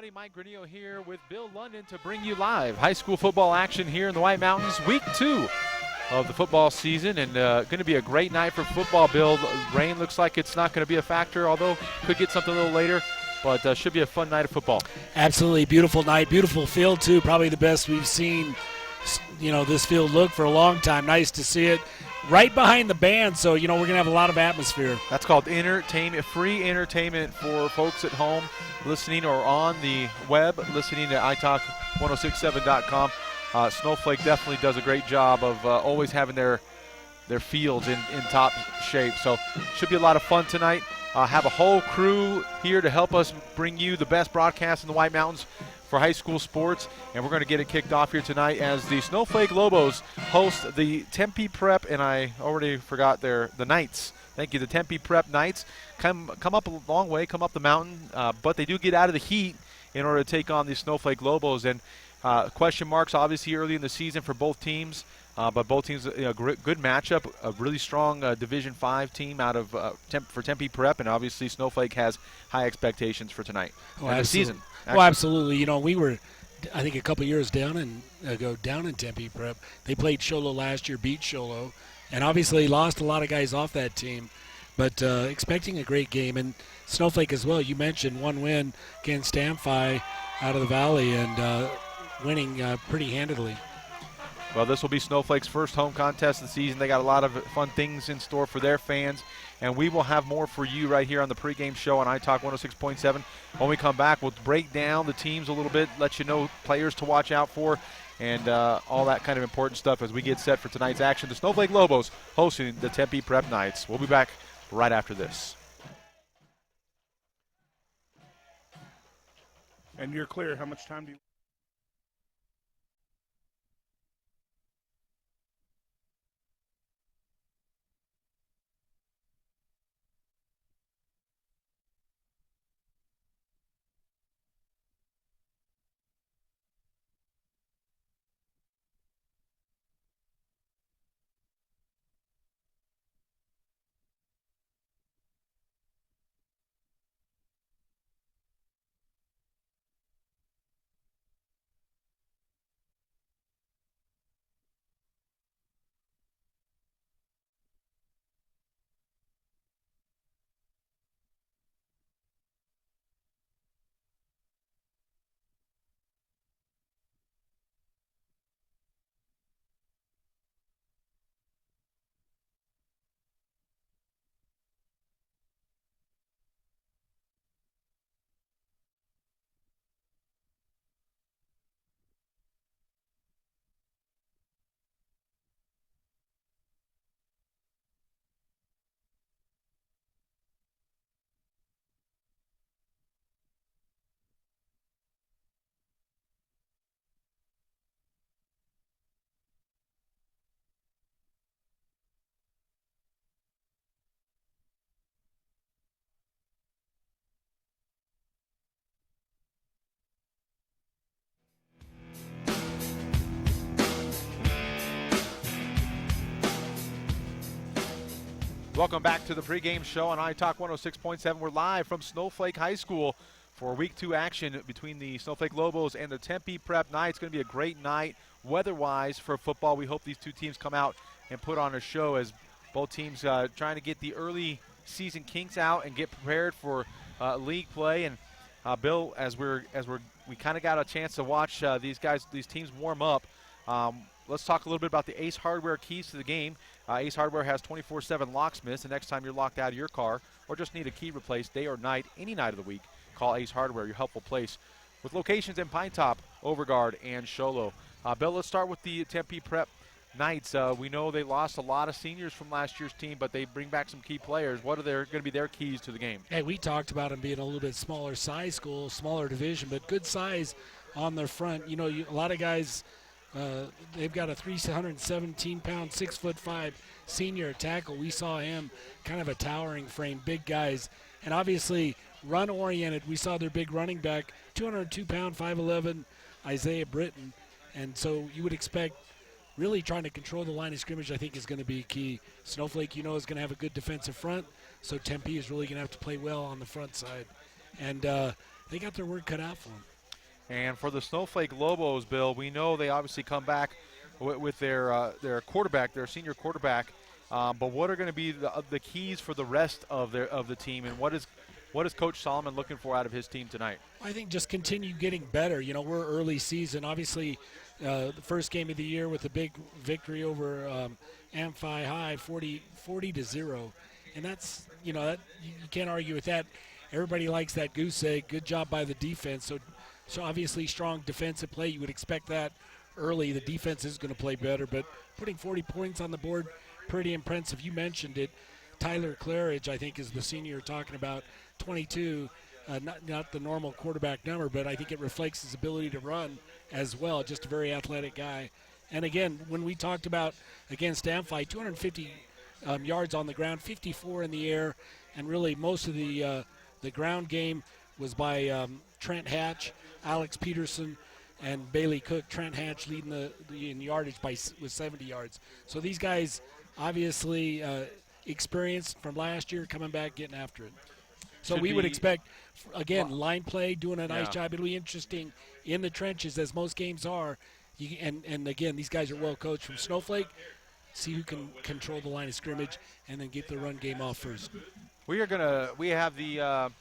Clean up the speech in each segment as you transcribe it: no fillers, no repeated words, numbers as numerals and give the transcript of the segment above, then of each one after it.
everybody. Mike Granillo here with Bill London to bring you live high school football action here in the White Mountains, week 2 of the football season, and going to be a great night for football, Bill. Rain looks like it's not going to be a factor, although could get something a little later, but should be a fun night of football. Absolutely beautiful night, beautiful field too, probably the best we've seen, this field look for a long time. Nice to see it right behind the band, so, we're going to have a lot of atmosphere. That's called entertainment, free entertainment for folks at home listening or on the web, listening to iTalk1067.com. Snowflake definitely does a great job of always having their fields in top shape. So should be a lot of fun tonight. Have a whole crew here to help us bring you the best broadcast in the White Mountains for high school sports, and we're going to get it kicked off here tonight as the Snowflake Lobos host the Tempe Prep, and I already forgot the Knights. Thank you, the Tempe Prep Knights. Come up a long way, come up the mountain, but they do get out of the heat in order to take on the Snowflake Lobos. And question marks obviously early in the season for both teams, but both teams good matchup, a really strong Division 5 team out of for Tempe Prep, and obviously Snowflake has high expectations for tonight and the season. Well, absolutely. We were, I think, a couple years down in Tempe Prep. They played Sholo last year, beat Sholo, and obviously lost a lot of guys off that team, but expecting a great game. And Snowflake as well, you mentioned one win against Amphi out of the Valley and winning pretty handily. Well, this will be Snowflake's first home contest of the season. They got a lot of fun things in store for their fans, and we will have more for you right here on the pregame show on iTalk 106.7. When we come back, we'll break down the teams a little bit, let you know players to watch out for, and all that kind of important stuff as we get set for tonight's action. The Snowflake Lobos hosting the Tempe Prep Knights. We'll be back right after this. And you're clear. How much time do you? Welcome back to the pregame show on iTalk 106.7. We're live from Snowflake High School for week 2 action between the Snowflake Lobos and the Tempe Prep Knights. It's going to be a great night weather-wise for football. We hope these two teams come out and put on a show as both teams trying to get the early season kinks out and get prepared for league play. And Bill, as we kind of got a chance to watch these teams warm up. Let's talk a little bit about the Ace Hardware keys to the game. Ace Hardware has 24/7 locksmiths. The next time you're locked out of your car or just need a key replaced day or night, any night of the week, call Ace Hardware, your helpful place. With locations in Pine Top, Overgard, and Sholo. Bill, let's start with the Tempe Prep Knights. We know they lost a lot of seniors from last year's team, but they bring back some key players. What are going to be their keys to the game? Hey, we talked about them being a little bit smaller size school, smaller division, but good size on their front. A lot of guys – they've got a 317-pound, 6'5" senior tackle. We saw him, kind of a towering frame, big guys. And obviously run-oriented. We saw their big running back, 202-pound, 5'11", Isaiah Britton. And so you would expect really trying to control the line of scrimmage, I think, is going to be key. Snowflake, is going to have a good defensive front, so Tempe is really going to have to play well on the front side. And they got their work cut out for them. And for the Snowflake Lobos, Bill, we know they obviously come back with their quarterback, their senior quarterback. But what are going to be the keys for the rest of the team, and what is Coach Solomon looking for out of his team tonight? I think just continue getting better. You know, we're early season. Obviously, the first game of the year with a big victory over Amphi High, 40-0, and that's, you know, that you can't argue with that. Everybody likes that goose egg. Good job by the defense. So obviously strong defensive play. You would expect that early. The defense is going to play better, but putting 40 points on the board, pretty impressive. You mentioned it. Tyler Claridge, I think, is the senior you're talking about, 22. Not the normal quarterback number, but I think it reflects his ability to run as well. Just a very athletic guy. And again, when we talked about against Amphi, 250 yards on the ground, 54 in the air, and really most of the ground game was by Trent Hatch, Alex Peterson, and Bailey Cook. Trent Hatch leading in yardage with 70 yards. So these guys obviously experienced from last year, coming back, getting after it. So we would expect, again, line play, doing a nice job. It'll be interesting in the trenches, as most games are. And again, these guys are well coached from Snowflake. See who can control the line of scrimmage and then get the run game off first. We have the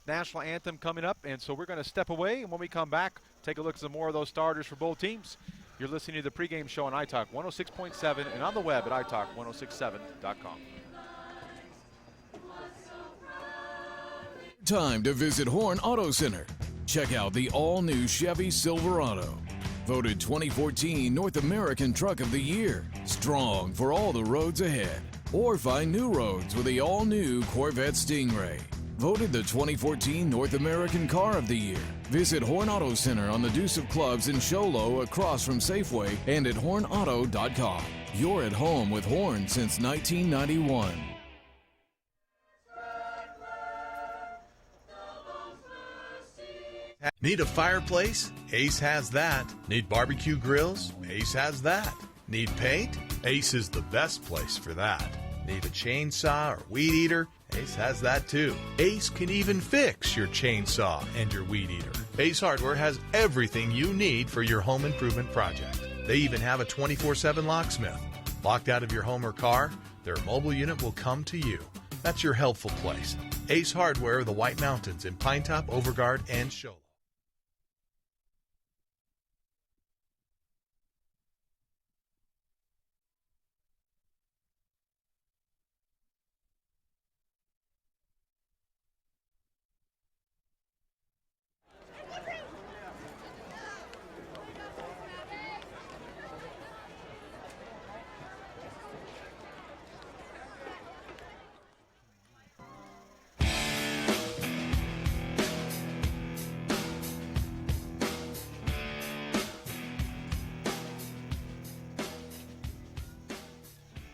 national anthem coming up, and so we're going to step away, and when we come back, take a look at some more of those starters for both teams. You're listening to the pregame show on iTalk 106.7 and on the web at iTalk1067.com. Time to visit Horn Auto Center. Check out the all-new Chevy Silverado. Voted 2014 North American Truck of the Year. Strong for all the roads ahead. Or find new roads with the all-new Corvette Stingray. Voted the 2014 North American Car of the Year. Visit Horn Auto Center on the Deuce of Clubs in Show Low across from Safeway and at hornauto.com. You're at home with Horn since 1991. Need a fireplace? Ace has that. Need barbecue grills? Ace has that. Need paint? Ace is the best place for that. Need a chainsaw or weed eater? Ace has that too. Ace can even fix your chainsaw and your weed eater. Ace Hardware has everything you need for your home improvement project. They even have a 24/7 locksmith. Locked out of your home or car? Their mobile unit will come to you. That's your helpful place. Ace Hardware of the White Mountains in Pinetop, Overguard, and Show.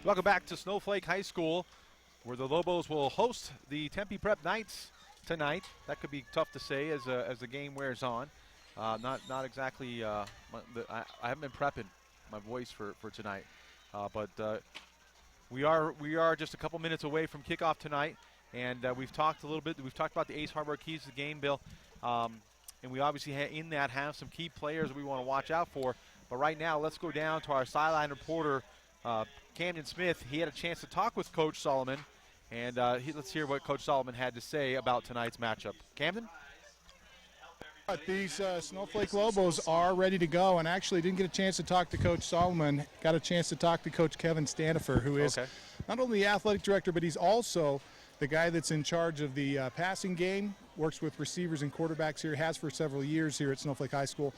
Welcome back to Snowflake High School, where the Lobos will host the Tempe Prep Knights tonight. That could be tough to say as the game wears on. Not exactly. I haven't been prepping my voice for tonight, but we are just a couple minutes away from kickoff tonight, and we've talked a little bit. We've talked about the Ace Hardware keys to the game, Bill, and we obviously have some key players we want to watch out for. But right now, let's go down to our sideline reporter, Camden Smith. He had a chance to talk with Coach Solomon, and let's hear what Coach Solomon had to say about tonight's matchup. Camden? These Snowflake Lobos are ready to go, and actually didn't get a chance to talk to Coach Solomon. Got a chance to talk to Coach Kevin Stanifer, who is not only the athletic director, but he's also the guy that's in charge of the passing game, works with receivers and quarterbacks here, has for several years here at Snowflake High School.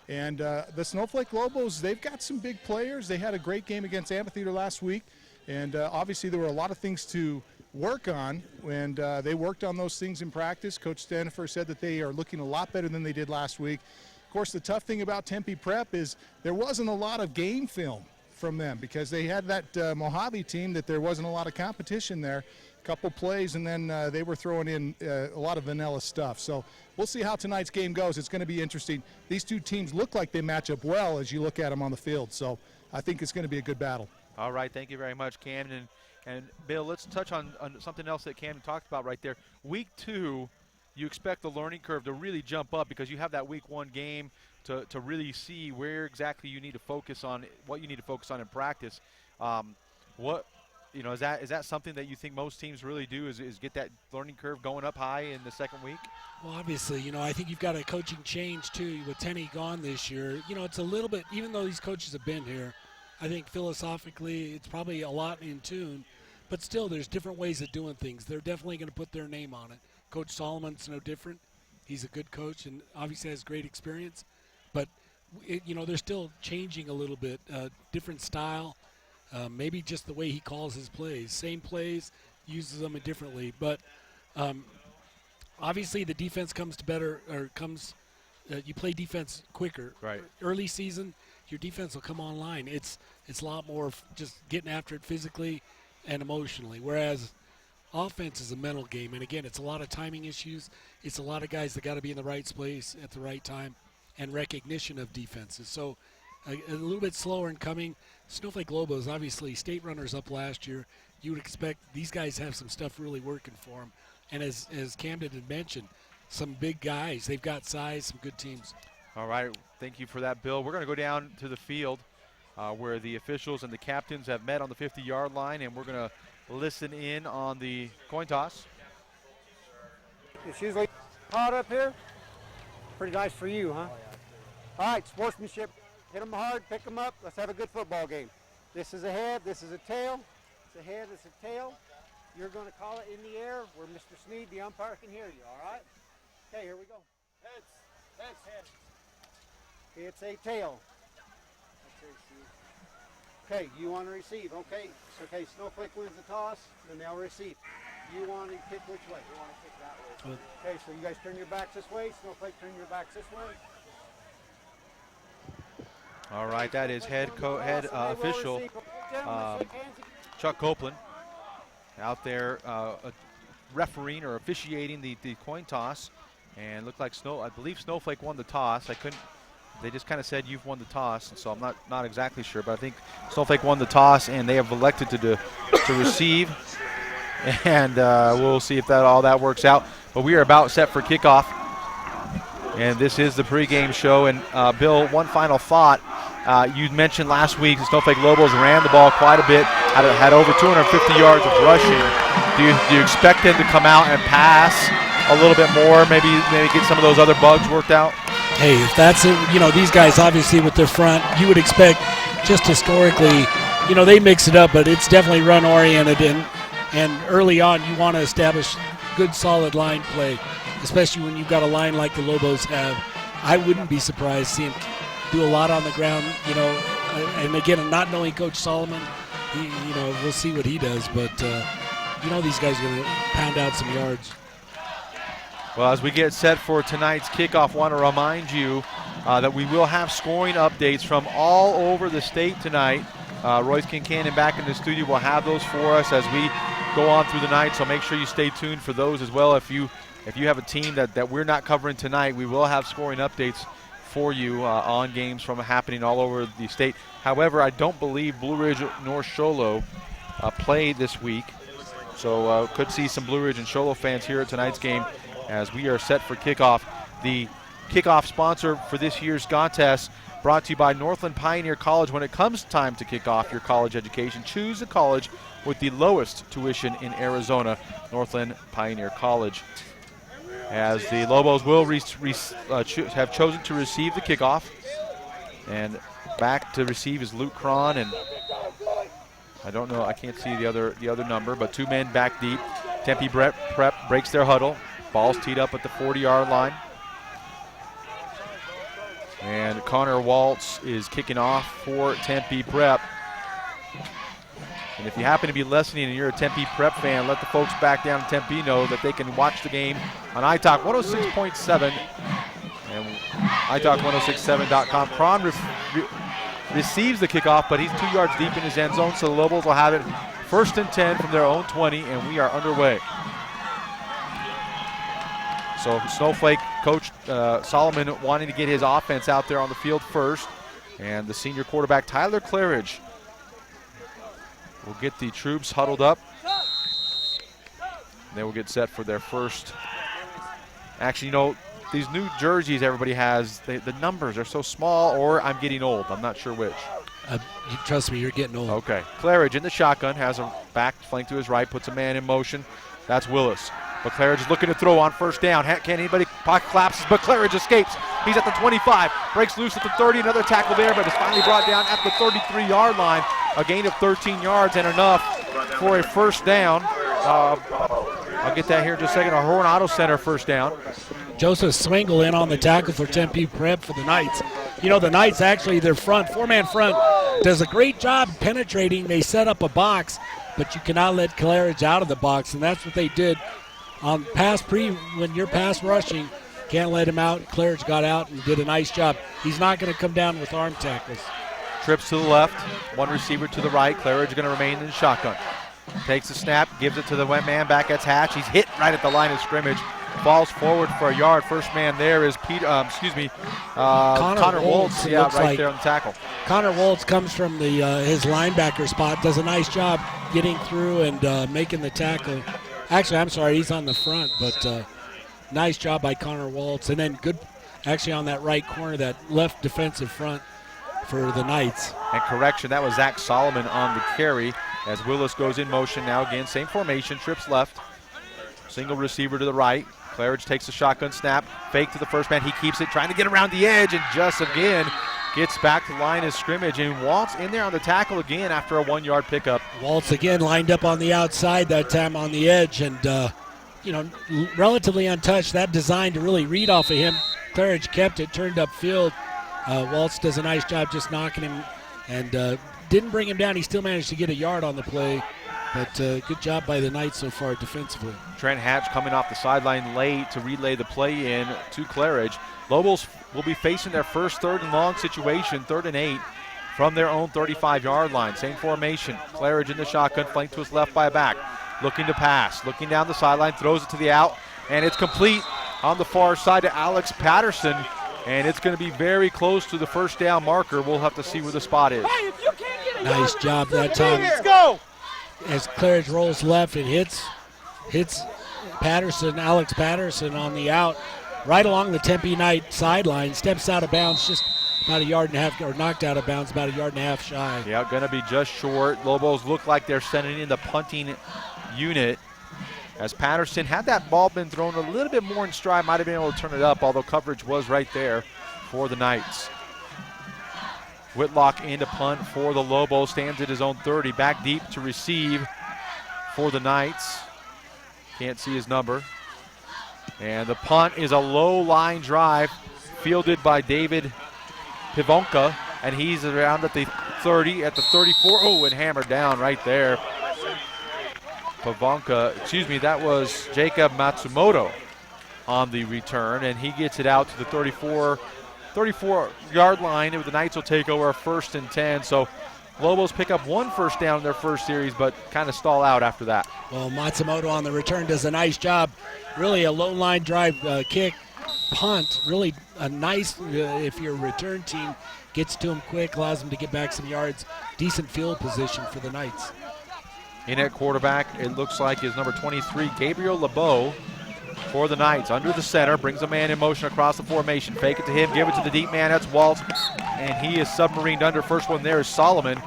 And the Snowflake Lobos, they've got some big players. They had a great game against Amphitheater last week, and obviously there were a lot of things to work on, and they worked on those things in practice. Coach Stanifer said that they are looking a lot better than they did last week. Of course, the tough thing about Tempe Prep is there wasn't a lot of game film from them because they had that Mojave team that there wasn't a lot of competition there. Couple plays, and then they were throwing in a lot of vanilla stuff. So we'll see how tonight's game goes. It's going to be interesting. These two teams look like they match up well as you look at them on the field. So I think it's going to be a good battle. All right, thank you very much, Camden. And Bill, let's touch on something else that Camden talked about right there. Week 2 you expect the learning curve to really jump up because you have that week 1 game to really see where exactly you need to focus on, what you need to focus on in practice. Is that something that you think most teams really do is get that learning curve going up high in the second week? Well, obviously, I think you've got a coaching change too with Tenney gone this year. It's a little bit, even though these coaches have been here, I think philosophically it's probably a lot in tune, but still there's different ways of doing things. They're definitely going to put their name on it. Coach Solomon's no different. He's a good coach and obviously has great experience, but they're still changing a little bit, different style, maybe just the way he calls his plays. Same plays, uses them differently, but obviously the defense comes to better, or you play defense quicker. Right. Early season, your defense will come online. It's a lot more just getting after it physically and emotionally, whereas offense is a mental game. And again, it's a lot of timing issues. It's a lot of guys that got to be in the right place at the right time and recognition of defenses. So a little bit slower in coming. Snowflake Lobos, obviously state runners up last year. You would expect these guys have some stuff really working for them. And as Camden had mentioned, some big guys. They've got size, some good teams. All right, thank you for that, Bill. We're going to go down to the field where the officials and the captains have met on the 50-yard line, and we're going to listen in on the coin toss. It's usually hot up here. Pretty nice for you, huh? All right, sportsmanship. Hit them hard, pick them up. Let's have a good football game. This is a head, this is a tail. It's a head, it's a tail. You're going to call it in the air where Mr. Sneed, the umpire, can hear you, all right? Okay, here we go. Heads, heads. It's a tail. Okay, you want to receive. Okay, Snowflake wins the toss, then they'll receive. You want to kick which way? You want to kick that way. Okay, so you guys turn your backs this way. Snowflake, turn your backs this way. All right, that is head official Chuck Copeland out there refereeing or officiating the coin toss, and looked like I believe Snowflake won the toss. They just kind of said you've won the toss, and so I'm not exactly sure, but I think Snowflake won the toss, and they have elected to receive, and we'll see if all that works out. But we are about set for kickoff, and this is the pregame show. And Bill, one final thought. You mentioned last week the Snowflake Lobos ran the ball quite a bit, had over 250 yards of rushing. Do you expect them to come out and pass a little bit more, maybe get some of those other bugs worked out? Hey, if that's it, these guys obviously with their front, you would expect just historically, they mix it up, but it's definitely run-oriented, and early on you want to establish good, solid line play, especially when you've got a line like the Lobos have. I wouldn't be surprised to see him do a lot on the ground, and again, not knowing Coach Solomon, we'll see what he does, but these guys are going to pound out some yards. Well, as we get set for tonight's kickoff, I want to remind you that we will have scoring updates from all over the state tonight. Royce Kincannon back in the studio will have those for us as we go on through the night, so make sure you stay tuned for those as well. If you have a team that we're not covering tonight, we will have scoring updates for you on games from happening all over the state. However, I don't believe Blue Ridge nor Sholo played this week, so could see some Blue Ridge and Sholo fans here at tonight's game as we are set for kickoff. The kickoff sponsor for this year's contest brought to you by Northland Pioneer College. When it comes time to kick off your college education, choose a college with the lowest tuition in Arizona, Northland Pioneer College. As the Lobos will have chosen to receive the kickoff. And back to receive is Luke Cron, and I don't know, I can't see the other number, but 2 men back deep. Tempe Prep breaks their huddle. Ball's teed up at the 40-yard line. And Connor Waltz is kicking off for Tempe Prep. And if you happen to be listening and you're a Tempe Prep fan, let the folks back down in Tempe know that they can watch the game on iTalk 106.7 and iTalk1067.com. Cron receives the kickoff, but he's 2 yards deep in his end zone, so the Lobos will have it 1st and 10 from their own 20, and we are underway. So Snowflake coach Solomon wanting to get his offense out there on the field first, and the senior quarterback Tyler Claridge will get the troops huddled up. They will get set for their first Actually, these new jerseys everybody has, the numbers are so small, or I'm getting old. I'm not sure which. Trust me, you're getting old. Okay. Claridge in the shotgun, has a back flank to his right, puts a man in motion. That's Willis. But Claridge is looking to throw on first down. Can't anybody? Pocket collapses, but Claridge escapes. He's at the 25, breaks loose at the 30. Another tackle there, but is finally brought down at the 33-yard line. A gain of 13 yards and enough for a first down. I'll get that here in just a second. A Horn Auto Center first down. Joseph Swingle in on the tackle for Tempe Prep for the Knights. The Knights actually, their front, four-man front, does a great job penetrating. They set up a box, but you cannot let Claridge out of the box, and that's what they did on when you're pass rushing. Can't let him out. Claridge got out and did a nice job. He's not going to come down with arm tackles. Trips to the left, one receiver to the right. Claridge going to remain in the shotgun. Takes the snap, gives it to the wet man back at Hatch. He's hit right at the line of scrimmage. Falls forward for a yard. First man there is Connor Woltz. Yeah, right there on the tackle. Connor Woltz comes from his linebacker spot. Does a nice job getting through and making the tackle. Actually, I'm sorry, he's on the front, but nice job by Connor Woltz. And then good, actually on that right corner, that left defensive front for the Knights. And correction, that was Zach Solomon on the carry as Willis goes in motion now again. Same formation, trips left. Single receiver to the right. Claridge takes the shotgun snap, fake to the first man. He keeps it, trying to get around the edge, and just again gets back to the line of scrimmage. And Waltz in there on the tackle again after a 1-yard pickup. Waltz again lined up on the outside, that time on the edge, and relatively untouched. That designed to really read off of him. Claridge kept it, turned upfield. Waltz does a nice job just knocking him, and didn't bring him down. He still managed to get a yard on the play. But good job by the Knights so far defensively. Trent Hatch coming off the sideline late to relay the play in to Claridge. Lobos will be facing their first 3rd and long situation, 3rd and 8, from their own 35-yard line. Same formation. Claridge in the shotgun, flanked to his left by a back. Looking to pass, looking down the sideline, throws it to the out, and it's complete on the far side to Alex Patterson. And it's going to be very close to the first down marker. We'll have to see where the spot is. Nice job that time. Let's go. As Claridge rolls left and hits Patterson, Alex Patterson on the out, right along the Tempe Knight sideline, steps out of bounds just about a yard and a half, or knocked out of bounds about a yard and a half shy. Yeah, going to be just short. Lobos look like they're sending in the punting unit. As Patterson, had that ball been thrown a little bit more in stride, might have been able to turn it up, although coverage was right there for the Knights. Whitlock into punt for the Lobos, stands at his own 30, back deep to receive for the Knights. Can't see his number. And the punt is a low line drive fielded by David Pivonka, and he's around at the 30, at the 34. Oh, and hammered down right there. That was Jacob Matsumoto on the return, and he gets it out to the 34-yard line. The Knights will take over 1st and 10. So Lobos pick up 1 first down in their first series, but kind of stall out after that. Well, Matsumoto on the return does a nice job. Really a low line drive kick, punt. Really a nice, if your return team gets to him quick, allows them to get back some yards. Decent field position for the Knights. In at quarterback, it looks like is number 23, Gabriel LeBeau for the Knights. Under the center, brings a man in motion across the formation. Fake it to him, give it to the deep man. That's Waltz, and he is submarined under. First one there is Solomon,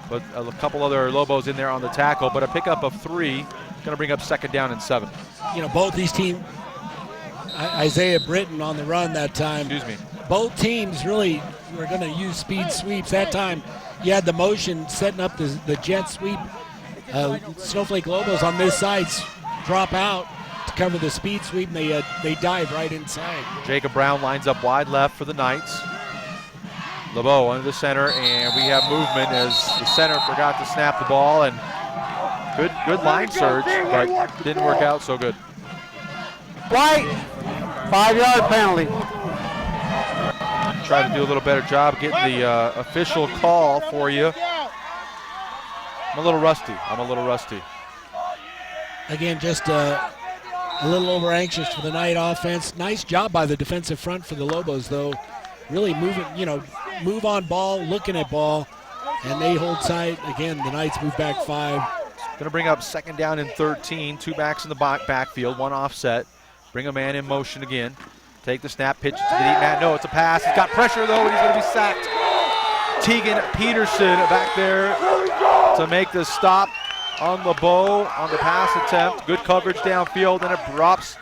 but a couple other Lobos in there on the tackle. But a pickup of 3, going to bring up 2nd down and 7. Both these teams, Isaiah Britton on the run that time. Both teams really were going to use speed sweeps. That time you had the motion setting up the jet sweep. Snowflake Lobos on this side drop out to cover the speed sweep, and they dive right inside. Jacob Brown lines up wide left for the Knights. LeBeau under the center, and we have movement as the center forgot to snap the ball, and good line surge, but didn't work out so good. Flight, 5-yard penalty. Try to do a little better job getting the official call for you. I'm a little rusty. Again, just a little over anxious for the Knight offense. Nice job by the defensive front for the Lobos, though. Really moving, move on ball, looking at ball, and they hold tight. Again, the Knights move back 5. Going to bring up 2nd down and 13. 2 backs in the backfield, 1 offset. Bring a man in motion again. Take the snap, pitch it to the deep man. No, it's a pass. He's got pressure, though, and he's going to be sacked. Tegan Peterson back there to make the stop on the bow on the pass attempt. Good coverage downfield, and it drops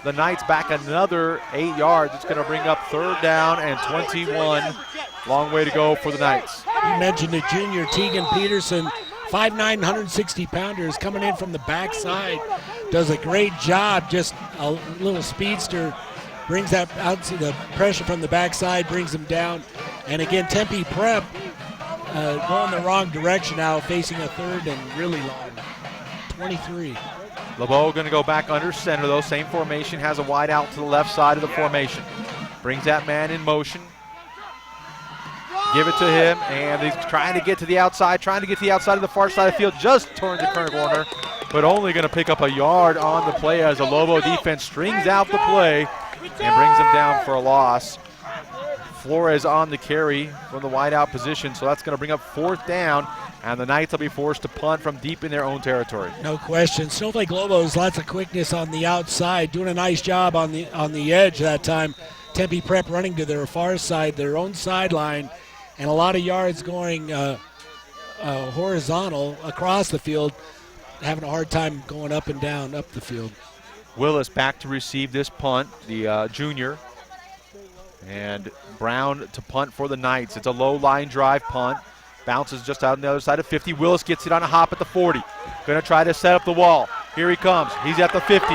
the Knights back another 8 yards. It's going to bring up 3rd down and 21. Long way to go for the Knights. You mentioned the junior Tegan Peterson, 5'9", 160-pounder, is coming in from the backside. Does a great job, just a little speedster. Brings that out to the pressure from the backside, brings them down. And again, Tempe Prep going the wrong direction now, facing a 3rd and really long. 23. LeBeau going to go back under center, though. Same formation, has a wide out to the left side of the formation. Brings that man in motion. Give it to him, and he's trying to get to the outside, of the far side of the field. Just turned the corner, but only going to pick up a yard on the play as the Lobo defense strings out the play and brings him down for a loss. Flores on the carry from the wide out position, so that's going to bring up 4th down, and the Knights will be forced to punt from deep in their own territory. No question. Snowflake Lobos, lots of quickness on the outside, doing a nice job on the edge that time. Tempe Prep running to their far side, their own sideline, and a lot of yards going horizontal across the field, having a hard time going up and down up the field. Willis back to receive this punt, the junior. And Brown to punt for the Knights. It's a low line drive punt. Bounces just out on the other side of 50. Willis gets it on a hop at the 40. Going to try to set up the wall. Here he comes. He's at the 50.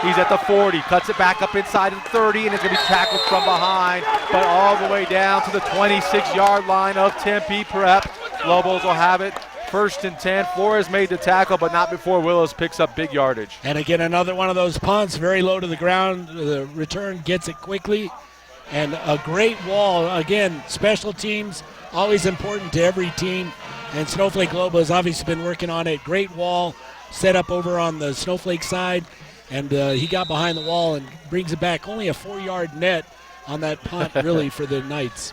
He's at the 40. Cuts it back up inside of the 30, and it's going to be tackled from behind, but all the way down to the 26-yard line of Tempe Prep. Lobos will have it. 1st and 10. Flores made the tackle, but not before Willis picks up big yardage. And again, another one of those punts, very low to the ground. The return gets it quickly. And a great wall. Again, special teams, always important to every team. And Snowflake Lobos obviously been working on it. Great wall set up over on the Snowflake side. And he got behind the wall and brings it back. Only a 4-yard net on that punt, really, for the Knights.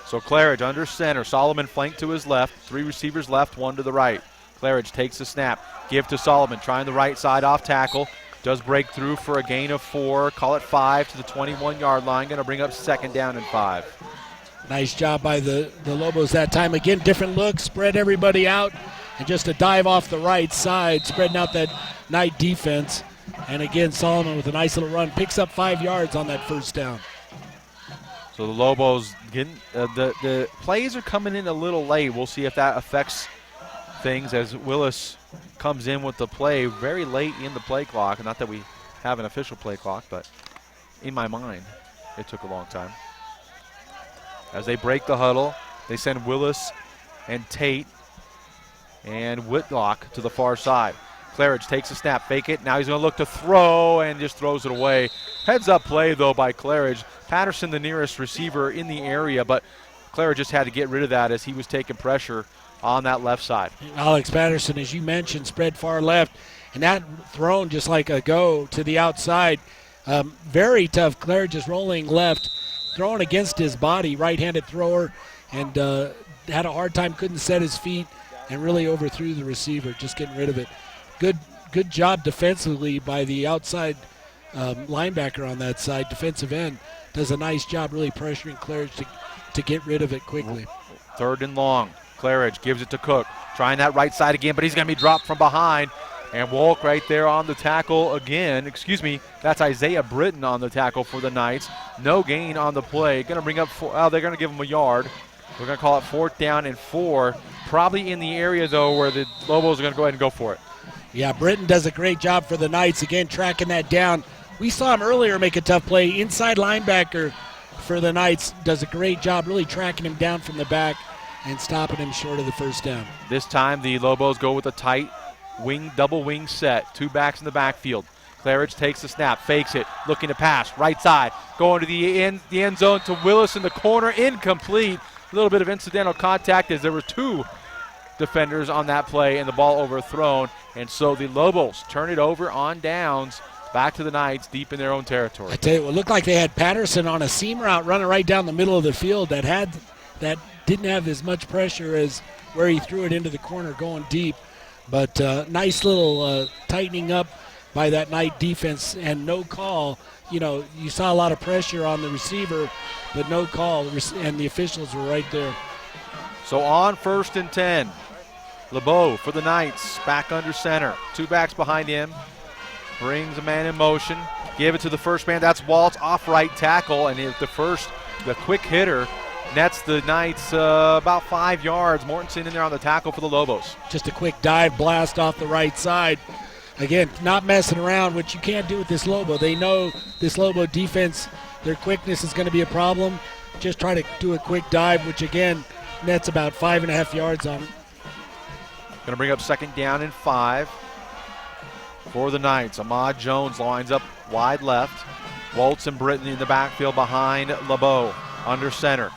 So Claridge under center. Solomon flanked to his left. 3 receivers left, 1 to the right. Claridge takes the snap. Give to Solomon, trying the right side off tackle. Does break through for a gain of 4. Call it 5 to the 21-yard line. Going to bring up 2nd down and 5. Nice job by the Lobos that time. Again, different looks, spread everybody out, and just a dive off the right side, spreading out that Knight defense. And again, Solomon with a nice little run, picks up 5 yards on that 1st down. So the Lobos getting the plays are coming in a little late. We'll see if that affects things as Willis comes in with the play very late in the play clock. Not that we have an official play clock, but in my mind, it took a long time. As they break the huddle, they send Willis and Tate and Whitlock to the far side. Claridge takes a snap, fake it. Now he's going to look to throw and just throws it away. Heads up play, though, by Claridge. Patterson, the nearest receiver in the area, but Claridge just had to get rid of that as he was taking pressure on that left side. Alex Patterson, as you mentioned, spread far left, and that thrown just like a go to the outside. Very tough. Claridge is rolling left, throwing against his body, right-handed thrower, and had a hard time, couldn't set his feet, and really overthrew the receiver, just getting rid of it. Good job defensively by the outside linebacker on that side. Defensive end does a nice job really pressuring Claridge to get rid of it quickly. 3rd and long. Claridge gives it to Cook. Trying that right side again, but he's going to be dropped from behind. And Wolk right there on the tackle again. Excuse me, that's Isaiah Britton on the tackle for the Knights. No gain on the play. Going to bring up they're going to give him a yard. We're going to call it 4th down and 4. Probably in the area, though, where the Lobos are going to go ahead and go for it. Yeah, Britton does a great job for the Knights, again, tracking that down. We saw him earlier make a tough play. Inside linebacker for the Knights does a great job really tracking him down from the back and stopping him short of the 1st down. This time the Lobos go with a tight double wing set. 2 backs in the backfield. Claridge takes the snap, fakes it, looking to pass, right side, going to the end zone to Willis in the corner, incomplete. A little bit of incidental contact as there were 2 defenders on that play and the ball overthrown. And so the Lobos turn it over on downs back to the Knights deep in their own territory. I tell you, it looked like they had Patterson on a seam route running right down the middle of the field that didn't have as much pressure as where he threw it into the corner going deep. But nice little tightening up by that Knight defense and no call. You know, you saw a lot of pressure on the receiver, but no call, and the officials were right there. So on 1st and 10, LeBeau for the Knights, back under center. 2 backs behind him, brings a man in motion, give it to the first man, that's Waltz, off right tackle, and the quick hitter nets the Knights about 5 yards. Mortensen in there on the tackle for the Lobos. Just a quick dive blast off the right side. Again, not messing around, which you can't do with this Lobo. They know this Lobo defense, their quickness is going to be a problem. Just try to do a quick dive, which again, nets about 5.5 yards on it. Going to bring up 2nd down and 5 for the Knights. Ahmad Jones lines up wide left. Waltz and Britton in the backfield behind LeBeau, under center.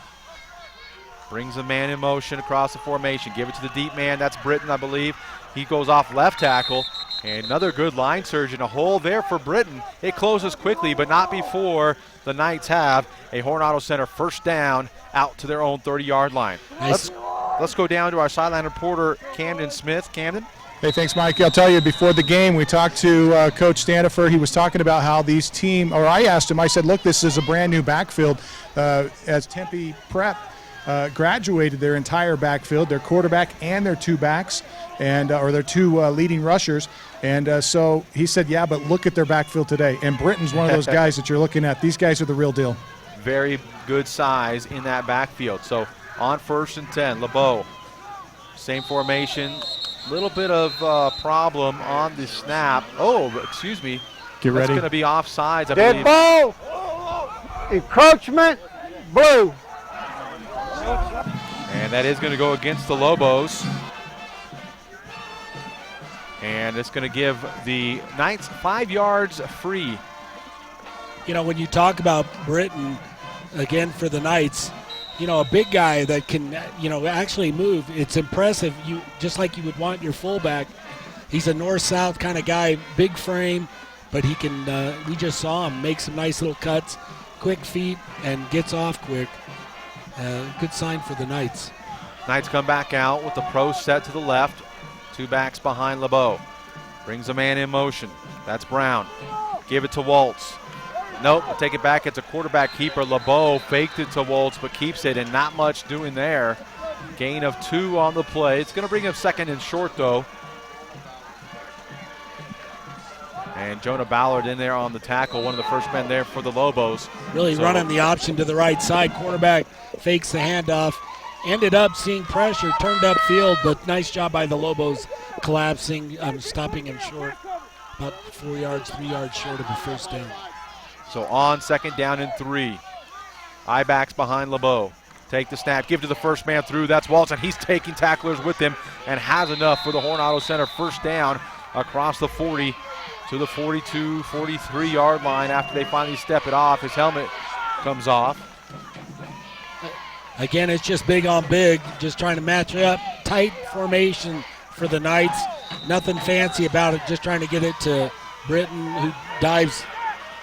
Brings the man in motion across the formation. Give it to the deep man. That's Britton, I believe. He goes off left tackle. And another good line surge and a hole there for Britton. It closes quickly, but not before the Knights have a Horn Auto Center 1st down out to their own 30-yard line. Nice. Let's go down to our sideline reporter, Camden Smith. Camden? Hey, thanks, Mike. I'll tell you, before the game, we talked to Coach Stanifer. He was talking about how these I asked him, I said, look, this is a brand new backfield. As Tempe Prep graduated their entire backfield, their quarterback and their 2 backs, and or their 2 leading rushers. And so he said, yeah, but look at their backfield today. And Britton's one of those guys that you're looking at. These guys are the real deal. Very good size in that backfield. So on 1st and 10, LeBeau, same formation. Little bit of problem on the snap. Oh, excuse me. Get ready. That's going to be offsides, I Dead believe. ball. Encroachment. Blue. And that is going to go against the Lobos. And it's going to give the Knights 5 yards free. You know, when you talk about Britton, again for the Knights, you know, a big guy that can, you know, actually move. It's impressive. You just like you would want your fullback. He's a north-south kind of guy, big frame, but he can, we just saw him make some nice little cuts, quick feet, and gets off quick. Good sign for the Knights. Knights come back out with the pro set to the left. 2 backs behind LeBeau. Brings a man in motion. That's Brown. Give it to Waltz. Nope, take it back. It's a quarterback keeper. LeBeau faked it to Waltz, but keeps it, and not much doing there. Gain of 2 on the play. It's going to bring him 2nd and short, though. And Jonah Ballard in there on the tackle, one of the first men there for the Lobos. Really running the option to the right side. Quarterback fakes the handoff. Ended up seeing pressure, turned upfield, but nice job by the Lobos collapsing, stopping him short. About 4 yards, 3 yards short of a 1st down. So on 2nd down and 3. I-backs behind LeBeau. Take the snap, give to the first man through. That's Waltz, and he's taking tacklers with him and has enough for the Horn Auto Center 1st down across the 40 to the 42, 43-yard line after they finally step it off. His helmet comes off. Again, it's just big on big, just trying to match up. Tight formation for the Knights. Nothing fancy about it, just trying to get it to Britton, who dives,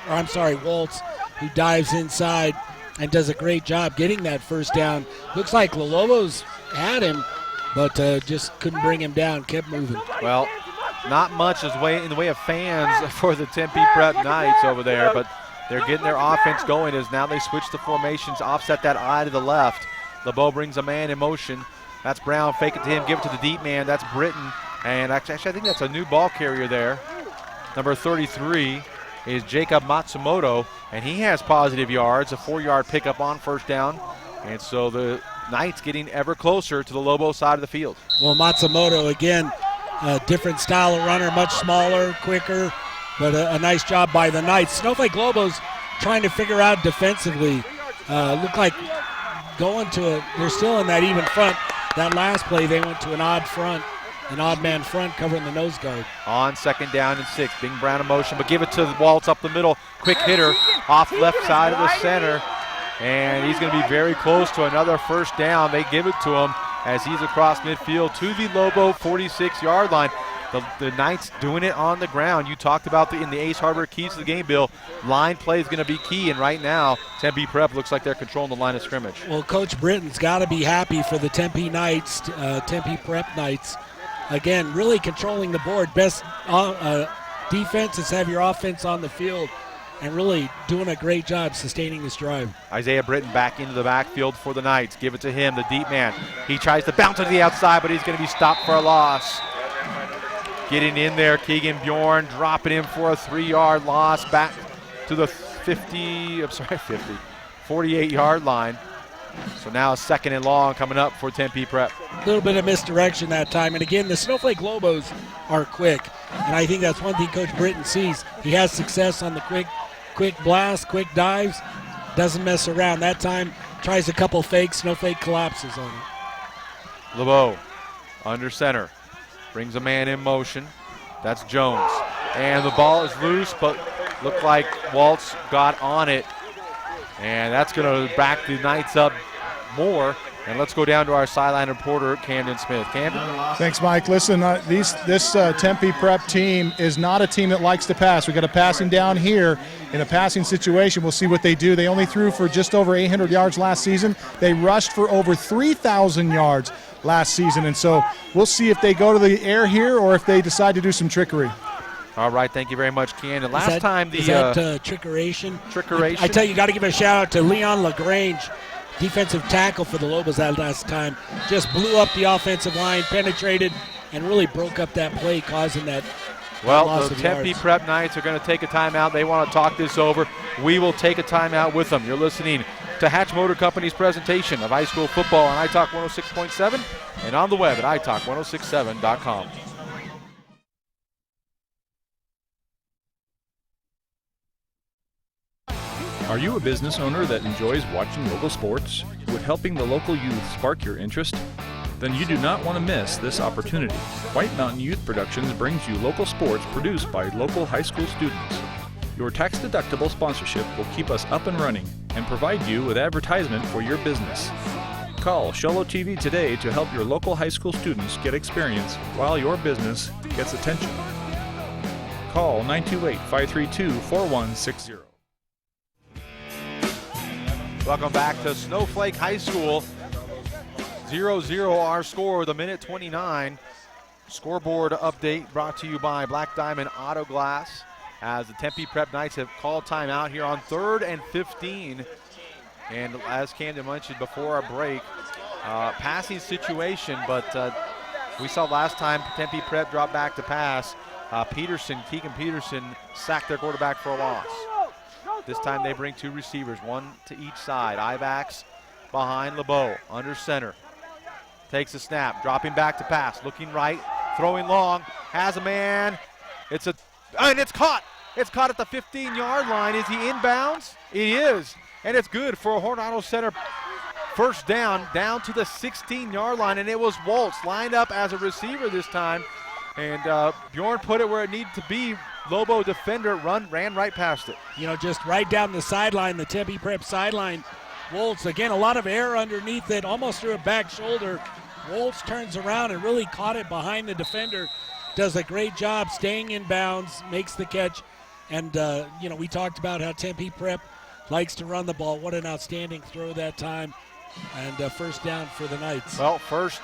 or I'm sorry, Waltz, who dives inside and does a great job getting that 1st down. Looks like the Lobos had him, but just couldn't bring him down, kept moving. Well, not much in the way of fans for the Tempe Prep Knights over there, but they're getting their offense going as now they switch the formations, offset that eye to the left. LeBeau brings a man in motion. That's Brown. Fake it to him. Give it to the deep man. That's Britton. And actually, I think that's a new ball carrier there. Number 33 is Jacob Matsumoto, and he has positive yards, a 4-yard pickup on 1st down. And so the Knights getting ever closer to the Lobo side of the field. Well, Matsumoto, again, a different style of runner, much smaller, quicker, but a nice job by the Knights. Snowflake Lobos trying to figure out defensively. Look like going to they're still in that even front. That last play, they went to an odd man front covering the nose guard. On 2nd down and 6, Bing Brown in motion, but give it to Waltz up the middle. Quick hitter off left side of the center, and he's going to be very close to another 1st down. They give it to him as he's across midfield to the Lobo 46-yard line. The Knights doing it on the ground. You talked about in the Ace Hardware keys to the game, Bill. Line play is going to be key, and right now Tempe Prep looks like they're controlling the line of scrimmage. Well, Coach Britton's got to be happy for the Tempe Knights, Tempe Prep Knights. Again, really controlling the board. Best defense as have your offense on the field, and really doing a great job sustaining this drive. Isaiah Britton back into the backfield for the Knights. Give it to him, the deep man. He tries to bounce to the outside, but he's going to be stopped for a loss. Getting in there, Keegan Bjorn dropping him for a 3-yard loss back to the 48-yard line. So now a 2nd and long coming up for Tempe Prep. A little bit of misdirection that time. And again, the Snowflake Lobos are quick. And I think that's one thing Coach Britton sees. He has success on the quick blast, quick dives. Doesn't mess around. That time, tries a couple fakes. Snowflake collapses on it. LeBeau under center. Brings a man in motion. That's Jones. And the ball is loose, but looked like Waltz got on it. And that's going to back the Knights up more. And let's go down to our sideline reporter, Camden Smith. Camden? Thanks, Mike. Listen, this Tempe Prep team is not a team that likes to pass. We've got a passing down here. In a passing situation, we'll see what they do. They only threw for just over 800 yards last season. They rushed for over 3,000 yards last season. And so we'll see if they go to the air here or if they decide to do some trickery. All right, thank you very much, Camden. Last time the trickeration? Trickeration? I tell you, you got to give a shout out to Leon LaGrange, defensive tackle for the Lobos that last time. Just blew up the offensive line, penetrated, and really broke up that play, causing that Well, loss the of Tempe yards. Prep Knights are going to take a timeout. They want to talk this over. We will take a timeout with them. You're listening to Hatch Motor Company's presentation of high school football on iTalk 106.7 and on the web at iTalk1067.com. Are you a business owner that enjoys watching local sports? Would helping the local youth spark your interest? Then you do not want to miss this opportunity. White Mountain Youth Productions brings you local sports produced by local high school students. Your tax-deductible sponsorship will keep us up and running and provide you with advertisement for your business. Call Sholo TV today to help your local high school students get experience while your business gets attention. Call 928-532-4160. Welcome back to Snowflake High School. 0-0 our score with 1:29. Scoreboard update brought to you by Black Diamond Auto Glass as the Tempe Prep Knights have called timeout here on 3rd and 15. And as Camden mentioned before our break, passing situation, but we saw last time Tempe Prep dropped back to pass. Keegan Peterson sacked their quarterback for a loss. This time they bring 2 receivers, 1 to each side. Ivax behind LeBeau, under center. Takes a snap, dropping back to pass, looking right, throwing long, has a man. And it's caught. It's caught at the 15-yard line. Is he inbounds? He is. And it's good for a Hornado Center first down to the 16-yard line. And it was Waltz lined up as a receiver this time. And Bjorn put it where it needed to be. Lobo defender ran right past it. You know, just right down the sideline, the Tempe Prep sideline. Waltz, again, a lot of air underneath it, almost through a back shoulder. Waltz turns around and really caught it behind the defender. Does a great job staying in bounds, makes the catch. And, we talked about how Tempe Prep likes to run the ball. What an outstanding throw that time. And first down for the Knights. Well, first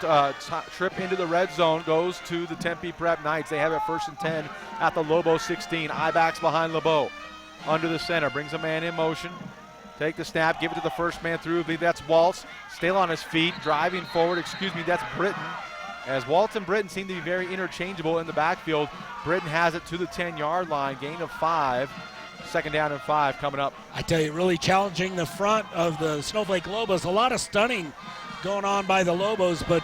trip into the red zone goes to the Tempe Prep Knights. They have it 1st and 10 at the Lobo 16. Ivax behind LeBeau. Under the center, brings a man in motion. Take the snap, give it to the first man through. I believe that's Waltz. Still on his feet, driving forward. That's Britton. As Waltz and Britton seem to be very interchangeable in the backfield. Britton has it to the 10-yard line, gain of 5. 2nd down and 5 coming up. I tell you, really challenging the front of the Snowflake Lobos. A lot of stunning going on by the Lobos, but,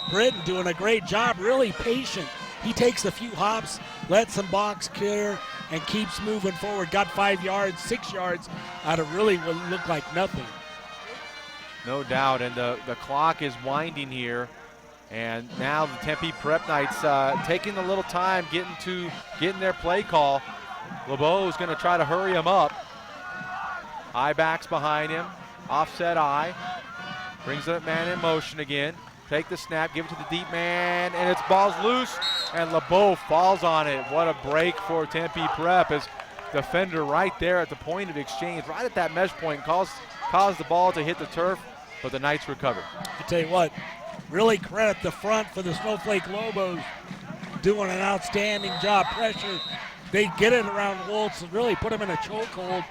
Britton doing a great job, really patient. He takes a few hops, lets some box clear, and keeps moving forward. Got 5 yards, 6 yards out of really what looked like nothing. No doubt, and the clock is winding here. And now the Tempe Prep Knights taking a little time getting their play call. LeBeau is going to try to hurry him up. Ivax behind him, offset eye. Brings that man in motion again. Take the snap, give it to the deep man, and it's ball's loose, and LeBeau falls on it. What a break for Tempe Prep as defender right there at the point of exchange, right at that mesh point, caused the ball to hit the turf, but the Knights recover. I tell you what, really credit the front for the Snowflake Lobos. doing an outstanding job. Pressure. They get it around Woltz, really put him in a chokehold.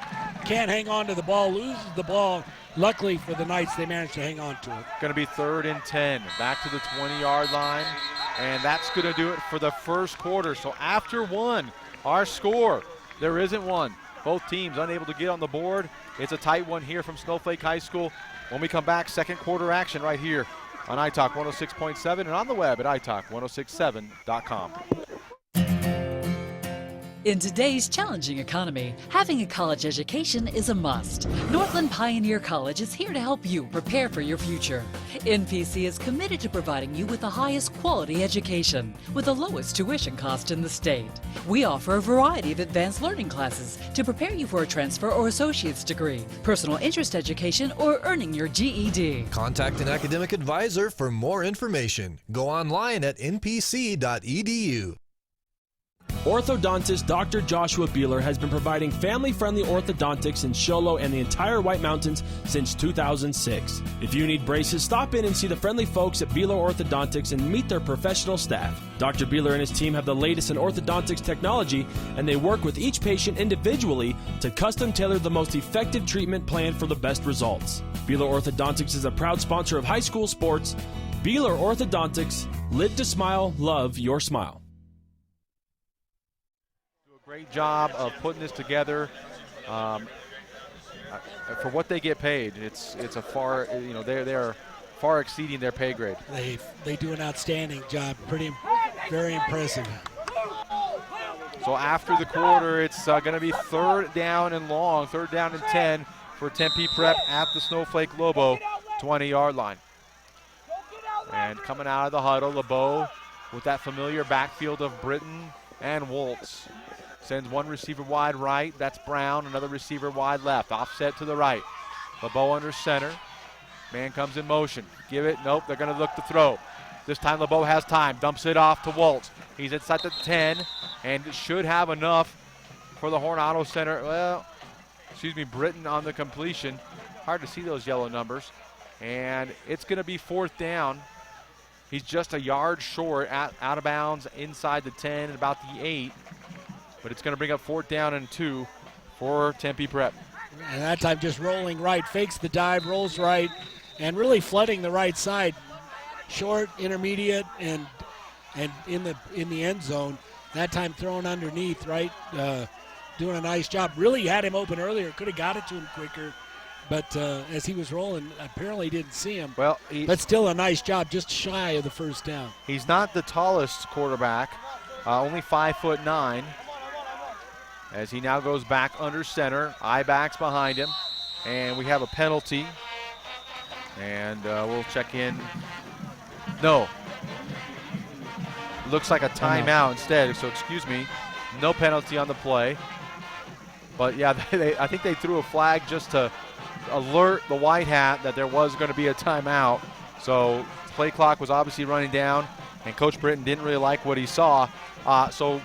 Can't hang on to the ball, loses the ball. Luckily for the Knights, they managed to hang on to it. Going to be 3rd and 10, back to the 20-yard line, and that's going to do it for the first quarter. So after 1, our score, there isn't one. Both teams unable to get on the board. It's a tight one here from Snowflake High School. When we come back, second quarter action right here on iTalk 106.7 and on the web at iTalk1067.com. In today's challenging economy, having a college education is a must. Northland Pioneer College is here to help you prepare for your future. NPC is committed to providing you with the highest quality education with the lowest tuition cost in the state. We offer a variety of advanced learning classes to prepare you for a transfer or associate's degree, personal interest education, or earning your GED. Contact an academic advisor for more information. Go online at npc.edu. Orthodontist Dr. Joshua Beeler has been providing family-friendly orthodontics in Show Low and the entire White Mountains since 2006. If you need braces, stop in and see the friendly folks at Beeler Orthodontics and meet their professional staff. Dr. Beeler and his team have the latest in orthodontics technology, and they work with each patient individually to custom tailor the most effective treatment plan for the best results. Beeler Orthodontics is a proud sponsor of high school sports. Beeler Orthodontics, live to smile, love your smile. Great job of putting this together. For what they get paid, it's a far, they're far exceeding their pay grade. They do an outstanding job. Very impressive. So after the quarter, it's going to be 3rd down and long, 3rd down and 10 for Tempe Prep at the Snowflake Lobo 20-yard line. And coming out of the huddle, Lebo with that familiar backfield of Britton and Woltz. Sends one receiver wide right. That's Brown. Another receiver wide left. Offset to the right. Lebo under center. Man comes in motion. Give it. Nope. They're going to look to throw. This time Lebo has time. Dumps it off to Woltz. He's inside the 10 and should have enough for the Horn Auto Center. Well, Britton on the completion. Hard to see those yellow numbers. And it's going to be 4th down. He's just a yard short out of bounds inside the 10 and about the 8. But it's going to bring up 4th down and 2 for Tempe Prep. And that time just rolling right, fakes the dive, rolls right, and really flooding the right side. Short, intermediate, and in the end zone. That time thrown underneath, right? Doing a nice job. Really had him open earlier. Could have got it to him quicker. But as he was rolling, apparently didn't see him. Well, but still a nice job, just shy of the 1st down. He's not the tallest quarterback, only 5'9". As he now goes back under center. I-backs behind him. And we have a penalty. And we'll check in. No. Looks like a timeout instead, so excuse me. No penalty on the play. But, yeah, I think they threw a flag just to alert the White Hat that there was going to be a timeout. So play clock was obviously running down, and Coach Britton didn't really like what he saw. So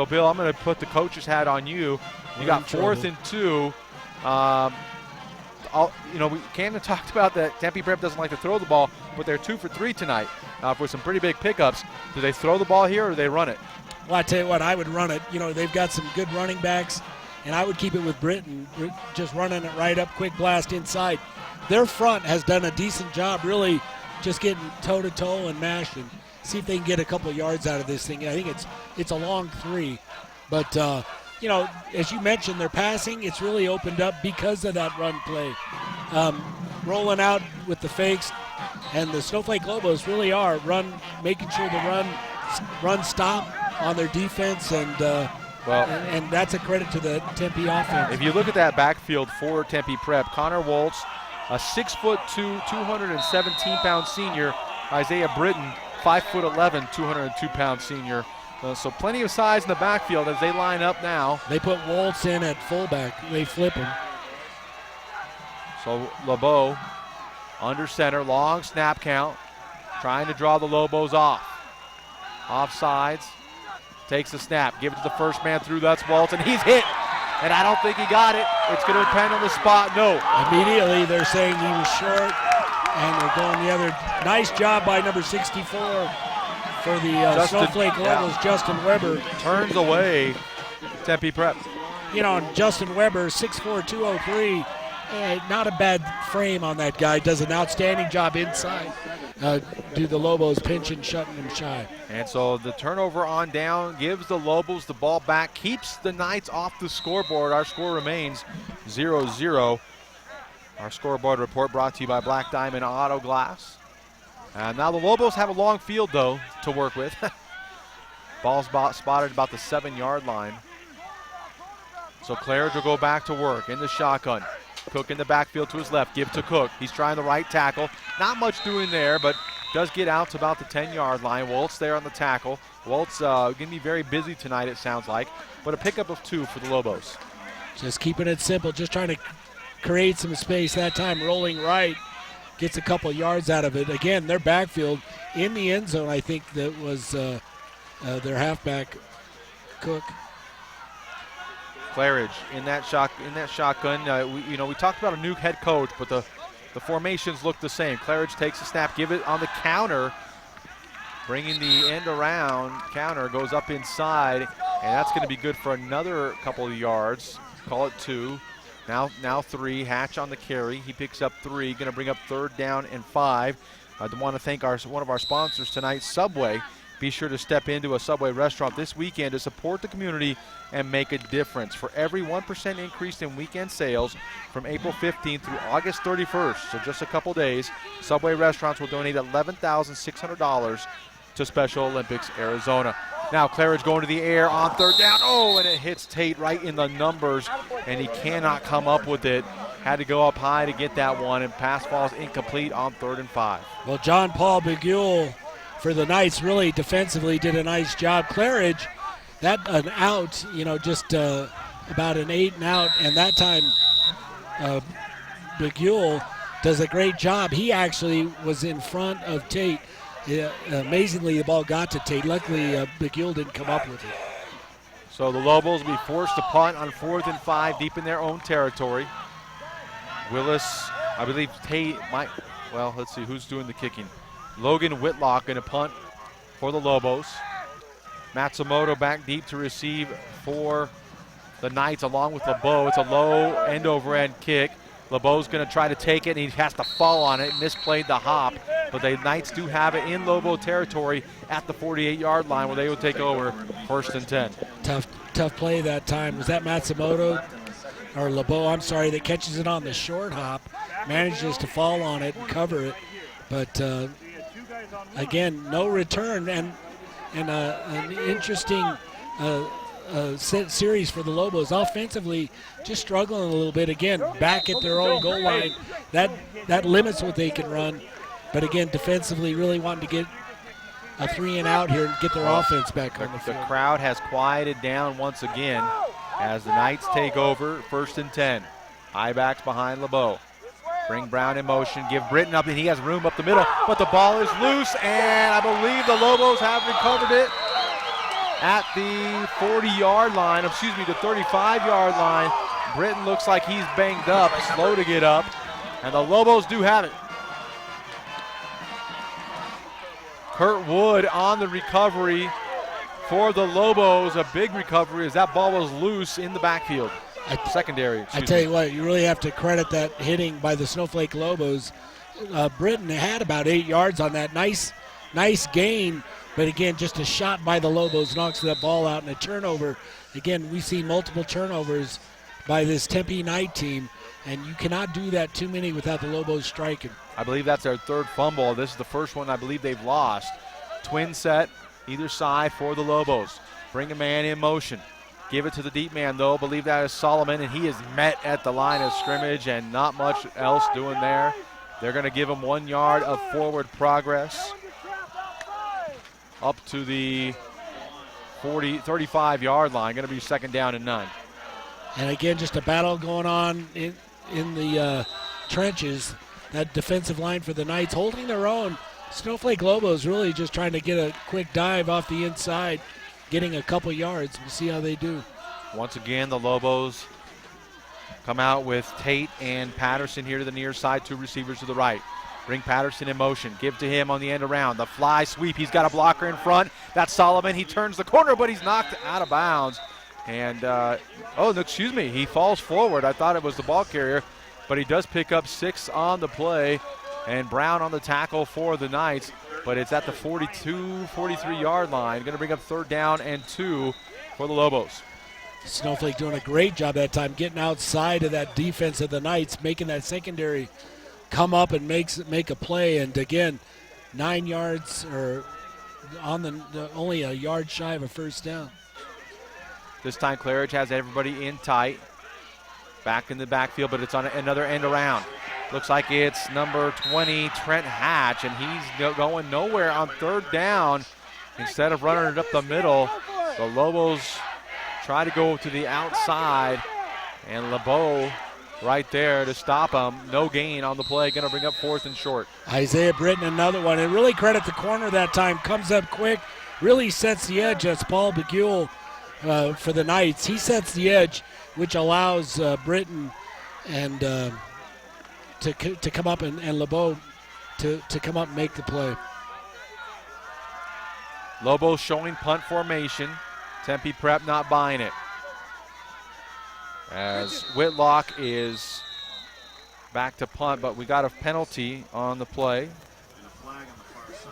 Bill, I'm going to put the coach's hat on you. You got 4th and 2. Camden talked about that Tempe Prep doesn't like to throw the ball, but they're 2 for 3 tonight for some pretty big pickups. Do they throw the ball here or do they run it? Well, I tell you what, I would run it. They've got some good running backs, and I would keep it with Britton, just running it right up, quick blast inside. Their front has done a decent job, really just getting toe-to-toe and mash and see if they can get a couple yards out of this thing. I think it's a long 3. But, as you mentioned, their passing, it's really opened up because of that run play. Rolling out with the fakes, and the Snowflake Lobos really are making sure the run stop on their defense, and that's a credit to the Tempe offense. If you look at that backfield for Tempe Prep, Connor Woltz, a 6'2", 217-pound senior. Isaiah Britton, 5'11", 202-pound senior. So plenty of size in the backfield as they line up now. They put Woltz in at fullback. They flip him. So Lebo under center, long snap count, trying to draw the Lobos off. Offsides, takes the snap, give it to the first man through, that's Woltz, and he's hit. And I don't think he got it. It's going to depend on the spot. No. Immediately they're saying he was short, and they're going the other. Nice job by number 64, for the Snowflake Lobos, Justin Weber. Turns away Tempe Prep. You know, Justin Weber, 6'4", 203. Not a bad frame on that guy. Does an outstanding job inside. Do the Lobos pinch and shutting him shy. And so the turnover on down gives the Lobos the ball back, keeps the Knights off the scoreboard. Our score remains 0-0. Our scoreboard report brought to you by Black Diamond Auto Glass. Now the Lobos have a long field, though, to work with. Ball spotted about the 7-yard line. So Claridge will go back to work in the shotgun. Cook in the backfield to his left, give to Cook. He's trying the right tackle. Not much doing there, but does get out to about the 10-yard line. Woltz there on the tackle. Woltz going to be very busy tonight, it sounds like, but a pickup of 2 for the Lobos. Just keeping it simple, just trying to create some space that time, rolling right. Gets a couple yards out of it. Again, their backfield in the end zone, I think that was their halfback, Cook. Claridge in that shotgun. We talked about a new head coach, but the formations look the same. Claridge takes a snap, give it on the counter, bringing the end around. Counter goes up inside, and that's going to be good for another couple of yards. Call it 2. Now 3. Hatch on the carry. He picks up 3. Going to bring up 3rd down and 5. I want to thank one of our sponsors tonight, Subway. Be sure to step into a Subway restaurant this weekend to support the community and make a difference. For every 1% increase in weekend sales from April 15th through August 31st, so just a couple days, Subway restaurants will donate $11,600 to Special Olympics Arizona. Now Claridge going to the air on 3rd down. Oh, and it hits Tate right in the numbers, and he cannot come up with it. Had to go up high to get that one, and pass falls incomplete on 3rd and 5. Well, John Paul Begule for the Knights really defensively did a nice job. Claridge, that an out, just about an 8 and out, and that time Begule does a great job. He actually was in front of Tate. Amazingly, the ball got to Tate. Luckily, Begule didn't come up with it. So the Lobos will be forced to punt on 4th and 5 deep in their own territory. Willis, I believe Tate might, well, let's see who's doing the kicking. Logan Whitlock going to punt for the Lobos. Matsumoto back deep to receive for the Knights along with LeBeau. It's a low end-over-end kick. LeBeau's going to try to take it, and he has to fall on it. Misplayed the hop, but the Knights do have it in Lobo territory at the 48-yard line where they will take over 1st and 10. Tough play that time. Was that Matsumoto or LeBeau, I'm sorry, that catches it on the short hop, manages to fall on it and cover it, but again, no return, and an interesting series for the Lobos. Offensively, just struggling a little bit. Again, back at their own goal line. That limits what they can run. But again, defensively, really wanting to get a 3 and out here and get their offense back on the field. The crowd has quieted down once again as the Knights take over 1st and 10. High backs behind LeBeau. Bring Brown in motion, give Britton up, and he has room up the middle, but the ball is loose, and I believe the Lobos have recovered it at the 40-yard line, the 35-yard line. Britton looks like he's banged up, slow to get up, and the Lobos do have it. Kurt Wood on the recovery for the Lobos, a big recovery as that ball was loose in the backfield. Secondary. I tell you what, you really have to credit that hitting by the Snowflake Lobos. Britton had about 8 yards on that. Nice gain, but again, just a shot by the Lobos knocks that ball out, and a turnover. Again, we see multiple turnovers by this Tempe Knight team, and you cannot do that too many without the Lobos striking. I believe that's their 3rd fumble. This is the first one I believe they've lost. Twin set either side for the Lobos. Bring a man in motion. Give it to the deep man, though. Believe that is Solomon, and he is met at the line of scrimmage, and not much else doing there. They're going to give him 1 yard of forward progress up to the 35-yard line. Going to be 2nd down and 9. And again, just a battle going on in the trenches. That defensive line for the Knights holding their own. Snowflake Lobos really just trying to get a quick dive off the inside, getting a couple yards. We'll see how they do. Once again, the Lobos come out with Tate and Patterson here to the near side, 2 receivers to the right. Bring Patterson in motion. Give to him on the end around. The fly sweep. He's got a blocker in front. That's Solomon. He turns the corner, but he's knocked out of bounds. And, excuse me. He falls forward. I thought it was the ball carrier, but he does pick up 6 on the play. And Brown on the tackle for the Knights, but it's at the 43-yard line. Going to bring up 3rd down and 2 for the Lobos. Snowflake doing a great job that time, getting outside of that defense of the Knights, making that secondary come up and make a play. And again, 9 yards, or on the only a yard shy of a first down. This time Claridge has everybody in tight. Back in the backfield, but it's on another end around. Looks like it's number 20, Trent Hatch, and he's going nowhere on 3rd down. Instead of running it up the middle, the Lobos try to go to the outside, and LeBeau right there to stop him. No gain on the play, going to bring up 4th and short. Isaiah Britton, another one, and really credit the corner that time. Comes up quick, really sets the edge. That's Paul Begule for the Knights. He sets the edge, which allows Britton and to come up and LeBeau to come up and make the play. Lobos showing punt formation. Tempe Prep not buying it. As Whitlock is back to punt, but we got a penalty on the play.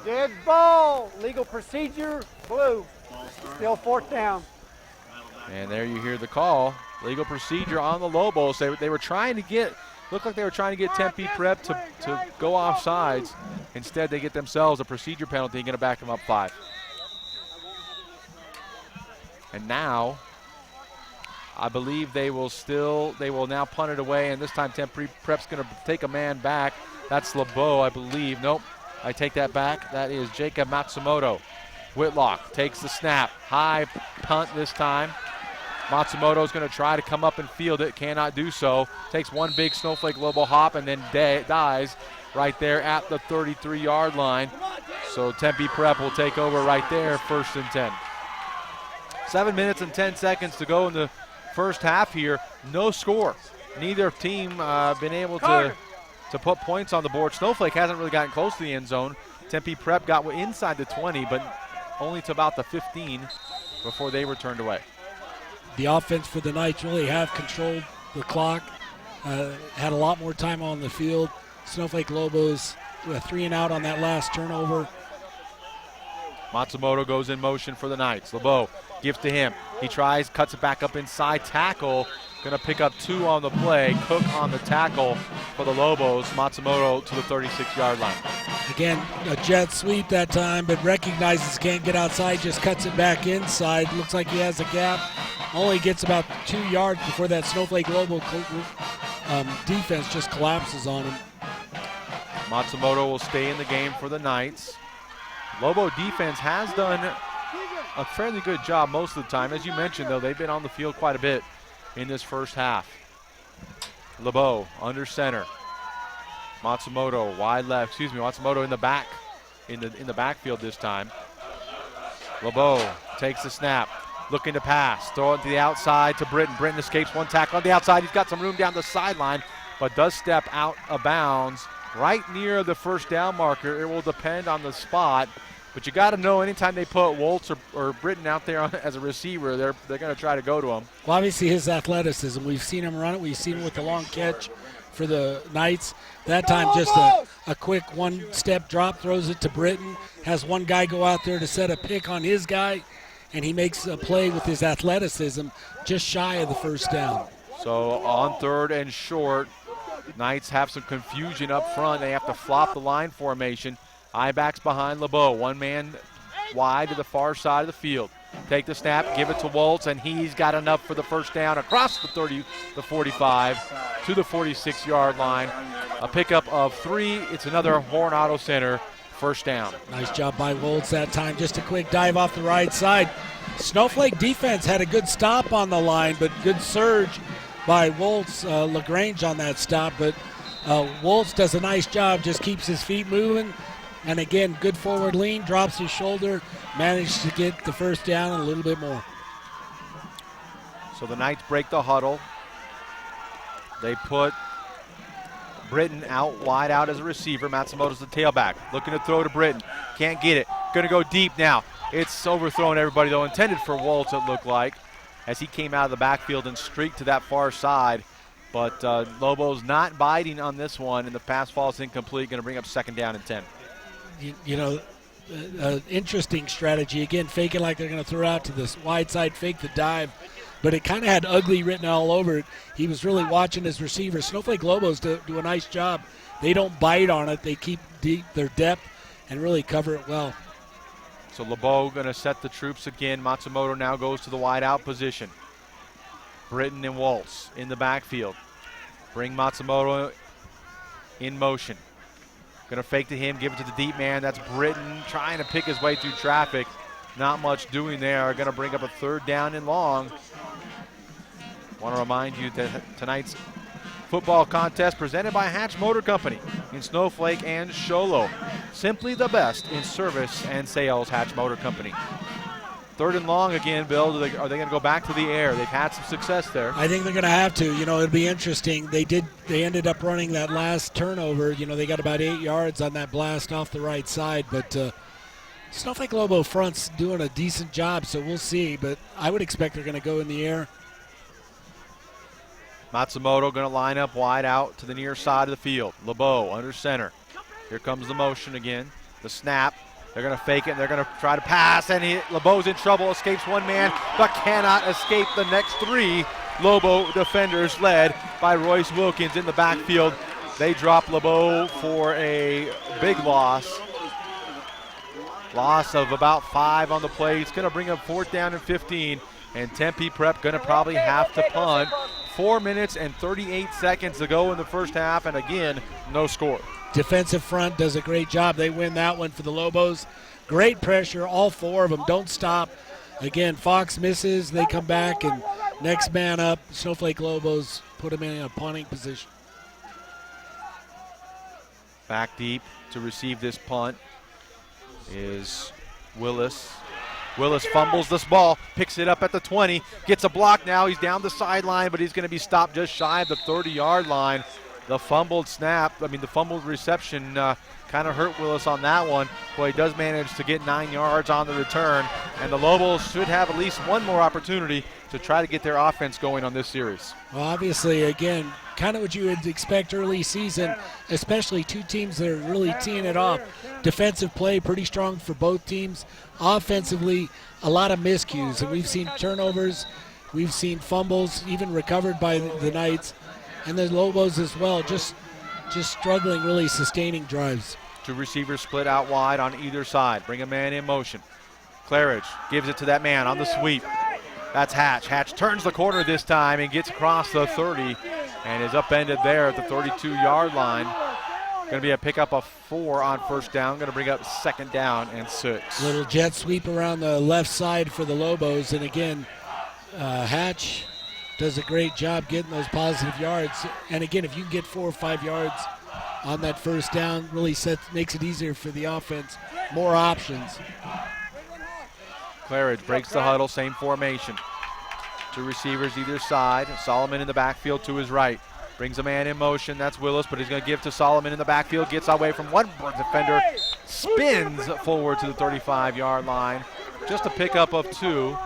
Dead ball. Legal procedure. Blue. Still 4th down. And there you hear the call. Legal procedure on the Lobos. They were trying to get, looked like they were trying to get Tempe Prep to go off sides. Instead, they get themselves a procedure penalty, going to back them up 5. And now, I believe they will now punt it away, and this time Tempe Prep's going to take a man back. That's LeBeau, I believe. Nope, I take that back. That is Jacob Matsumoto. Whitlock takes the snap. High punt this time. Matsumoto's going to try to come up and field it. Cannot do so. Takes one big Snowflake Lobo hop and then dies right there at the 33-yard line. So Tempe Prep will take over right there, 1st and 10. 7 minutes and 10 seconds to go in the first half here. No score. Neither team been able to put points on the board. Snowflake hasn't really gotten close to the end zone. Tempe Prep got inside the 20, but only to about the 15 before they were turned away. The offense for the Knights really have controlled the clock, had a lot more time on the field. Snowflake Lobos with a 3 and out on that last turnover. Matsumoto goes in motion for the Knights. LeBeau gives to him. He tries, cuts it back up inside. Tackle, going to pick up 2 on the play. Cook on the tackle for the Lobos. Matsumoto to the 36-yard line. Again, a jet sweep that time, but recognizes can't get outside, just cuts it back inside. Looks like he has a gap. Only gets about 2 yards before that Snowflake Lobo defense just collapses on him. Matsumoto will stay in the game for the Knights. Lobo defense has done a fairly good job most of the time. As you mentioned, though, they've been on the field quite a bit in this first half. LeBeau under center. Matsumoto wide left. Matsumoto in the back, in the backfield this time. LeBeau takes the snap, looking to pass, throw it to the outside to Britton. Britton escapes one tackle on the outside. He's got some room down the sideline, but does step out of bounds right near the first down marker. It will depend on the spot. But you got to know anytime they put Woltz or Britton out there as a receiver, they're going to try to go to him. Well, obviously his athleticism. We've seen him run it. We've seen him with the long catch for the Knights. That time just a quick one-step drop, throws it to Britton. Has one guy go out there to set a pick on his guy, and he makes a play with his athleticism just shy of the first down. So on 3rd and short, Knights have some confusion up front. They have to flop the line formation. I-backs behind LeBeau. One man wide to the far side of the field. Take the snap, give it to Woltz, and he's got enough for the first down across the 30, the 45 to the 46-yard line. A pickup of 3. It's another Horn Auto Center first down. Nice job by Woltz that time. Just a quick dive off the right side. Snowflake defense had a good stop on the line, but good surge by Woltz, LaGrange on that stop. But Woltz does a nice job, just keeps his feet moving. And again, good forward lean, drops his shoulder, managed to get the first down and a little bit more. So the Knights break the huddle. They put Britton out wide out as a receiver. Matsumoto's the tailback. Looking to throw to Britton. Can't get it. Going to go deep now. It's overthrown everybody, though. Intended for Waltz, it looked like, as he came out of the backfield and streaked to that far side. But Lobos not biting on this one, and the pass falls incomplete. Going to bring up 2nd down and 10. Interesting strategy. Again, faking like they're going to throw out to this wide side, fake the dive. But it kind of had ugly written all over it. He was really watching his receiver. Snowflake Lobos do a nice job. They don't bite on it. They keep deep their depth and really cover it well. So LeBeau going to set the troops again. Matsumoto now goes to the wide out position. Britton and Waltz in the backfield. Bring Matsumoto in motion. Going to fake to him, give it to the deep man. That's Britton trying to pick his way through traffic. Not much doing there. Going to bring up a 3rd down and long. Want to remind you that tonight's football contest presented by Hatch Motor Company in Snowflake and Sholo. Simply the best in service and sales, Hatch Motor Company. 3rd and long again, Bill. Are they going to go back to the air? They've had some success there. I think they're going to have to. It'll be interesting. They ended up running that last turnover. They got about 8 yards on that blast off the right side. But Snowflake Lobo front's doing a decent job, so we'll see. But I would expect they're going to go in the air. Matsumoto going to line up wide out to the near side of the field. LeBeau under center. Here comes the motion again. The snap. They're going to fake it, and they're going to try to pass, and LeBeau's in trouble, escapes one man, but cannot escape the next 3 Lobo defenders led by Royce Wilkins in the backfield. They drop LeBeau for a big loss. Loss of about 5 on the play. It's going to bring up 4th down and 15, and Tempe Prep going to probably have to punt. 4 minutes and 38 seconds to go in the first half, and again, no score. Defensive front does a great job. They win that one for the Lobos. Great pressure, all 4 of them. Don't stop. Again, Fox misses. They come back, and next man up, Snowflake Lobos put him in a punting position. Back deep to receive this punt is Willis. Willis fumbles this ball, picks it up at the 20, gets a block now. He's down the sideline, but he's going to be stopped just shy of the 30-yard line. The fumbled reception kind of hurt Willis on that one. Boy, he does manage to get 9 yards on the return, and the Lobos should have at least one more opportunity to try to get their offense going on this series. Well, obviously, again, kind of what you would expect early season, especially 2 teams that are really teeing it off. Defensive play pretty strong for both teams. Offensively, a lot of miscues, and we've seen turnovers, we've seen fumbles, even recovered by the Knights, and the Lobos as well, just struggling, really sustaining drives. 2 receivers split out wide on either side. Bring a man in motion. Claridge gives it to that man on the sweep. That's Hatch. Hatch turns the corner this time and gets across the 30 and is upended there at the 32-yard line. Going to be a pickup of 4 on 1st down. Going to bring up 2nd down and 6. Little jet sweep around the left side for the Lobos, and again, Hatch does a great job getting those positive yards. And again, if you can get 4 or 5 yards on that 1st down, really makes it easier for the offense. More options. Claridge breaks the huddle, same formation. 2 receivers either side. Solomon in the backfield to his right. Brings a man in motion. That's Willis, but he's going to give to Solomon in the backfield. Gets away from one defender. Spins forward to the 35-yard line. Just a pickup of 2,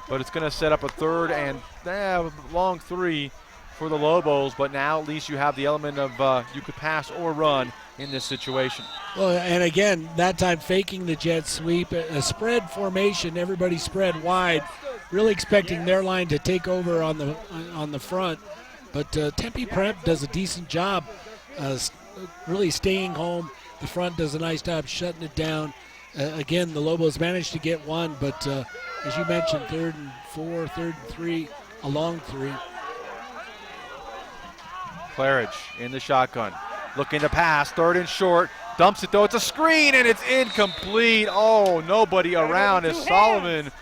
but it's going to set up a 3rd and long 3 for the Lobos. But now at least you have the element of you could pass or run in this situation. Well, and again, that time faking the jet sweep, a spread formation, everybody spread wide, really expecting their line to take over on the front. But Tempe Prep does a decent job really staying home. The front does a nice job shutting it down. Again, the Lobos managed to get 1, but as you mentioned, 3rd and 4, 3rd and 3, a long 3. Claridge in the shotgun. Looking to pass, 3rd and short. Dumps it though, it's a screen and it's incomplete. Oh, nobody around as Solomon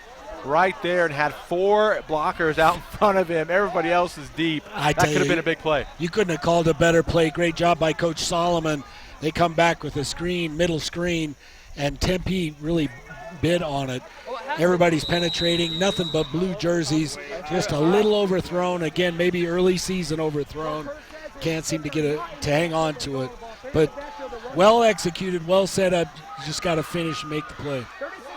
right there and had 4 blockers out in front of him. Everybody else is deep. That could have been a big play. You couldn't have called a better play. Great job by Coach Solomon. They come back with a screen, middle screen, and Tempe really bid on it. Everybody's penetrating, nothing but blue jerseys, just a little overthrown. Again, maybe early season overthrown. can't seem to get to hang on to it. But well executed, well set up. You just got to finish and make the play.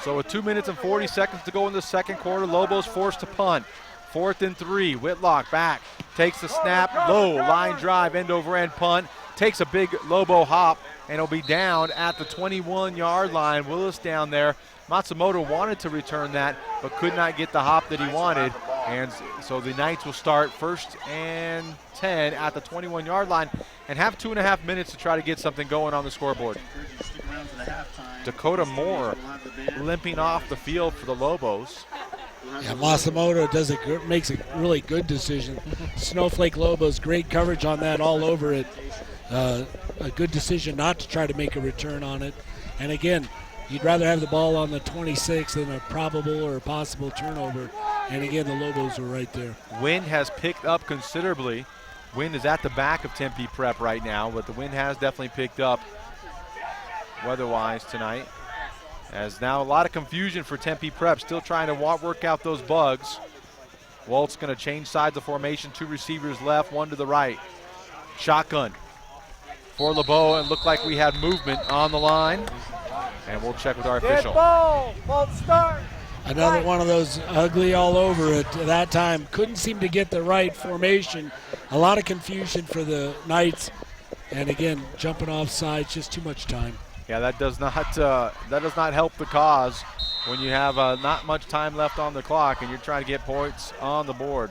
So with 2 minutes and 40 seconds to go in the second quarter, Lobos forced to punt. 4th and 3, Whitlock back, takes the snap, low, line drive, end over end punt, takes a big Lobo hop, and it'll be down at the 21-yard line. Willis down there. Matsumoto wanted to return that, but could not get the hop that he wanted. And so the Knights will start 1st and 10 at the 21-yard line and have 2.5 minutes to try to get something going on the scoreboard. Dakota Moore limping off the field for the Lobos. Yeah, Matsumoto makes a really good decision. Snowflake Lobos, great coverage on that all over it. A good decision not to try to make a return on it. And again, you'd rather have the ball on the 26 than a probable or a possible turnover. And again, the Lobos are right there. Wind has picked up considerably. Wind is at the back of Tempe Prep right now, but the wind has definitely picked up weather-wise tonight. As now a lot of confusion for Tempe Prep, still trying to work out those bugs. Walt's going to change sides of formation, 2 receivers left, 1 to the right. Shotgun for LeBeau, and looked like we had movement on the line. And we'll check with our official. False start. Another one of those ugly all over it that time. Couldn't seem to get the right formation. A lot of confusion for the Knights. And again, jumping off sides, just too much time. Yeah, that does not help the cause when you have not much time left on the clock and you're trying to get points on the board.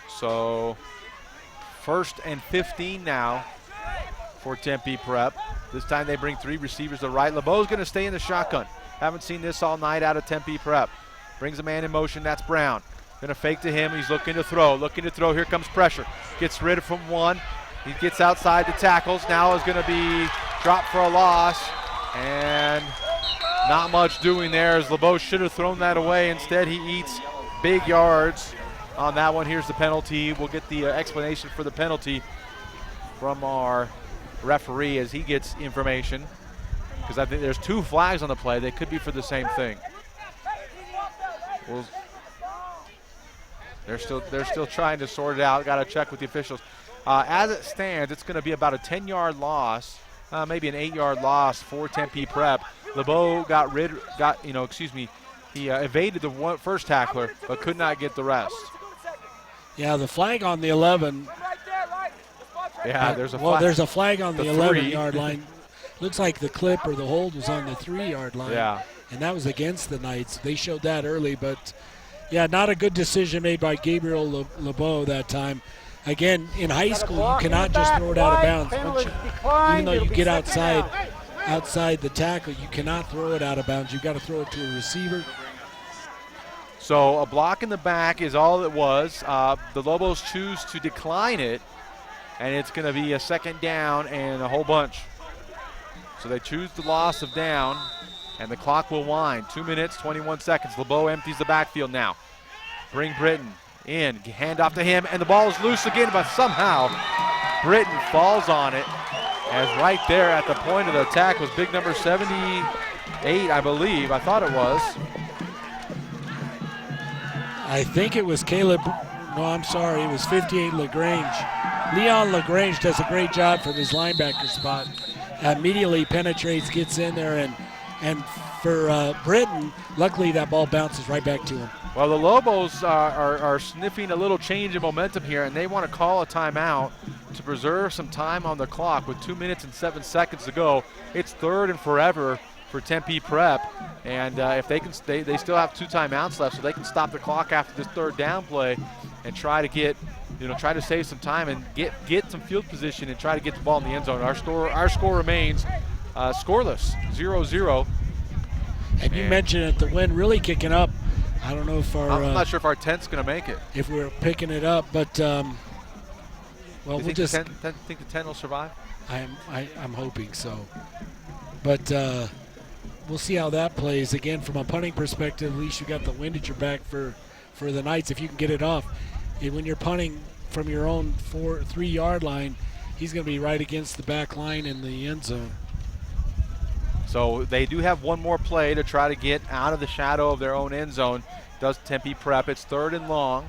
So 1st and 15 now for Tempe Prep. This time they bring 3 receivers to the right. LeBeau's going to stay in the shotgun. Haven't seen this all night out of Tempe Prep. Brings a man in motion. That's Brown. Going to fake to him. He's looking to throw. Here comes pressure. Gets rid of from 1. He gets outside the tackles. Now is going to be dropped for a loss. And not much doing there as LeBeau should have thrown that away. Instead, he eats big yards on that one. Here's the penalty. We'll get the explanation for the penalty from our referee as he gets information, because I think there's 2 flags on the play. They could be for the same thing. They're still trying to sort it out. Got to check with the officials. As it stands, it's going to be about a 10-yard loss, maybe an 8-yard loss for Tempe Prep. LeBeau he evaded the first tackler, but could not get the rest. Yeah, the flag on the 11. Yeah, there's a flag. Well, there's a flag on the 11-yard line. Looks like the clip or the hold was on the 3-yard line. Yeah. And that was against the Knights. They showed that early, but, yeah, not a good decision made by Gabriel LeBeau that time. Again, in high school, you cannot just throw it out of bounds. Even though you get outside the tackle, you cannot throw it out of bounds. You've got to throw it to a receiver. So a block in the back is all it was. The Lobos choose to decline it, and it's going to be a 2nd down and a whole bunch. So they choose the loss of down, and the clock will wind. 2 minutes, 21 seconds. LeBeau empties the backfield now. Bring Britton in, hand off to him, and the ball is loose again, but somehow Britton falls on it, as right there at the point of the attack was big number 78, I believe. I thought it was. I think it was Caleb. No, I'm sorry. It was 58 LaGrange. Leon LaGrange does a great job from his linebacker spot. Immediately penetrates, gets in there, and for Britton, luckily that ball bounces right back to him. Well, the Lobos are sniffing a little change in momentum here, and they want to call a timeout to preserve some time on the clock with 2 minutes and 7 seconds to go. It's 3rd and forever for Tempe Prep, and if they can, they still have 2 timeouts left, so they can stop the clock after this 3rd down play and try to save some time and get some field position and try to get the ball in the end zone. Our score remains scoreless, 0-0. And you mentioned it, the wind really kicking up. I don't know if I'm not sure if our 10's going to make it. If we're picking it up, but well, think the 10 will survive? I'm hoping so. But we'll see how that plays. Again, from a punting perspective, at least you got the wind at your back for the Knights if you can get it off. And when you're punting from your own 3-yard line, he's going to be right against the back line in the end zone. So they do have one more play to try to get out of the shadow of their own end zone. Does Tempe Prep. It's 3rd and long.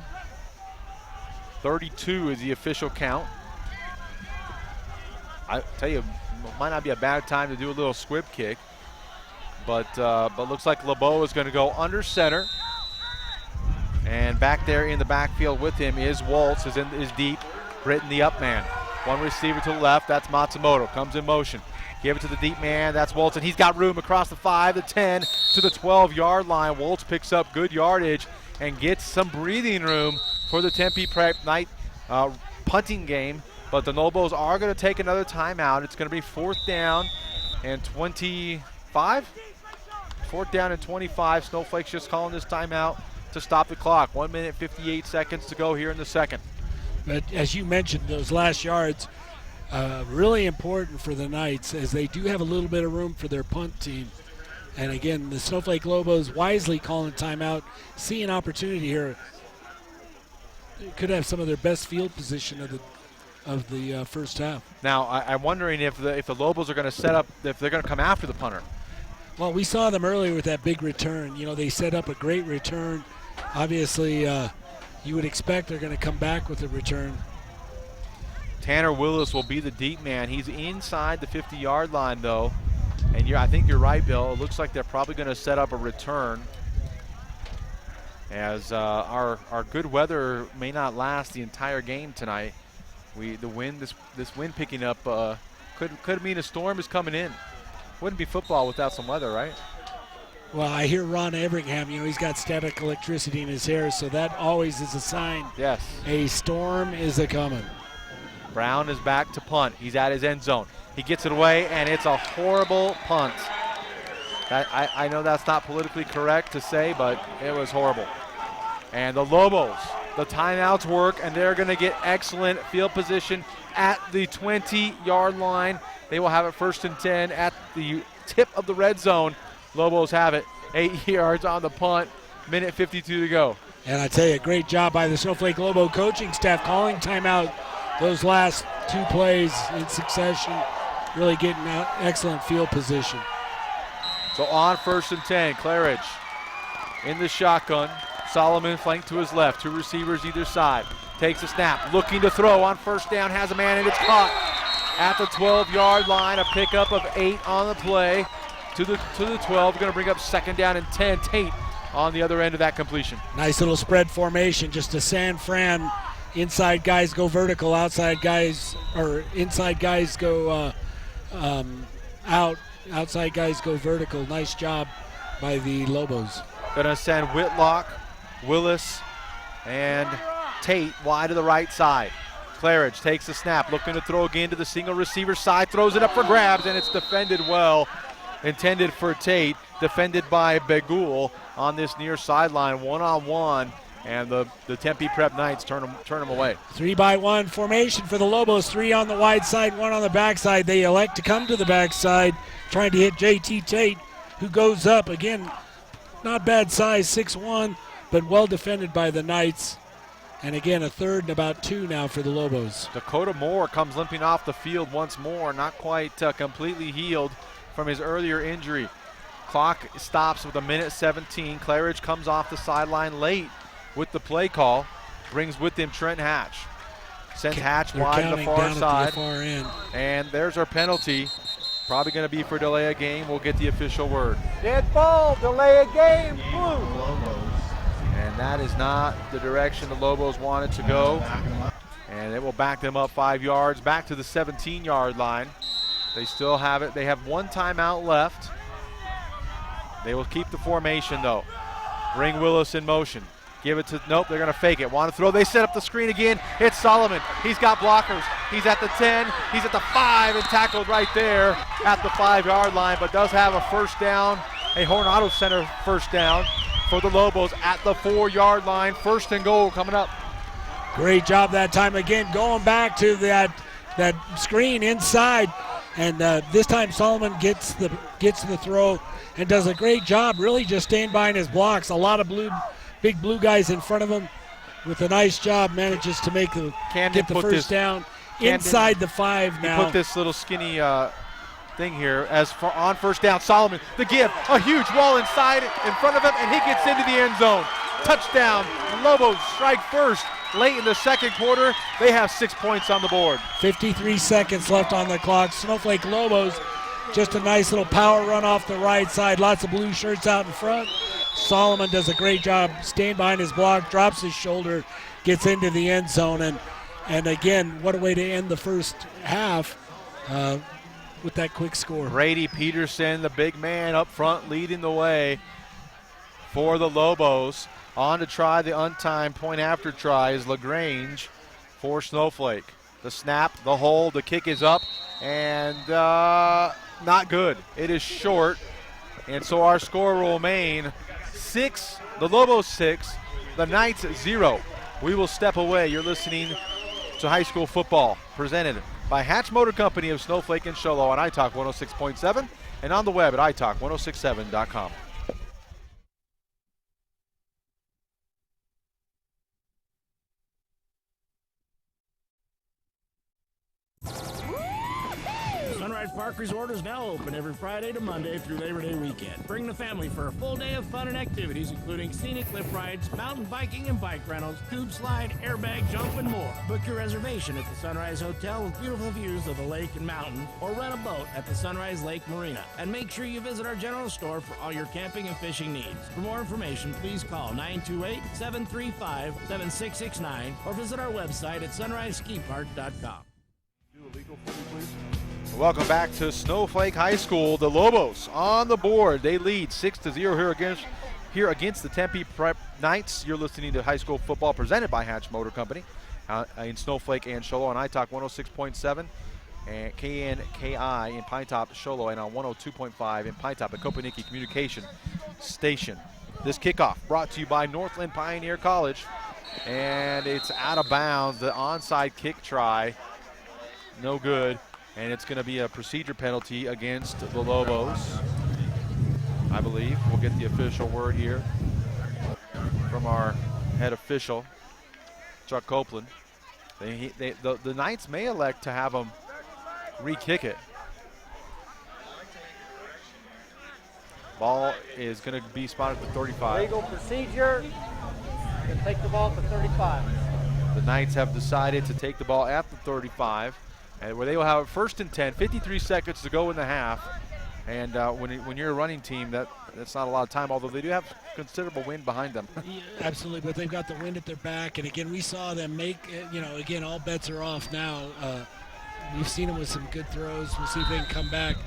32 is the official count. I tell you, might not be a bad time to do a little squib kick, but looks like Lobo is going to go under center. And back there in the backfield with him is Waltz, is deep. Britton the up man. One receiver to the left, that's Matsumoto, comes in motion. Give it to the deep man, that's Waltz, and he's got room across the 5, the 10, to the 12-yard line. Waltz picks up good yardage and gets some breathing room for the Tempe Prep Knight punting game. But the Lobos are going to take another timeout. It's going to be 4th down and 25. 4th down and 25. Snowflake's just calling this timeout to stop the clock. 1 minute, 58 seconds to go here in the second. But as you mentioned, those last yards, really important for the Knights, as they do have a little bit of room for their punt team. And again, the Snowflake Lobos wisely calling timeout, see an opportunity here. They could have some of their best field position of the first half. Now, I'm wondering if the Lobos are going to set up, if they're going to come after the punter. Well, we saw them earlier with that big return. You know, they set up a great return. Obviously, you would expect they're going to come back with a return. Tanner Willis will be the deep man. He's inside the 50-yard line, though. And I think you're right, Bill. It looks like they're probably going to set up a return, as our good weather may not last the entire game tonight. This wind picking up could mean a storm is coming in. Wouldn't be football without some weather, right? Well, I hear Ron Everingham, he's got static electricity in his hair, so that always is a sign. Yes. A storm is a-coming. Brown is back to punt. He's at his end zone. He gets it away, and it's a horrible punt. I know that's not politically correct to say, but it was horrible. And the Lobos, the timeouts work, and they're going to get excellent field position at the 20-yard line. They will have it 1st and 10 at the tip of the red zone. Lobos have it 8 yards on the punt, minute 52 to go. And I tell you, great job by the Snowflake Lobo coaching staff calling timeout those last 2 plays in succession, really getting out excellent field position. So on 1st and 10, Claridge in the shotgun. Solomon flanked to his left, 2 receivers either side. Takes a snap, looking to throw on 1st down, has a man, and it's caught at the 12-yard line. A pickup of 8 on the play to the 12. Going to bring up 2nd down and 10. Tate on the other end of that completion. Nice little spread formation, just a San Fran. Inside guys go vertical, outside guys, or inside guys go out, outside guys go vertical. Nice job by the Lobos. Going to send Whitlock, Willis, and Tate wide to the right side. Claridge takes the snap, looking to throw again to the single receiver side, throws it up for grabs, and it's defended well. Intended for Tate, defended by Begul on this near sideline, one-on-one, and the Tempe Prep Knights turn them away. 3-by-1 formation for the Lobos, 3 on the wide side, 1 on the backside. They elect to come to the backside, trying to hit JT Tate, who goes up. Again, not bad size, 6'1", but well defended by the Knights. And again, a 3rd and about 2 now for the Lobos. Dakota Moore comes limping off the field once more, not quite completely healed from his earlier injury. Clock stops with 1:17. Claridge comes off the sideline late with the play call. Brings with him Trent Hatch. Sends Hatch wide to the far side. And there's our penalty. Probably going to be for delay a game. We'll get the official word. Dead ball, delay a game, blue. And that is not the direction the Lobos wanted to go. And it will back them up 5 yards back to the 17-yard line. They still have it. They have 1 timeout left. They will keep the formation, though. Bring Willis in motion. Give it to, nope, they're going to fake it. Want to throw, they set up the screen again. It's Solomon. He's got blockers. He's at the 10, he's at the 5, and tackled right there at the 5-yard line, but does have a 1st down, a Hornado Center 1st down for the Lobos at the 4-yard line. 1st and goal coming up. Great job that time again, going back to that screen inside, and this time Solomon gets the throw and does a great job, really just staying behind his blocks. A lot of big blue guys in front of him. With a nice job, manages to get the 1st down inside the 5 now. He put this little skinny thing here as for on 1st down. Solomon, the give, a huge wall inside in front of him, and he gets into the end zone. Touchdown, Lobos strike 1st late in the second quarter. They have 6 points on the board. 53 seconds left on the clock. Snowflake Lobos, just a nice little power run off the right side. Lots of blue shirts out in front. Solomon does a great job staying behind his block, drops his shoulder, gets into the end zone. And again, what a way to end the first half with that quick score. Brady Peterson, the big man up front, leading the way for the Lobos. On to try the untimed point after try is LaGrange for Snowflake. The snap, the hold, the kick is up, and not good. It is short, and so our score will remain 6, the Lobos 6, the Knights 0. We will step away. You're listening to high school football presented by Hatch Motor Company of Snowflake and Show Low on iTalk 106.7 and on the web at iTalk1067.com. Sunrise Park Resort is now open every Friday to Monday through Labor Day weekend. Bring the family for a full day of fun and activities, including scenic cliff rides, mountain biking and bike rentals, tube slide, airbag jump, and more. Book your reservation at the Sunrise Hotel with beautiful views of the lake and mountain, or rent a boat at the Sunrise Lake Marina. And make sure you visit our general store for all your camping and fishing needs. For more information, please call 928-735-7669 or visit our website at sunriseskipark.com. Welcome back to Snowflake High School. The Lobos on the board. They lead 6-0 here against the Tempe Knights. You're listening to high school football presented by Hatch Motor Company in Snowflake and Show Low on iTalk 106.7 and KNKI in Pine Top, Show Low, and on 102.5 in Pine Top at Kopaniki Communication Station. This kickoff brought to you by Northland Pioneer College, and it's out of bounds. The onside kick try, no good. And it's going to be a procedure penalty against the Lobos, I believe. We'll get the official word here from our head official, Chuck Copeland. The Knights may elect to have them re-kick it. Ball is going to be spotted at the 35. Legal procedure, and take the ball at the 35. The Knights have decided to take the ball at the 35. And where they will have it 1st and 10, 53 seconds to go in the half. And when you're a running team, that's not a lot of time, although they do have considerable wind behind them. Yeah, absolutely, but they've got the wind at their back. And again, we saw them make, again, all bets are off now. We've seen them with some good throws. We'll see if they can come back.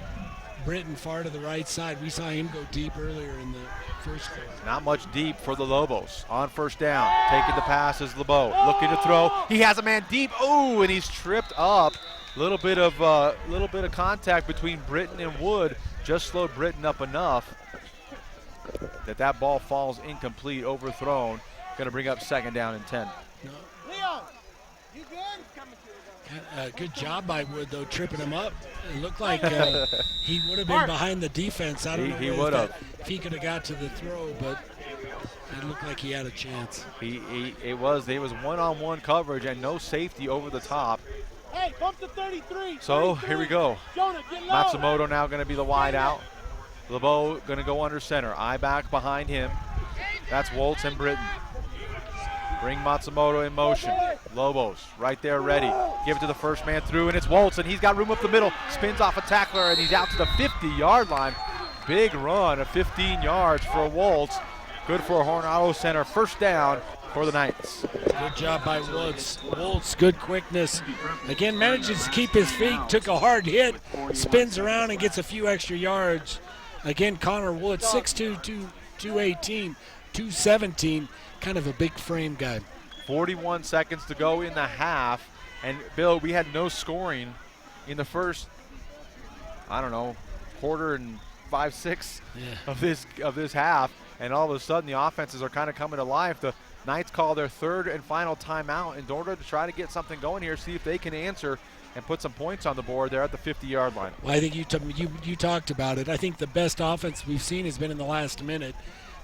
Britton far to the right side. We saw him go deep earlier in the first quarter. Not much deep for the Lobos. On 1st down, taking the pass is LeBeau. Looking to throw. He has a man deep. Oh, and he's tripped up. Little bit of contact between Britton and Wood just slowed Britton up enough that ball falls incomplete, overthrown. Going to bring up 2nd down and 10. Leon, you good? Good job by Wood, though, tripping him up. It looked like he would have been behind the defense. I don't know he would have. If he could have got to the throw, but it looked like he had a chance. It was one-on-one coverage and no safety over the top. Hey, bump to 33. So here we go. Jonah, get low. Matsumoto now going to be the wide out. LeBeau going to go under center. I back behind him. That's Woltz and Britton. Bring Matsumoto in motion. Lobos right there ready. Give it to the first man through, and it's Woltz, and he's got room up the middle. Spins off a tackler, and he's out to the 50-yard line. Big run of 15 yards for Woltz. Good for a Hornado Center. 1st down for the Knights. Good job by Woods. Woltz, good quickness. Again, manages to keep his feet, took a hard hit, spins around and gets a few extra yards. Again, Connor Woods, 6'2", 218, 217, kind of a big frame guy. 41 seconds to go in the half. And, Bill, we had no scoring in the first, quarter and 5-6 of this half. And all of a sudden, the offenses are kind of coming to life. The Knights call their 3rd and final timeout in order to try to get something going here, see if they can answer and put some points on the board. They're at the 50-yard line. Well, I think you talked about it. I think the best offense we've seen has been in the last minute.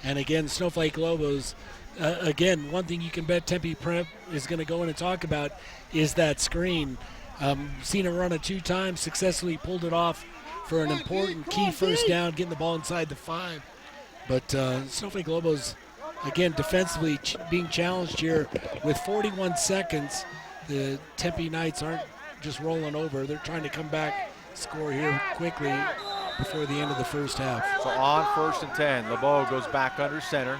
And again, Snowflake Lobos, again, one thing you can bet Tempe Prep is going to go in and talk about is that screen. Seen it run it 2 times, successfully pulled it off for an important key 1st down, getting the ball inside the 5. But Snowflake Lobos again, defensively being challenged here with 41 seconds. The Tempe Knights aren't just rolling over. They're trying to come back, score here quickly before the end of the first half. So on 1st and 10, LeBeau goes back under center.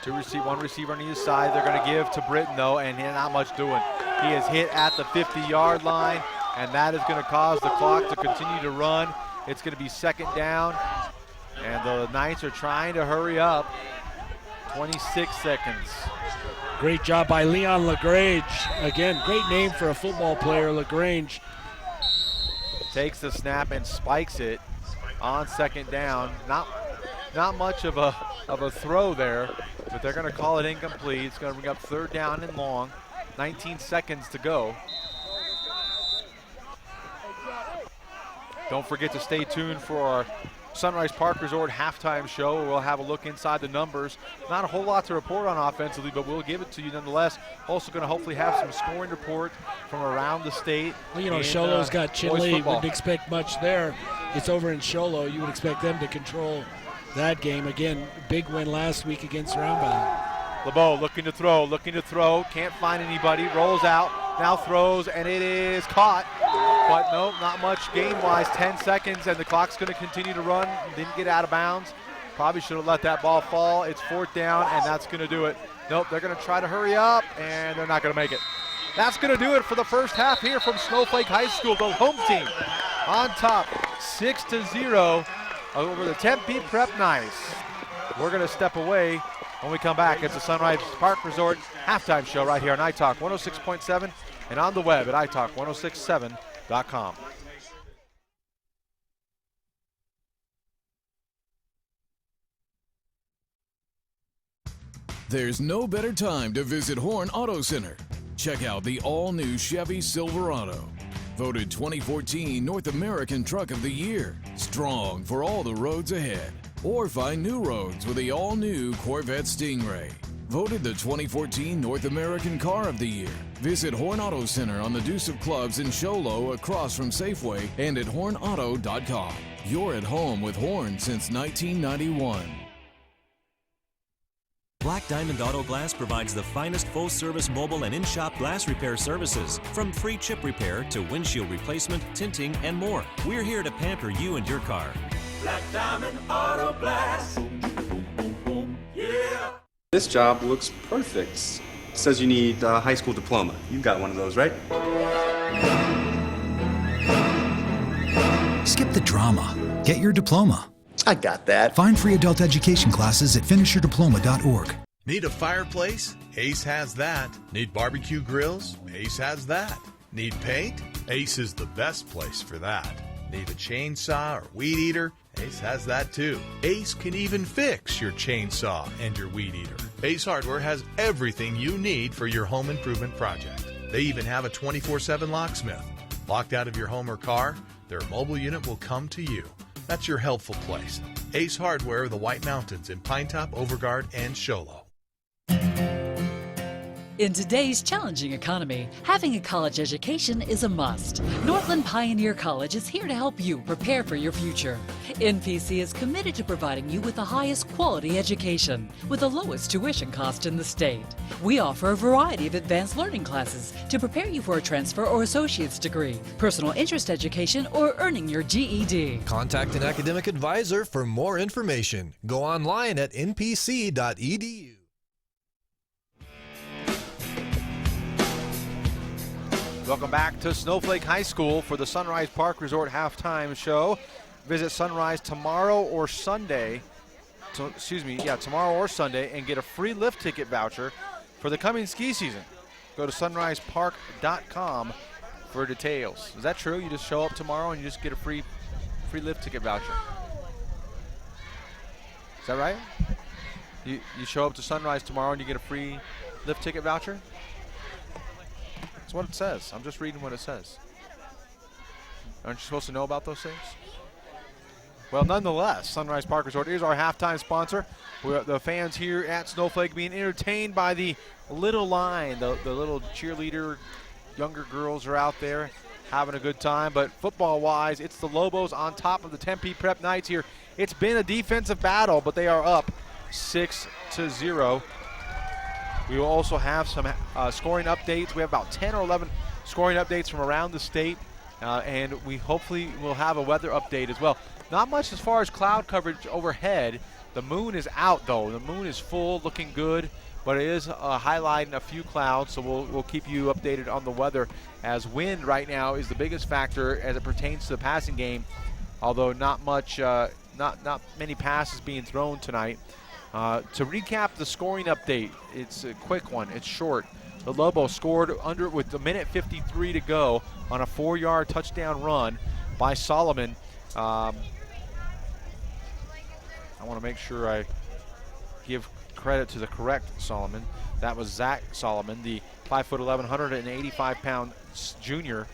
One receiver on either side. They're going to give to Britton, though, and not much doing. He is hit at the 50-yard line, and that is going to cause the clock to continue to run. It's going to be 2nd down, and the Knights are trying to hurry up. 26 seconds. Great job by Leon LaGrange. Again, great name for a football player, LaGrange. Takes the snap and spikes it on 2nd down. Not much of a throw there, but they're going to call it incomplete. It's going to bring up 3rd down and long. 19 seconds to go. Don't forget to stay tuned for our Sunrise Park Resort halftime show. We'll have a look inside the numbers. Not a whole lot to report on offensively, but we'll give it to you nonetheless. Also going to hopefully have some scoring report from around the state. Well, you know, Sholo's got Chinle. Wouldn't expect much there. It's over in Sholo. You would expect them to control that game. Again, big win last week against Roundbound. LeBeau looking to throw, can't find anybody, rolls out, now throws, and it is caught. But no, not much game-wise, 10 seconds, and the clock's going to continue to run. Didn't get out of bounds. Probably should have let that ball fall. It's 4th down, and that's going to do it. Nope, they're going to try to hurry up, and they're not going to make it. That's going to do it for the first half here from Snowflake High School. The home team on top, 6-0 over the Tempe Prep Knights. We're going to step away. When we come back, it's the Sunrise Park Resort halftime show right here on iTalk 106.7 and on the web at iTalk1067.com. There's no better time to visit Horn Auto Center. Check out the all-new Chevy Silverado. Voted 2014 North American Truck of the Year. Strong for all the roads ahead. Or find new roads with the all-new Corvette Stingray. Voted the 2014 North American Car of the Year. Visit Horn Auto Center on the Deuce of Clubs in Sholo across from Safeway and at hornauto.com. You're at home with Horn since 1991. Black Diamond Auto Glass provides the finest full-service mobile and in-shop glass repair services. From free chip repair to windshield replacement, tinting, and more. We're here to pamper you and your car. Black Diamond Auto Glass. Yeah. This job looks perfect. It says you need a high school diploma. You've got one of those, right? Skip the drama. Get your diploma. I got that. Find free adult education classes at finishyourdiploma.org. Need a fireplace? Ace has that. Need barbecue grills? Ace has that. Need paint? Ace is the best place for that. Need a chainsaw or weed eater? Ace has that too. Ace can even fix your chainsaw and your weed eater. Ace Hardware has everything you need for your home improvement project. They even have a 24/7 locksmith. Locked out of your home or car, their mobile unit will come to you. That's your helpful place. Ace Hardware of the White Mountains in Pinetop, Overgard, and Sholo. In today's challenging economy, having a college education is a must. Northland Pioneer College is here to help you prepare for your future. NPC is committed to providing you with the highest quality education with the lowest tuition cost in the state. We offer a variety of advanced learning classes to prepare you for a transfer or associate's degree, personal interest education, or earning your GED. Contact an academic advisor for more information. Go online at npc.edu. Welcome back to Snowflake High School for the Sunrise Park Resort halftime show. Visit Sunrise tomorrow or Sunday, tomorrow or Sunday, and get a free lift ticket voucher for the coming ski season. Go to sunrisepark.com for details. Is that true? You just show up tomorrow and you just get a free lift ticket voucher. Is that right? You show up to Sunrise tomorrow and you get a free lift ticket voucher? That's what it says. I'm just reading what it says. Aren't you supposed to know about those things? Well, nonetheless, Sunrise Park Resort is our halftime sponsor. The fans here at Snowflake being entertained by the little line, the little cheerleader, younger girls are out there having a good time. But football-wise, it's the Lobos on top of the Tempe Prep Knights here. It's been a defensive battle, but they are up 6-0. We will also have some scoring updates. We have about 10 or 11 scoring updates from around the state, and we hopefully will have a weather update as well. Not much as far as cloud coverage overhead. The moon is out, though. The moon is full, looking good, but it is highlighting a few clouds, so we'll keep you updated on the weather, as wind right now is the biggest factor as it pertains to the passing game, although not much, not many passes being thrown tonight. To recap the scoring update, it's a quick one. It's short. The Lobos scored with a minute 53 to go on a 4-yard touchdown run by Solomon. I want to make sure I give credit to the correct Solomon. That was Zach Solomon, the 5'11", 185-pound junior.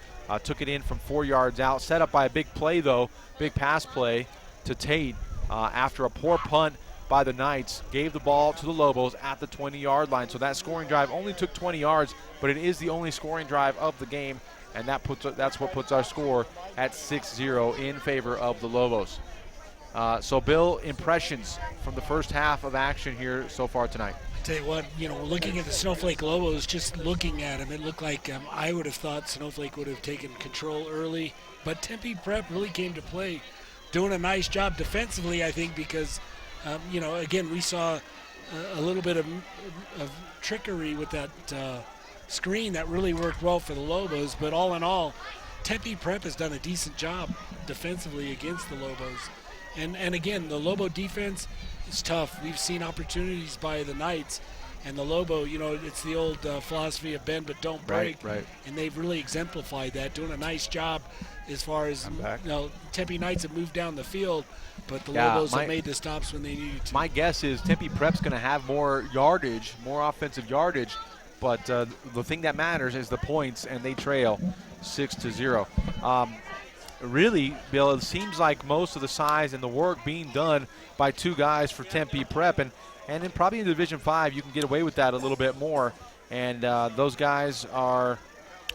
Took it in from 4 yards out. Set up by a big play, though, big pass play to Tate after a poor punt by the Knights. Gave the ball to the Lobos at the 20-yard line. So that scoring drive only took 20 yards, but it is the only scoring drive of the game, and that's what puts our score at 6-0 in favor of the Lobos. So, Bill, impressions from the first half of action here so far tonight? I tell you what, looking at the Snowflake Lobos, just looking at them, it looked like I would have thought Snowflake would have taken control early, but Tempe Prep really came to play, doing a nice job defensively, I think, because, again, we saw a little bit of trickery with that screen that really worked well for the Lobos, but all in all, Tempe Prep has done a decent job defensively against the Lobos. And again, the Lobo defense is tough. We've seen opportunities by the Knights, and the Lobo, it's the old philosophy of bend but don't break. Right. And they've really exemplified that, doing a nice job as far as, Tempe Knights have moved down the field, but the Lobos have made the stops when they needed to. My guess is Tempe Prep's going to have more yardage, more offensive yardage, but the thing that matters is the points, and they trail 6-0. Really, Bill, it seems like most of the size and the work being done by two guys for Tempe Prep, and then probably in Division 5 you can get away with that a little bit more. And those guys are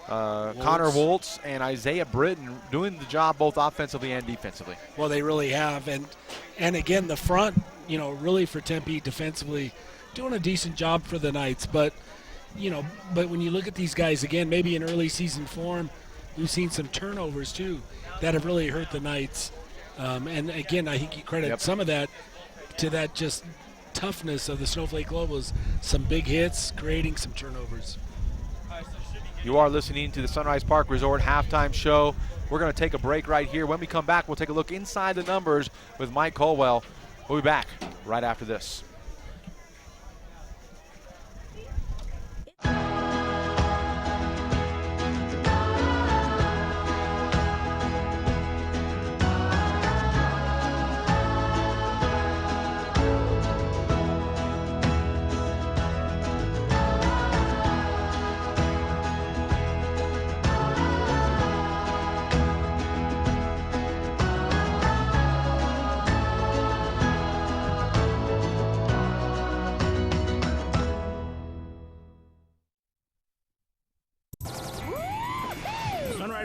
Connor Woltz and Isaiah Britton doing the job both offensively and defensively. Well, they really have, and again, the front, really for Tempe defensively, doing a decent job for the Knights. But when you look at these guys again, maybe in early season form, we've seen some turnovers too that have really hurt the Knights. And again, I think you credit some of that to that just toughness of the Snowflake Lobos. Some big hits, creating some turnovers. You are listening to the Sunrise Park Resort halftime show. We're going to take a break right here. When we come back, we'll take a look inside the numbers with Mike Colwell. We'll be back right after this.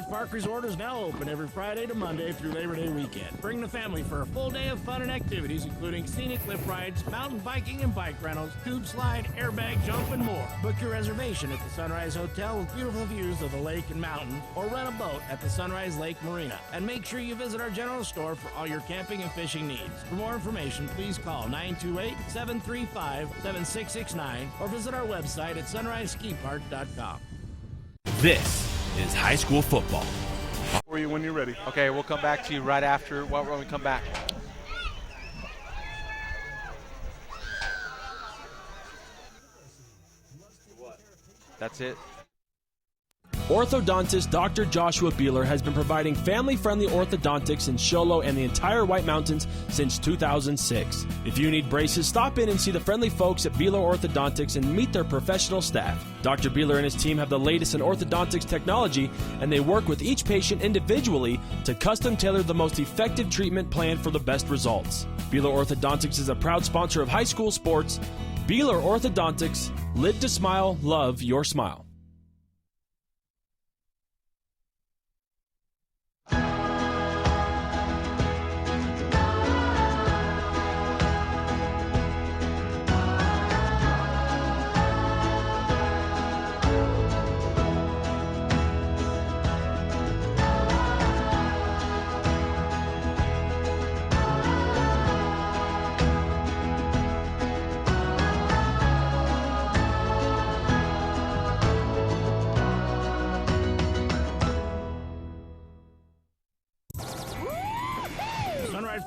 Park Resort is now open every Friday to Monday through Labor Day weekend. Bring the family for a full day of fun and activities, including scenic cliff rides, mountain biking and bike rentals, tube slide, airbag jump, and more. Book your reservation at the Sunrise Hotel with beautiful views of the lake and mountain, or rent a boat at the Sunrise Lake Marina. And make sure you visit our general store for all your camping and fishing needs. For more information, please call 928-735-7669 or visit our website at sunriseskipark.com. This is high school football. For you when you're ready. Okay, we'll come back to you right after when we come back. That's it. Orthodontist Dr. Joshua Beeler has been providing family-friendly orthodontics in Show Low and the entire White Mountains since 2006. If you need braces, stop in and see the friendly folks at Beeler Orthodontics and meet their professional staff. Dr. Beeler and his team have the latest in orthodontics technology, and they work with each patient individually to custom tailor the most effective treatment plan for the best results. Beeler Orthodontics is a proud sponsor of high school sports. Beeler Orthodontics, live to smile, love your smile.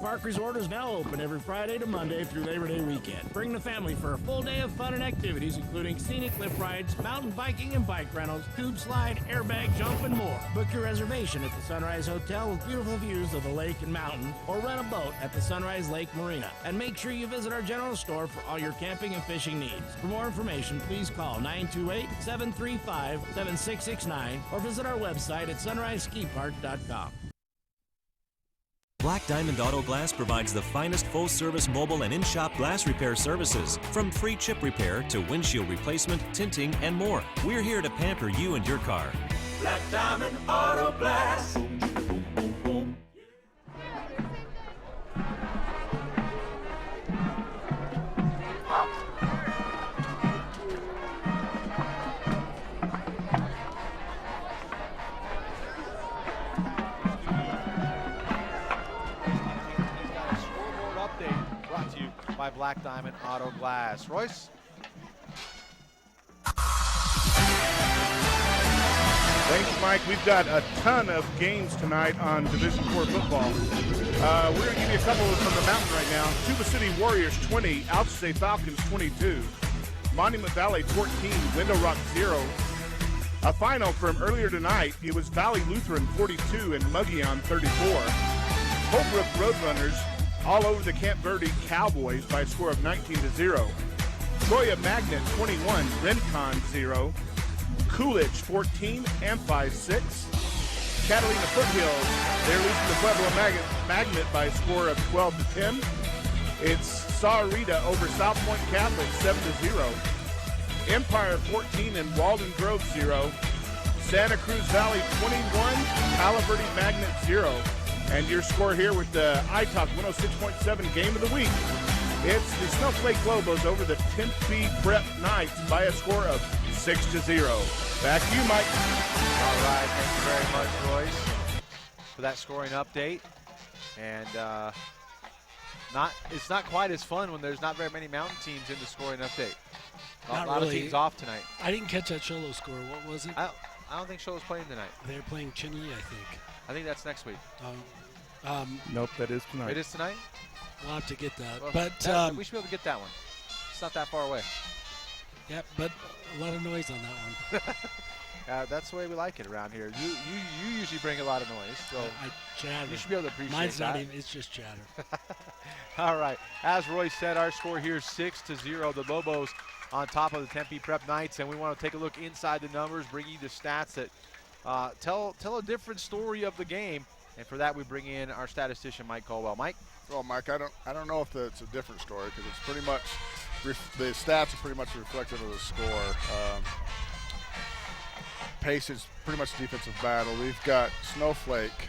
Park Resort is now open every Friday to Monday through Labor Day weekend. Bring the family for a full day of fun and activities, including scenic cliff rides, mountain biking and bike rentals, tube slide, airbag jump, and more. Book your reservation at the Sunrise Hotel with beautiful views of the lake and mountain, or rent a boat at the Sunrise Lake Marina. And make sure you visit our general store for all your camping and fishing needs. For more information, please call 928-735-7669 or visit our website at sunriseskipark.com. Black Diamond Auto Glass provides the finest full-service mobile and in-shop glass repair services, from free chip repair to windshield replacement, tinting, and more. We're here to pamper you and your car. Black Diamond Auto Glass. By Black Diamond Auto Glass. Royce? Thanks, Mike. We've got a ton of games tonight on Division IV football. We're going to give you a couple from the mountain right now. Tuba City Warriors 20, Alta State Falcons 22, Monument Valley 14, Window Rock 0. A final from earlier tonight, it was Valley Lutheran 42 and Muggion 34. Holbrook Roadrunners all over the Camp Verde Cowboys by a score of 19-0. Troya Magnet 21, Rincon 0. Coolidge 14, Amphi 6. Catalina Foothills, they're losing to Pueblo Magnet by a score of 12-10. It's Sahuarita over South Point Catholic 7-0. Empire 14 and Walden Grove 0. Santa Cruz Valley 21, Palo Verde Magnet 0. And your score here with the iTalk 106.7 Game of the Week. It's the Snowflake Lobos over the Tempe Knights by a score of 6-0. Back to you, Mike. All right, thank you very much, Royce, for that scoring update. And it's not quite as fun when there's not very many mountain teams in the scoring update. A lot of teams off tonight. I didn't catch that Cholo score. What was it? I don't think Cholo's playing tonight. They're playing Chinle, I think. I think that's next week. Nope, that is tonight. It is tonight? We'll have to get that. Well, but we should be able to get that one. It's not that far away. Yep, but a lot of noise on that one. That's the way we like it around here. You usually bring a lot of noise, so I chatter. You should be able to appreciate Mine's that. not even, it's just chatter. All right. As Roy said, our score here is 6-0. The Lobos on top of the Tempe Prep Knights, and we want to take a look inside the numbers, bring you the stats that tell a different story of the game. And for that, we bring in our statistician, Mike Colwell. Mike? Well, Mike, I don't know if it's a different story, because it's pretty much the stats are pretty much reflective of the score. Pace is pretty much a defensive battle. We've got Snowflake.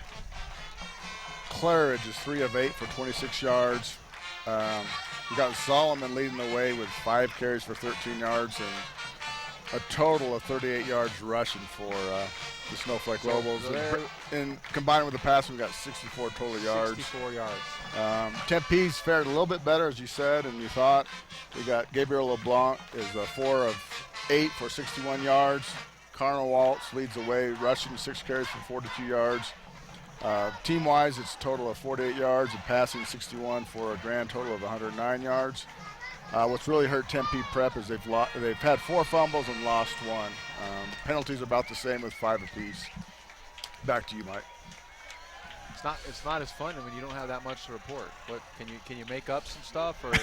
Claridge is 3 of 8 for 26 yards. We've got Solomon leading the way with 5 carries for 13 yards and a total of 38 yards rushing for the Snowflake Lobos. And combined with the pass, we've got 64 total yards. 64 yards. Tempe's fared a little bit better, as you said and you thought. We got Gabriel LeBlanc is 4 of 8 for 61 yards. Carnal Waltz leads the way, rushing 6 carries for 42 yards. Team-wise, it's a total of 48 yards and passing 61 for a grand total of 109 yards. What's really hurt Tempe Prep is they've had 4 fumbles and lost 1. Penalties are about the same with 5 apiece. Back to you, Mike. It's not as fun when you don't have that much to report. But can you make up some stuff, or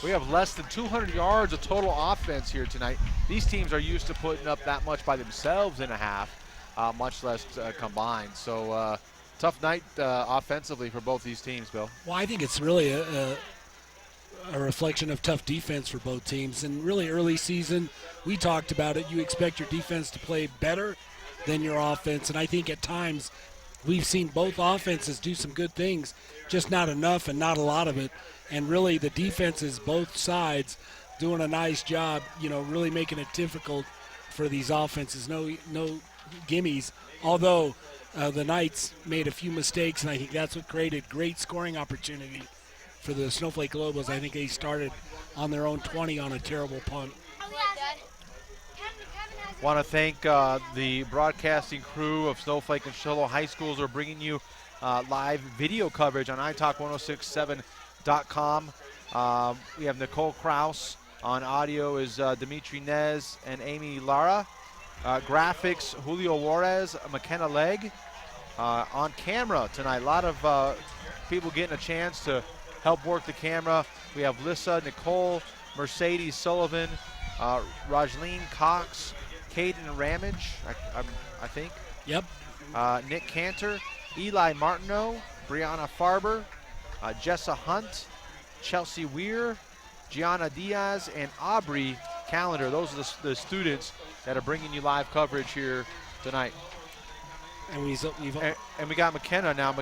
we have less than 200 yards of total offense here tonight. These teams are used to putting up that much by themselves in a half, much less combined. So tough night offensively for both these teams, Bill. Well, I think it's really a reflection of tough defense for both teams. And really early season, we talked about it. You expect your defense to play better than your offense. And I think at times we've seen both offenses do some good things, just not enough and not a lot of it. And really the defenses, both sides, doing a nice job, really making it difficult for these offenses. No gimmies, although the Knights made a few mistakes, and I think that's what created great scoring opportunity for the Snowflake Lobos. I think they started on their own 20 on a terrible punt. Kevin has Want to thank the broadcasting crew of Snowflake and Show Low High Schools who are bringing you live video coverage on iTalk1067.com. We have Nicole Kraus. On audio is Dimitri Nez and Amy Lara. Graphics, Julio Juarez, McKenna Legg. On camera tonight, a lot of people getting a chance to help work the camera. We have Lissa, Nicole, Mercedes Sullivan, Rajleen Cox, Caden Ramage, I think. Yep. Nick Cantor, Eli Martineau, Brianna Farber, Jessa Hunt, Chelsea Weir, Gianna Diaz, and Aubrey Callender. Those are the students that are bringing you live coverage here tonight. And we got McKenna now.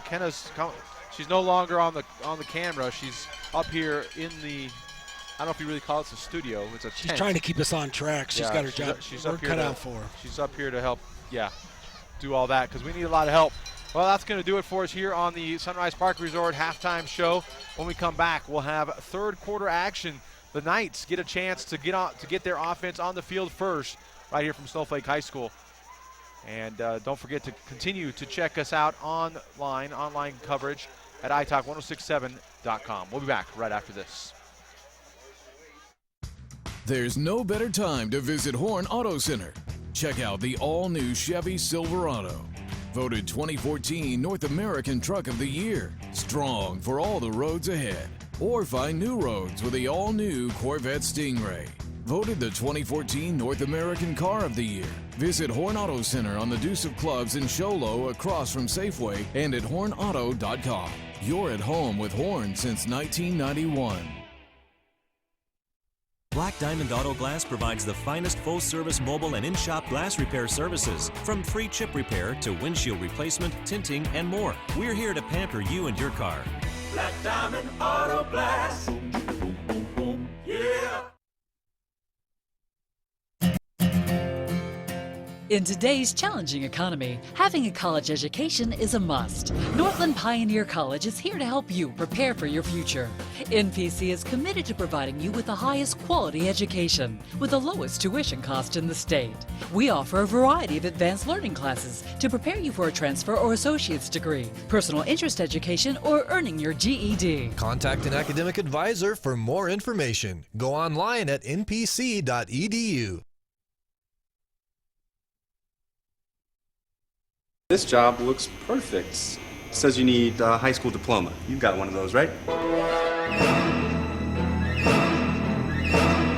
She's no longer on the camera. She's up here in the, I don't know if you really call it the studio. It's a tent. She's trying to keep us on track. She's got her job cut out for her. She's up here to help, do all that because we need a lot of help. Well, that's going to do it for us here on the Sunrise Park Resort halftime show. When we come back, we'll have third quarter action. The Knights get a chance to get their offense on the field first, right here from Snowflake High School. And don't forget to continue to check us out online coverage at iTalk1067.com. We'll be back right after this. There's no better time to visit Horn Auto Center. Check out the all-new Chevy Silverado. Voted 2014 North American Truck of the Year. Strong for all the roads ahead. Or find new roads with the all-new Corvette Stingray. Voted the 2014 North American Car of the Year. Visit Horn Auto Center on the Deuce of Clubs in Show Low across from Safeway and at hornauto.com. You're at home with Horn since 1991. Black Diamond Auto Glass provides the finest full-service mobile and in-shop glass repair services. From free chip repair to windshield replacement, tinting, and more. We're here to pamper you and your car. Black Diamond Auto Glass. Yeah. In today's challenging economy, having a college education is a must. Northland Pioneer College is here to help you prepare for your future. NPC is committed to providing you with the highest quality education with the lowest tuition cost in the state. We offer a variety of advanced learning classes to prepare you for a transfer or associate's degree, personal interest education, or earning your GED. Contact an academic advisor for more information. Go online at npc.edu. This job looks perfect. It says you need a high school diploma. You've got one of those, right?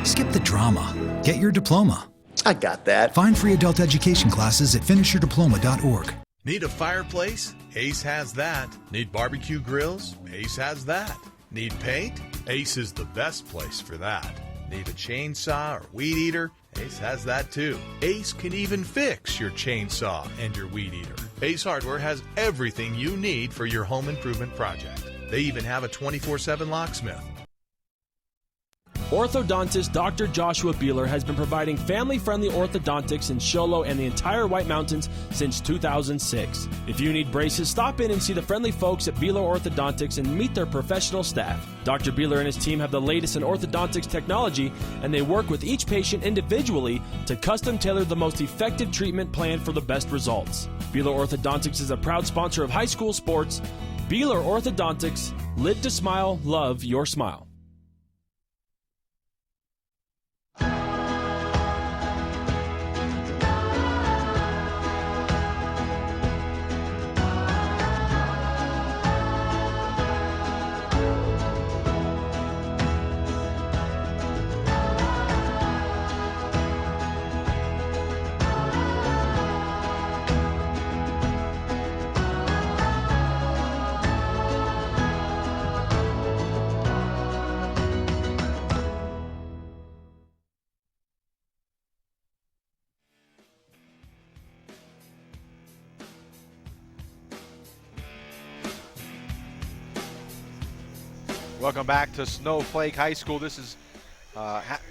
Skip the drama. Get your diploma. I got that. Find free adult education classes at finishyourdiploma.org. Need a fireplace? Ace has that. Need barbecue grills? Ace has that. Need paint? Ace is the best place for that. Need a chainsaw or weed eater? Ace has that too. Ace can even fix your chainsaw and your weed eater. Ace Hardware has everything you need for your home improvement project. They even have a 24/7 locksmith. Orthodontist Dr. Joshua Beeler has been providing family-friendly orthodontics in Show Low and the entire White Mountains since 2006. If you need braces, stop in and see the friendly folks at Beeler Orthodontics and meet their professional staff. Dr. Beeler and his team have the latest in orthodontics technology, and they work with each patient individually to custom tailor the most effective treatment plan for the best results. Beeler Orthodontics is a proud sponsor of high school sports. Beeler Orthodontics, live to smile, love your smile. Welcome back to Snowflake High School. This is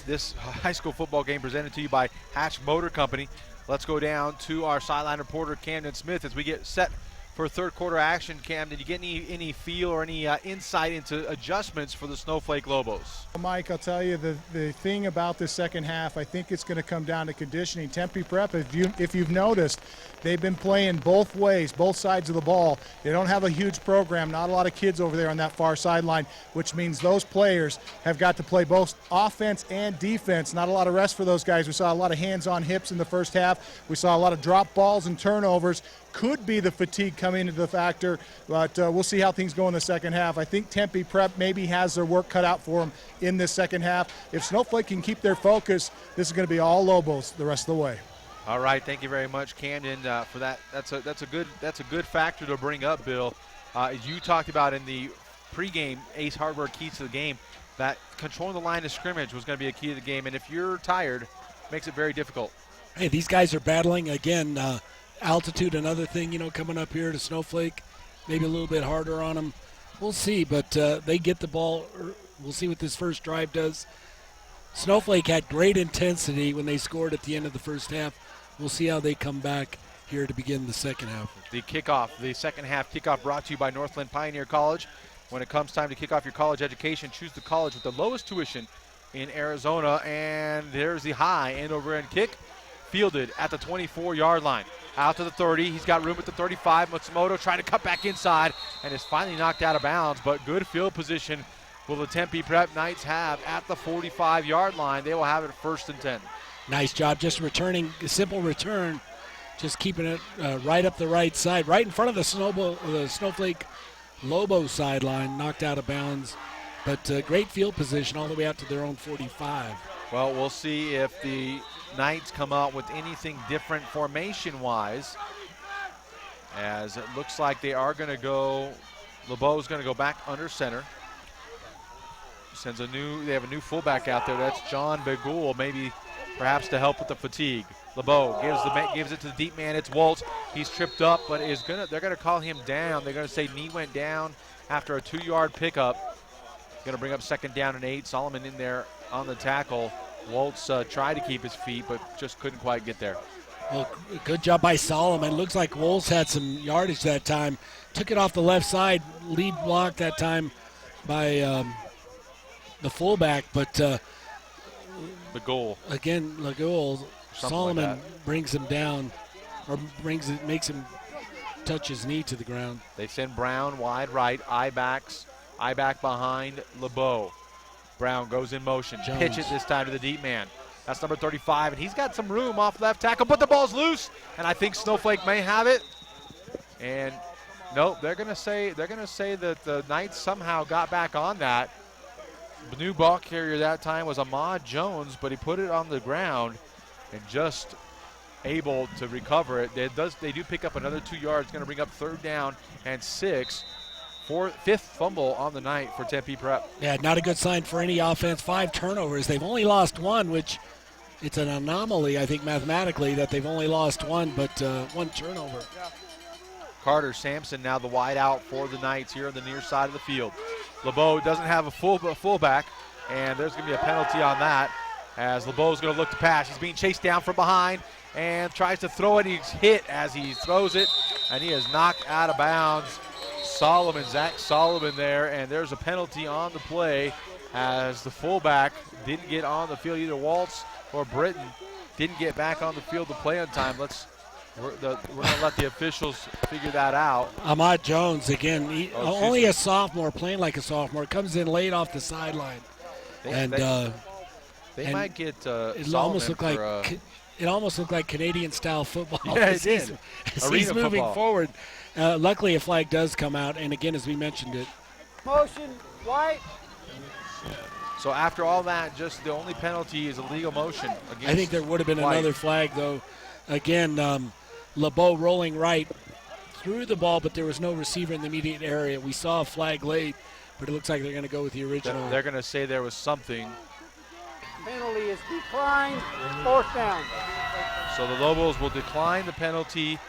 this high school football game presented to you by Hatch Motor Company. Let's go down to our sideline reporter, Camden Smith, as we get set for third quarter action, Cam, did you get any feel or any insight into adjustments for the Snowflake Lobos? Mike, I'll tell you, the thing about this second half, I think it's going to come down to conditioning. Tempe Prep, if you've noticed, they've been playing both ways, both sides of the ball. They don't have a huge program, not a lot of kids over there on that far sideline, which means those players have got to play both offense and defense. Not a lot of rest for those guys. We saw a lot of hands on hips in the first half. We saw a lot of drop balls and turnovers. Could be the fatigue coming into the factor, but we'll see how things go in the second half. I think Tempe Prep maybe has their work cut out for them in this second half. If Snowflake can keep their focus, this is going to be all Lobos the rest of the way. All right, thank you very much, Camden, for that. That's a good factor to bring up, Bill. As you talked about in the pregame Ace Hardware keys to the game, that controlling the line of scrimmage was going to be a key to the game, and if you're tired, it makes it very difficult. Hey, these guys are battling again. Altitude, another thing, coming up here to Snowflake, maybe a little bit harder on them. We'll see, but they get the ball. We'll see what this first drive does. Snowflake had great intensity when they scored at the end of the first half. We'll see how they come back here to begin the second half. The kickoff, the second half kickoff brought to you by Northland Pioneer College. When it comes time to kick off your college education, choose the college with the lowest tuition in Arizona. And there's the high end over end kick, fielded at the 24-yard line. Out to the 30. He's got room at the 35. Matsumoto trying to cut back inside and is finally knocked out of bounds, but good field position will the Tempe Prep Knights have at the 45-yard line. They will have it 1st and 10. Nice job just returning, a simple return, just keeping it right up the right side, right in front of the Snowflake Lobo sideline, knocked out of bounds, but great field position all the way out to their own 45. Well, we'll see if the Knights come out with anything different formation-wise, as it looks like they are going to go, LeBeau's going to go back under center. They have a new fullback out there. That's John Begul, maybe perhaps to help with the fatigue. LeBeau gives it to the deep man. It's Waltz. He's tripped up, but they're going to call him down. They're going to say knee went down after a 2-yard pickup. Going to bring up 2nd down and 8. Solomon in there on the tackle. Waltz tried to keep his feet, but just couldn't quite get there. Well, good job by Solomon. Looks like Waltz had some yardage that time. Took it off the left side. Lead block that time by the fullback, but the goal. Again, the goal. Solomon like brings him down, or makes him touch his knee to the ground. They send Brown wide right, I back behind LeBeau. Brown goes in motion, pitch it this time to the deep man. That's number 35, and he's got some room off left tackle, but the ball's loose, and I think Snowflake may have it. And no, they're going to say that the Knights somehow got back on that. The new ball carrier that time was Ahmad Jones, but he put it on the ground and just able to recover it. They do pick up another 2 yards, going to bring up 3rd down and 6. 5th fumble on the night for Tempe Prep. Yeah, not a good sign for any offense. 5 turnovers. They've only lost 1, which it's an anomaly, I think, mathematically, that they've only lost 1, but 1 turnover. Carter Sampson now the wide out for the Knights here on the near side of the field. LeBeau doesn't have a fullback, and there's going to be a penalty on that as LeBeau's going to look to pass. He's being chased down from behind and tries to throw it. He's hit as he throws it, and he is knocked out of bounds. Zach Solomon there, and there's a penalty on the play as the fullback didn't get on the field. Either Waltz or Britton didn't get back on the field to play on time. We're going to let the officials figure that out. Ahmad Jones, again, only a sophomore, playing like a sophomore, comes in late off the sideline. They might get it almost looked like Canadian-style football. Yeah, it did. He's moving forward. Luckily, a flag does come out, and again, as we mentioned it. Motion, white. So after all that, just the only penalty is illegal motion against I think there would have been another flag, though. Again, LeBeau rolling right through the ball, but there was no receiver in the immediate area. We saw a flag late, but it looks like they're going to go with the original. They're going to say there was something. Penalty is declined, 4th down. So the Lobos will decline the penalty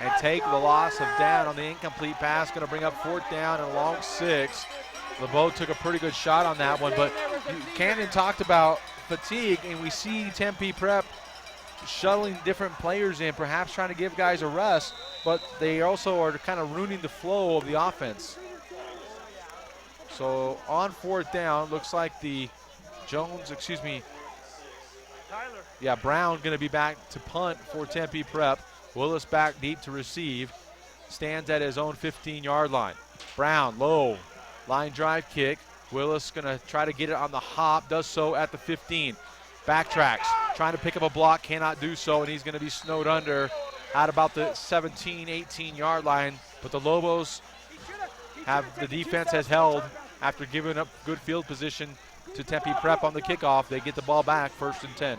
and take the loss of down on the incomplete pass. Going to bring up 4th down and a long 6. LeBeau took a pretty good shot on that one, but Camden talked about fatigue, and we see Tempe Prep shuttling different players in, perhaps trying to give guys a rest, but they also are kind of ruining the flow of the offense. So on 4th down, looks like Brown going to be back to punt for Tempe Prep. Willis back deep to receive. Stands at his own 15-yard line. Brown, low, line drive kick. Willis going to try to get it on the hop, does so at the 15. Backtracks, trying to pick up a block, cannot do so, and he's going to be snowed under at about the 17, 18-yard line. But the Lobos the defense has held after giving up good field position to Tempe Prep on the kickoff. They get the ball back, 1st and 10.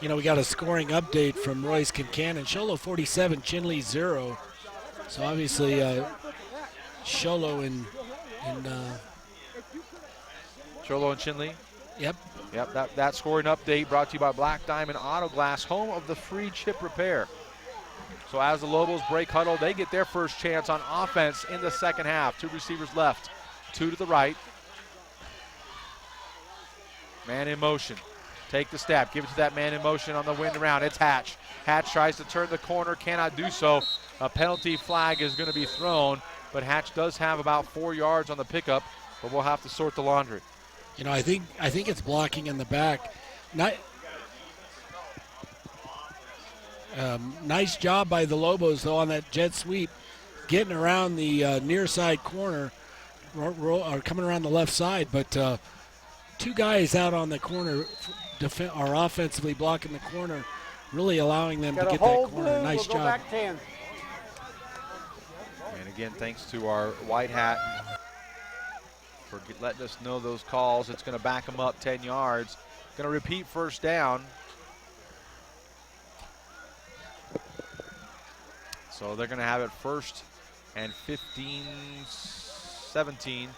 You know, we got a scoring update from Royce Kincannon. Sholo 47, Chinley 0. So obviously Sholo and Chinley. Yep. That scoring update brought to you by Black Diamond Auto Glass, home of the free chip repair. So as the Lobos break huddle, they get their first chance on offense in the second half. 2 receivers left, 2 to the right. Man in motion. Take the snap, give it to that man in motion on the wind around. It's Hatch. Hatch tries to turn the corner, cannot do so. A penalty flag is going to be thrown, but Hatch does have about 4 yards on the pickup, but we'll have to sort the laundry. You know, I think it's blocking in the back. Nice job by the Lobos, though, on that jet sweep, getting around the near side corner, or coming around the left side. But 2 guys out on the corner are offensively blocking the corner, really allowing them to get that corner. Nice job. Back 10. And again, thanks to our white hat for letting us know those calls. It's going to back them up 10 yards. Going to repeat 1st down. So they're going to have it 1st and 15, 17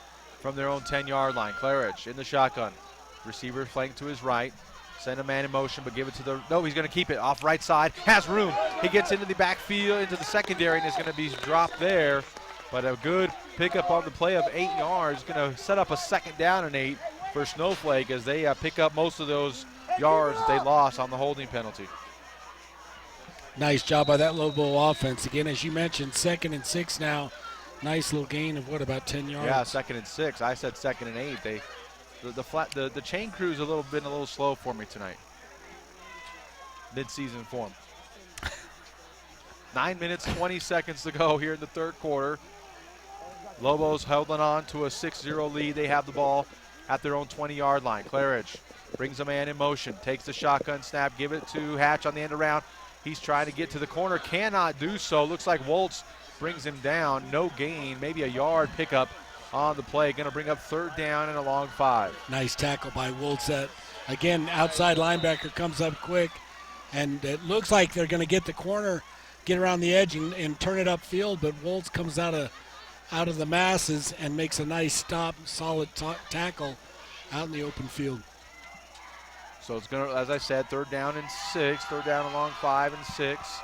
from their own 10-yard line. Claridge in the shotgun. Receiver flanked to his right. Send a man in motion, but give it to no, he's going to keep it off right side. Has room. He gets into the backfield, into the secondary, and is going to be dropped there. But a good pickup on the play of 8 yards. Going to set up a 2nd down and 8 for Snowflake as they pick up most of those yards that they lost on the holding penalty. Nice job by that Lobo offense. Again, as you mentioned, 2nd and 6 now. Nice little gain of about 10 yards? Yeah, 2nd and 6. I said 2nd and 8. The chain crew's been a little slow for me tonight. Mid-season form. 9 minutes, 20 seconds to go here in the 3rd quarter. Lobos holding on to a 6-0 lead. They have the ball at their own 20-yard line. Claridge brings a man in motion, takes the shotgun snap, give it to Hatch on the end around. He's trying to get to the corner, cannot do so. Looks like Woltz brings him down. No gain, maybe a yard pickup on the play. Going to bring up 3rd down and a long 5. Nice tackle by Woltz. Again, outside linebacker comes up quick, and it looks like they're going to get the corner, get around the edge and turn it upfield, but Woltz comes out of the masses and makes a nice stop, solid tackle out in the open field. So it's going to, as I said, 3rd down and 6, 3rd down along 5 and 6.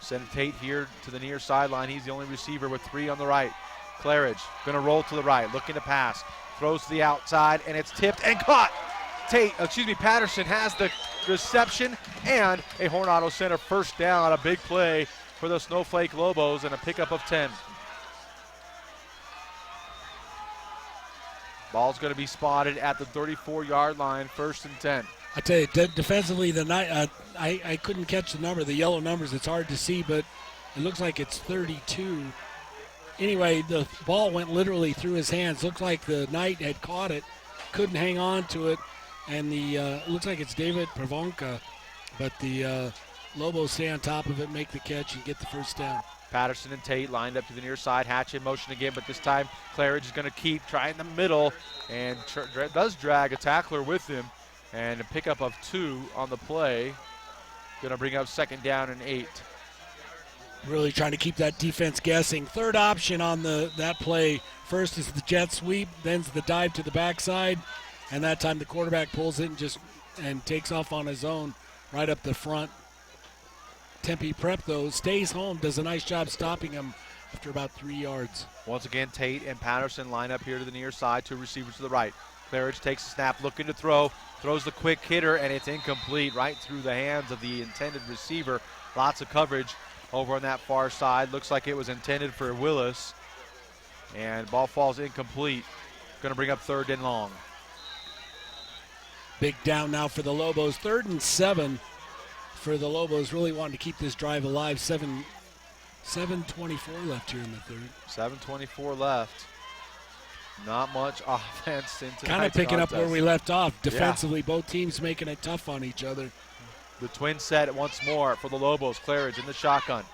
Send Tate here to the near sideline. He's the only receiver with 3 on the right. Claridge going to roll to the right, looking to pass. Throws to the outside, and it's tipped and caught. Patterson has the reception and a Horn Auto Center 1st down. A big play for the Snowflake Lobos and a pickup of 10. Ball's going to be spotted at the 34-yard line, 1st and 10. I tell you, defensively, I couldn't catch the number, the yellow numbers. It's hard to see, but it looks like it's 32. Anyway, the ball went literally through his hands. Looked like the Knight had caught it, couldn't hang on to it, and it looks like it's David Pravonka, but the Lobos stay on top of it, make the catch, and get the 1st down. Patterson and Tate lined up to the near side. Hatch in motion again, but this time Claridge is going to keep trying the middle and does drag a tackler with him. And a pickup of 2 on the play. Going to bring up 2nd down and 8. Really trying to keep that defense guessing. 3rd option on that play. First is the jet sweep, then's the dive to the backside, and that time the quarterback pulls it and takes off on his own right up the front. Tempe Prep, though, stays home, does a nice job stopping him after about 3 yards. Once again, Tate and Patterson line up here to the near side, 2 receivers to the right. Claridge takes a snap, looking to throw, throws the quick hitter, and it's incomplete right through the hands of the intended receiver. Lots of coverage over on that far side. Looks like it was intended for Willis, and ball falls incomplete. Going to bring up 3rd and long. Big down now for the Lobos. 3rd and 7 for the Lobos. Really wanting to keep this drive alive. 7:24 left here in the 3rd. 7:24 left. Not much offense into kind of picking up where we left off. Defensively, both teams making it tough on each other. The twin set once more for the Lobos. Claridge in the shotgun.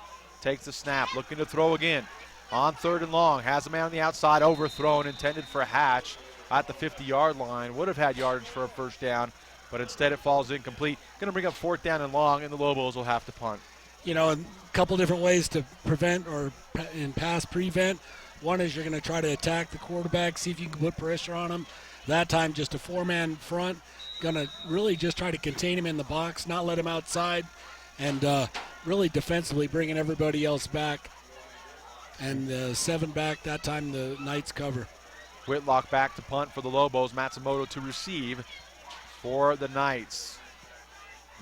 Takes the snap, looking to throw again. On 3rd and long, has a man on the outside, overthrown, intended for Hatch at the 50-yard line. Would have had yardage for a first down, but instead it falls incomplete. Going to bring up 4th down and long, and the Lobos will have to punt. You know, a couple different ways to prevent or in pass prevent. One is you're going to try to attack the quarterback, see if you can put pressure on him. That time, just a 4-man front. Going to really just try to contain him in the box, not let him outside, and really defensively bringing everybody else back. And 7 back, that time the Knights cover. Whitlock back to punt for the Lobos. Matsumoto to receive for the Knights.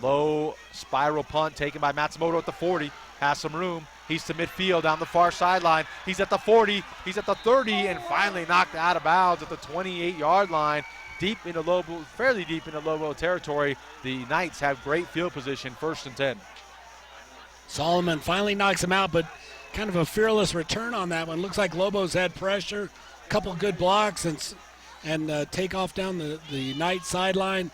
Low spiral punt taken by Matsumoto at the 40. Has some room. He's to midfield down the far sideline. He's at the 40. He's at the 30, and finally knocked out of bounds at the 28-yard line. Deep into Lobo, fairly deep into Lobo territory. The Knights have great field position, 1st and 10. Solomon finally knocks him out, but kind of a fearless return on that one. Looks like Lobos had pressure, a couple good blocks, and take off down the Knight sideline.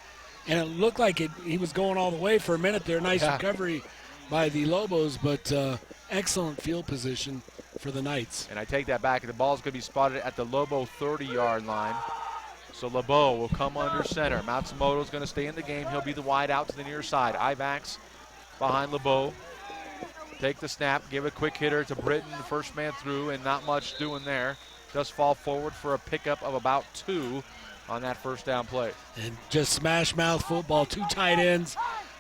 And it looked like he was going all the way for a minute there. Nice recovery by the Lobos, but excellent field position for the Knights. And I take that back. The ball's going to be spotted at the Lobo 30-yard line. So Lebo will come under center. Matsumoto's going to stay in the game. He'll be the wide out to the near side. Ivax behind Lebo. Take the snap, give a quick hitter to Britton, first man through, and not much doing there. Does fall forward for a pickup of about 2 on that first down play. And just smash mouth football, 2 tight ends,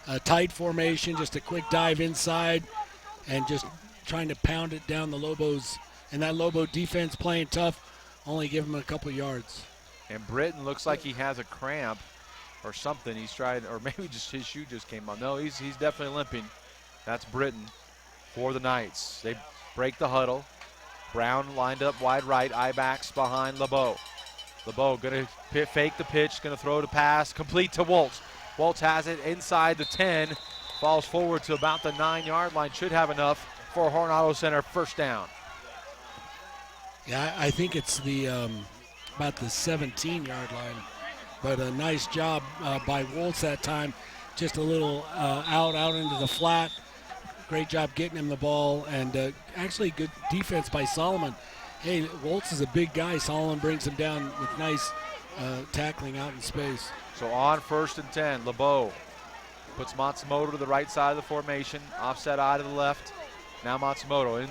a tight formation, just a quick dive inside, and just trying to pound it down the Lobos. And that Lobo defense playing tough, only give him a couple yards. And Britton looks like he has a cramp or something. He's trying, or maybe just his shoe just came on. No, he's definitely limping. That's Britton for the Knights. They break the huddle. Brown lined up wide right. Ivax behind Lebo. Lebo going to fake the pitch, going to throw the pass, complete to Waltz. Waltz has it inside the 10, falls forward to about the 9-yard line. Should have enough for Horn Auto Center, first down. Yeah, I think it's the about the 17-yard line, but a nice job by Waltz that time. Just a little out into the flat. Great job getting him the ball, and actually good defense by Solomon. Hey, Waltz is a big guy. Solomon brings him down with nice tackling out in space. So on 1st and 10, Lebo puts Matsumoto to the right side of the formation, offset eye to the left. Now Matsumoto in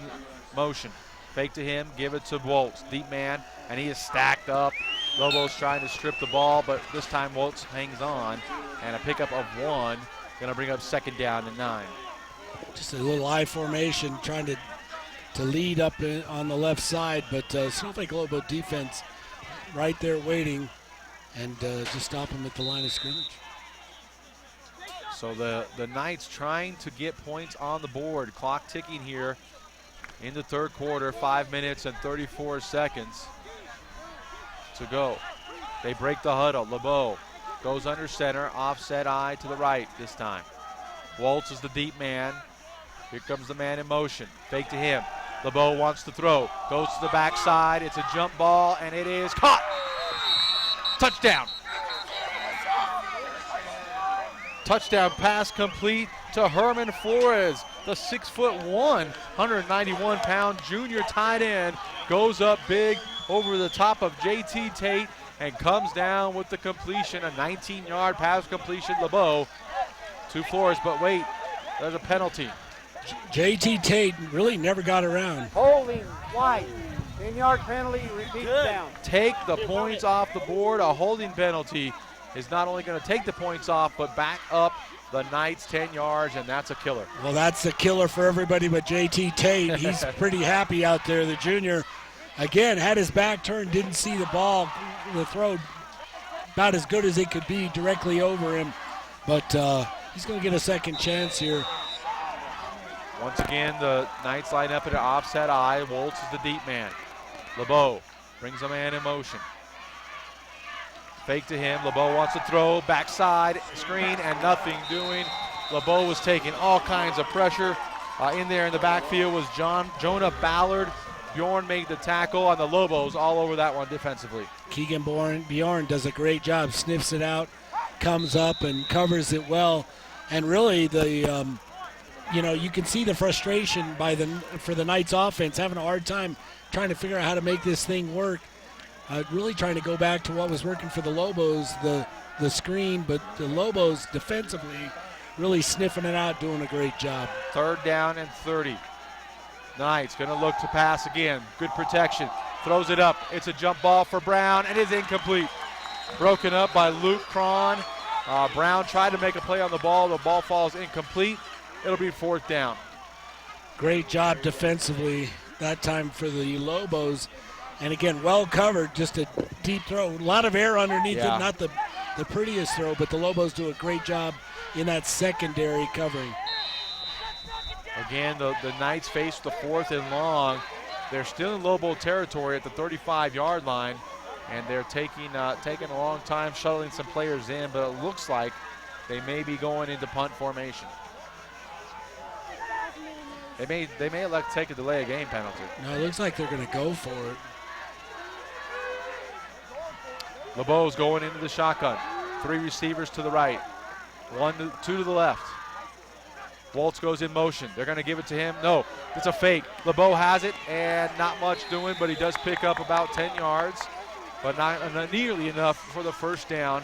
motion. Fake to him, give it to Waltz, deep man, and he is stacked up. Lobo's trying to strip the ball, but this time Waltz hangs on, and a pickup of 1. Going to bring up 2nd down and 9. Just a little I formation, trying to lead up on the left side, but Snowflake Lobo defense right there waiting, and just stop him at the line of scrimmage. So the Knights trying to get points on the board. Clock ticking here in the 3rd quarter, 5 minutes and 34 seconds to go. They break the huddle. Lebo goes under center, offset eye to the right this time. Waltz is the deep man. Here comes the man in motion. Fake to him. Lebo wants to throw. Goes to the backside. It's a jump ball, and it is caught. Touchdown. Touchdown pass complete to Herman Flores. The 6'1", 191-pound junior tight end goes up big over the top of J.T. Tate and comes down with the completion, a 19-yard pass completion. Lebo to Flores, but wait, there's a penalty. J.T. Tate really never got around. Holding, white, 10-yard penalty, repeat down. Take the points off the board. A holding penalty is not only going to take the points off, but back up the Knights 10 yards, and that's a killer. Well, that's the killer for everybody but J.T. Tate. He's pretty happy out there, the junior. Again, had his back turned, didn't see the ball. The throw about as good as it could be directly over him. But he's going to get a second chance here. Once again, the Knights line up at an offset eye. Woltz is the deep man. LeBeau brings a man in motion. Fake to him. LeBeau wants to throw. Backside screen and nothing doing. LeBeau was taking all kinds of pressure. In there in the backfield was Jonah Ballard. Bjorn made the tackle on the Lobos all over that one defensively. Keegan Bjorn does a great job. Sniffs it out, comes up and covers it well. And really you can see the frustration for the Knights offense, having a hard time trying to figure out how to make this thing work. Really trying to go back to what was working for the Lobos, the screen, but the Lobos defensively really sniffing it out, doing a great job. 3rd down and 30. Knights going to look to pass again. Good protection. Throws it up. It's a jump ball for Brown, and it's incomplete. Broken up by Luke Cron. Brown tried to make a play on the ball. The ball falls incomplete. It'll be 4th down. Great job defensively that time for the Lobos. And again, well covered, just a deep throw. A lot of air underneath it, not the prettiest throw, but the Lobos do a great job in that secondary covering. Again, the Knights face the 4th and long. They're still in Lobo territory at the 35-yard line, and they're taking a long time shuttling some players in, but it looks like they may be going into punt formation. They may elect to take a delay of game penalty. No, it looks like they're going to go for it. LeBeau's going into the shotgun. 3 receivers to the right. 2 to the left. Woltz goes in motion. They're going to give it to him. No, it's a fake. LeBeau has it, and not much doing, but he does pick up about 10 yards, but not nearly enough for the 1st down.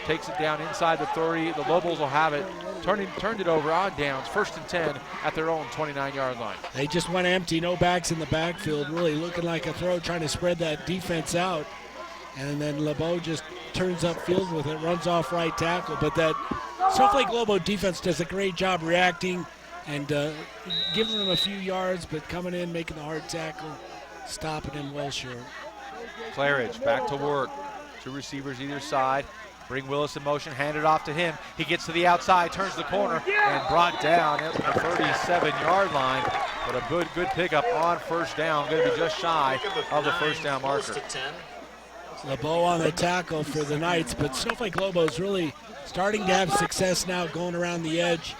Takes it down inside the 30. The Lobos will have it. Turned it over on downs. 1st and 10 at their own 29-yard line. They just went empty. No backs in the backfield. Really looking like a throw, trying to spread that defense out. And then LeBeau just turns upfield with it, runs off right tackle. But that Snowflake Lobo defense does a great job reacting and giving them a few yards, but coming in, making the hard tackle, stopping him well short. Claridge back to work. 2 receivers either side. Bring Willis in motion, hand it off to him. He gets to the outside, turns the corner, and brought down at the 37-yard line. But a good pickup on 1st down. Going to be just shy of the 1st down marker. LeBeau on the tackle for the Knights, but Snowflake Lobos really starting to have success now going around the edge.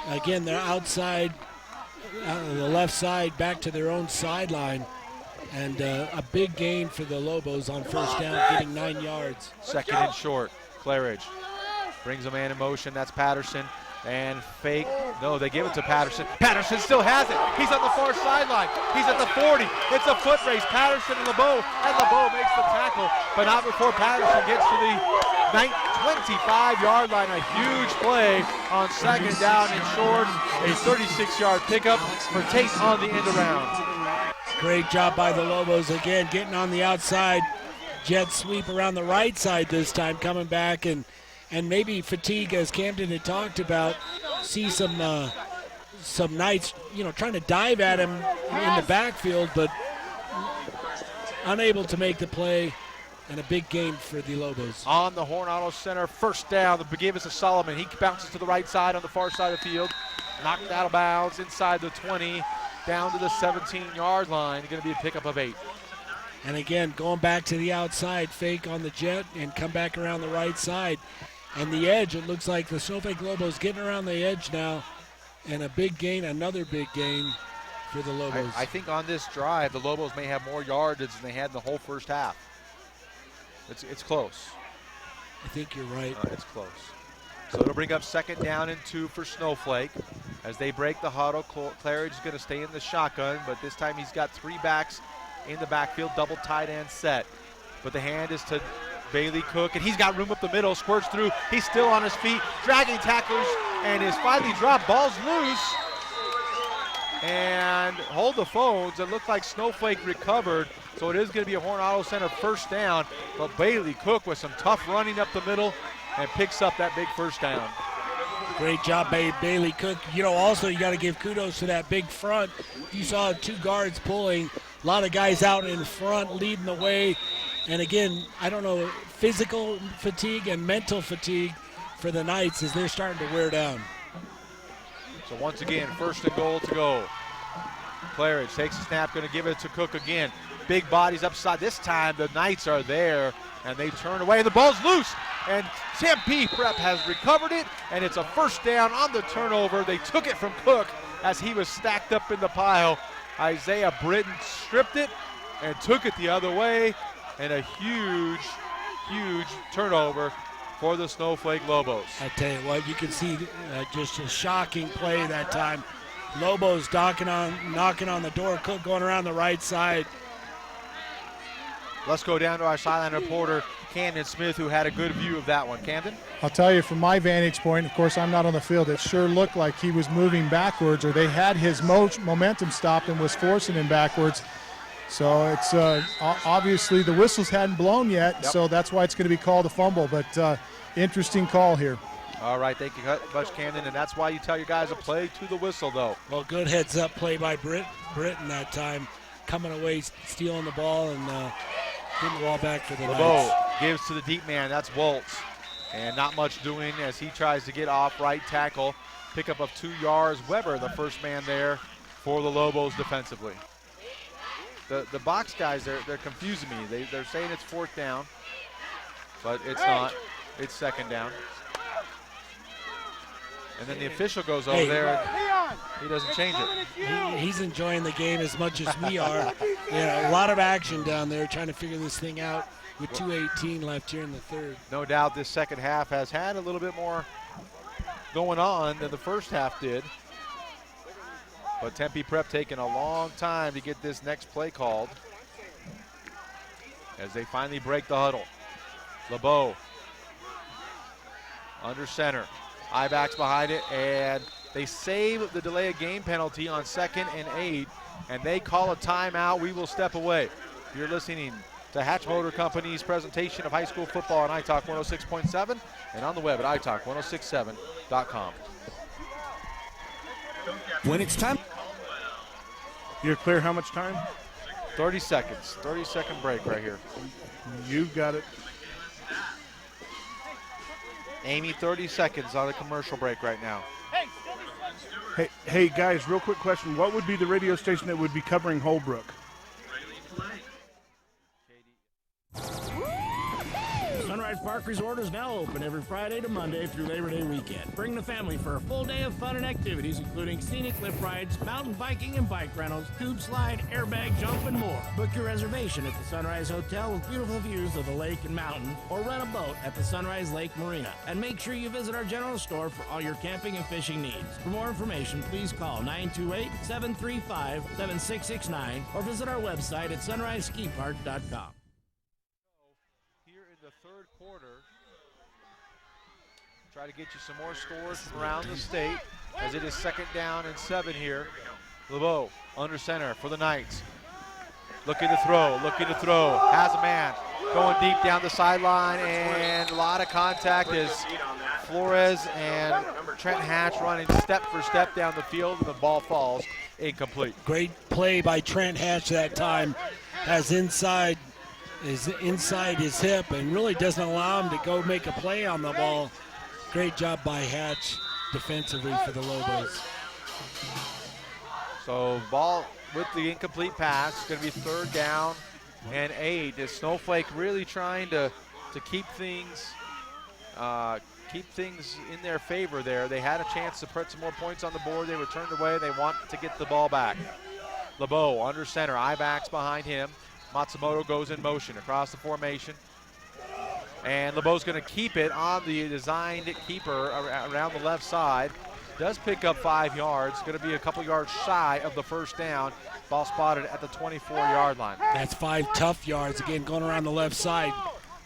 Again, they're outside, the left side, back to their own sideline. And a big gain for the Lobos on 1st down, getting 9 yards. 2nd and short. Claridge brings a man in motion. That's Patterson. And fake. No, they give it to Patterson. Patterson still has it. He's on the far sideline. He's at the 40. It's a foot race. Patterson and LeBeau. And LeBeau makes the tackle, but not before Patterson gets to the 25-yard line. A huge play on 2nd down and short. A 36-yard pickup for Tate on the end around. Great job by the Lobos again, getting on the outside. Jet sweep around the right side this time, coming back and maybe fatigue, as Camden had talked about. See some Knights, trying to dive at him in the backfield, but unable to make the play, and a big gain for the Lobos. On the Horn Auto Center, 1st down. The give us to Solomon. He bounces to the right side on the far side of the field, knocked out of bounds inside the 20, down to the 17-yard line. Going to be a pickup of 8. And again, going back to the outside, fake on the jet and come back around the right side. And the edge, it looks like the Snowflake Lobos getting around the edge now. And a big gain, another big gain for the Lobos. I think on this drive, the Lobos may have more yardage than they had in the whole 1st half. It's close. I think you're right. It's close. So it'll bring up 2nd down and 2 for Snowflake. As they break the huddle, Claridge is going to stay in the shotgun, but this time he's got 3 backs in the backfield, double tight end set. But the hand is to Bailey Cook, and he's got room up the middle, squirts through. He's still on his feet, dragging tacklers, and is finally dropped. Ball's loose. And hold the phones. It looked like Snowflake recovered, so it is going to be a Horn Auto Center 1st down. But Bailey Cook with some tough running up the middle and picks up that big 1st down. Great job by Bailey Cook. Also you got to give kudos to that big front. You saw 2 guards pulling, a lot of guys out in front leading the way. And again, I don't know, physical fatigue and mental fatigue for the Knights as they're starting to wear down. So once again, 1st and goal to go. Claridge takes a snap, going to give it to Cook again. Big bodies upside. This time the Knights are there, and they turn away. The ball's loose, and Tempe Prep has recovered it, and it's a 1st down on the turnover. They took it from Cook as he was stacked up in the pile. Isaiah Britton stripped it and took it the other way, and a huge, huge turnover for the Snowflake Lobos. I tell you what, you can see just a shocking play that time. Lobos knocking on the door, Cook going around the right side. Let's go down to our sideline reporter, Camden Smith, who had a good view of that one. Camden? I'll tell you from my vantage point, of course I'm not on the field, it sure looked like he was moving backwards, or they had his momentum stopped and was forcing him backwards. So it's obviously the whistles hadn't blown yet, so that's why it's going to be called a fumble, but interesting call here. All right, thank you much, Camden, and that's why you tell your guys to play to the whistle, though. Well, good heads-up play by Britton that time, coming away, stealing the ball, and getting the ball back for the Knights. LeBeau gives to the deep man, that's Waltz, and not much doing as he tries to get off right tackle. Pickup of 2 yards. Weber, the first man there for the Lobos defensively. The box guys, they're confusing me. They're saying it's 4th down, but it's not. It's 2nd down. And then the official goes over there, and he doesn't change it. He's enjoying the game as much as we are. A lot of action down there trying to figure this thing out with 2:18 left here in the 3rd. No doubt this second half has had a little bit more going on than the first half did. But Tempe Prep taking a long time to get this next play called as they finally break the huddle. LeBeau under center. I-backs behind it, and they save the delay of game penalty on 2nd and 8, and they call a timeout. We will step away. You're listening to Hatch Motor Company's presentation of high school football on iTalk 106.7 and on the web at iTalk1067.com. When it's time. You're clear how much time? 30 seconds. 30-second break right here. You've got it. Amy, 30 seconds on a commercial break right now. Hey guys, real quick question. What would be the radio station that would be covering Holbrook? Sunrise Park Resort is now open every Friday to Monday through Labor Day weekend. Bring the family for a full day of fun and activities, including scenic cliff rides, mountain biking and bike rentals, tube slide, airbag jump, and more. Book your reservation at the Sunrise Hotel with beautiful views of the lake and mountain, or rent a boat at the Sunrise Lake Marina. And make sure you visit our general store for all your camping and fishing needs. For more information, please call 928-735-7669 or visit our website at sunriseskipark.com. Third quarter. Try to get you some more scores from around the state as it is 2nd down and 7 here. LeBeau under center for the Knights. Looking to throw. Has a man going deep down the sideline, and a lot of contact as Flores and Trent Hatch running step for step down the field, and the ball falls incomplete. Great play by Trent Hatch that time. Has inside his hip and really doesn't allow him to go make a play on the ball. Great job by Hatch defensively for the Lobos. So ball with the incomplete pass. It's going to be 3rd down and 8. Is Snowflake really trying to keep things in their favor there? They had a chance to put some more points on the board. They were turned away. They want to get the ball back. LeBeau under center. I-backs behind him. Matsumoto goes in motion across the formation. And LeBeau's going to keep it on the designed keeper around the left side. Does pick up 5 yards. Going to be a couple yards shy of the 1st down. Ball spotted at the 24-yard line. That's 5 tough yards. Again, going around the left side.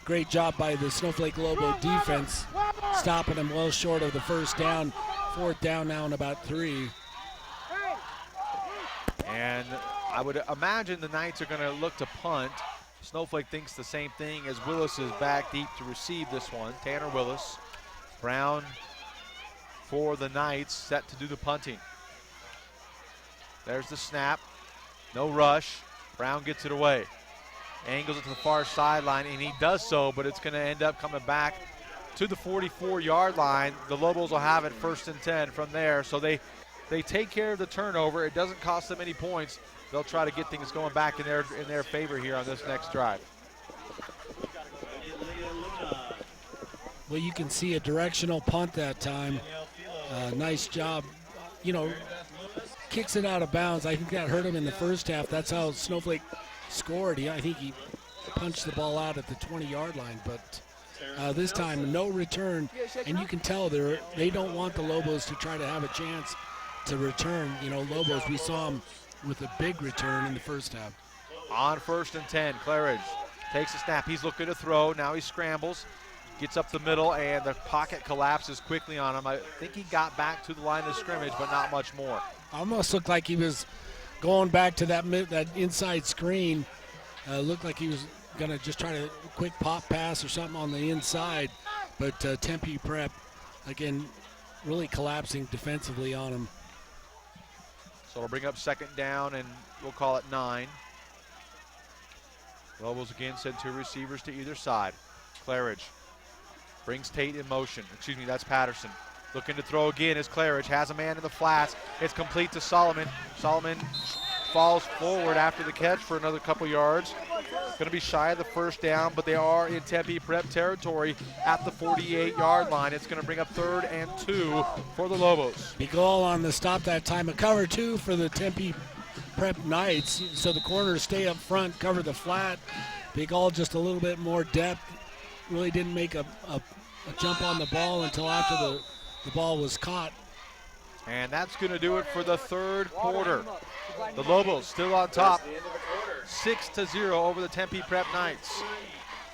Great job by the Snowflake Lobo defense, stopping him well short of the 1st down. 4th down now and about 3. And I would imagine the Knights are going to look to punt. Snowflake thinks the same thing as Willis is back deep to receive this one. Tanner Willis. Brown for the Knights, set to do the punting. There's the snap. No rush. Brown gets it away. Angles it to the far sideline, and he does so, but it's going to end up coming back to the 44-yard line. The Lobos will have it 1st and 10 from there. So they take care of the turnover. It doesn't cost them any points. They'll try to get things going back in their favor here on this next drive. Well, you can see a directional punt that time. Nice job. Kicks it out of bounds. I think that hurt him in the first half. That's how Snowflake scored. I think he punched the ball out at the 20-yard line, but this time no return, and you can tell they don't want the Lobos to try to have a chance to return. Lobos, we saw them with a big return in the first half. On 1st and 10, Claridge takes a snap. He's looking to throw. Now he scrambles, gets up the middle, and the pocket collapses quickly on him. I think he got back to the line of scrimmage, but not much more. Almost looked like he was going back to that inside screen. Looked like he was going to just try to quick pop pass or something on the inside, but Tempe Prep, again, really collapsing defensively on him. So it'll bring up 2nd down, and we'll call it 9. Lobos again send 2 receivers to either side. Claridge brings Tate in motion. Excuse me, that's Patterson. Looking to throw again as Claridge has a man in the flats. It's complete to Solomon. Solomon falls forward after the catch for another couple yards. Going to be shy of the 1st down, but they are in Tempe Prep territory at the 48-yard line. It's going to bring up 3rd and 2 for the Lobos. Big goal on the stop that time. A cover 2 for the Tempe Prep Knights. So the corners stay up front, cover the flat. Big all just a little bit more depth. Really didn't make a jump on the ball until after the ball was caught. And that's going to do it for the 3rd quarter. The Lobos still on top, 6-0 over the Tempe Prep Knights.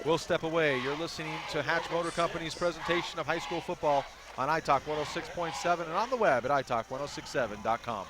We'll step away. You're listening to Hatch Motor Company's presentation of high school football on iTalk 106.7 and on the web at iTalk1067.com.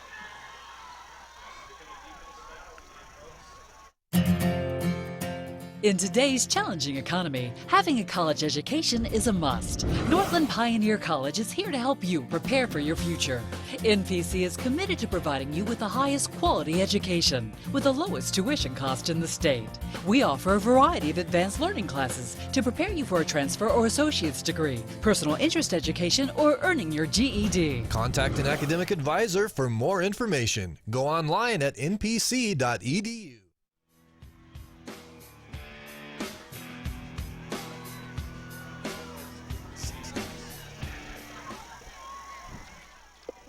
In today's challenging economy, having a college education is a must. Northland Pioneer College is here to help you prepare for your future. NPC is committed to providing you with the highest quality education with the lowest tuition cost in the state. We offer a variety of advanced learning classes to prepare you for a transfer or associate's degree, personal interest education, or earning your GED. Contact an academic advisor for more information. Go online at npc.edu.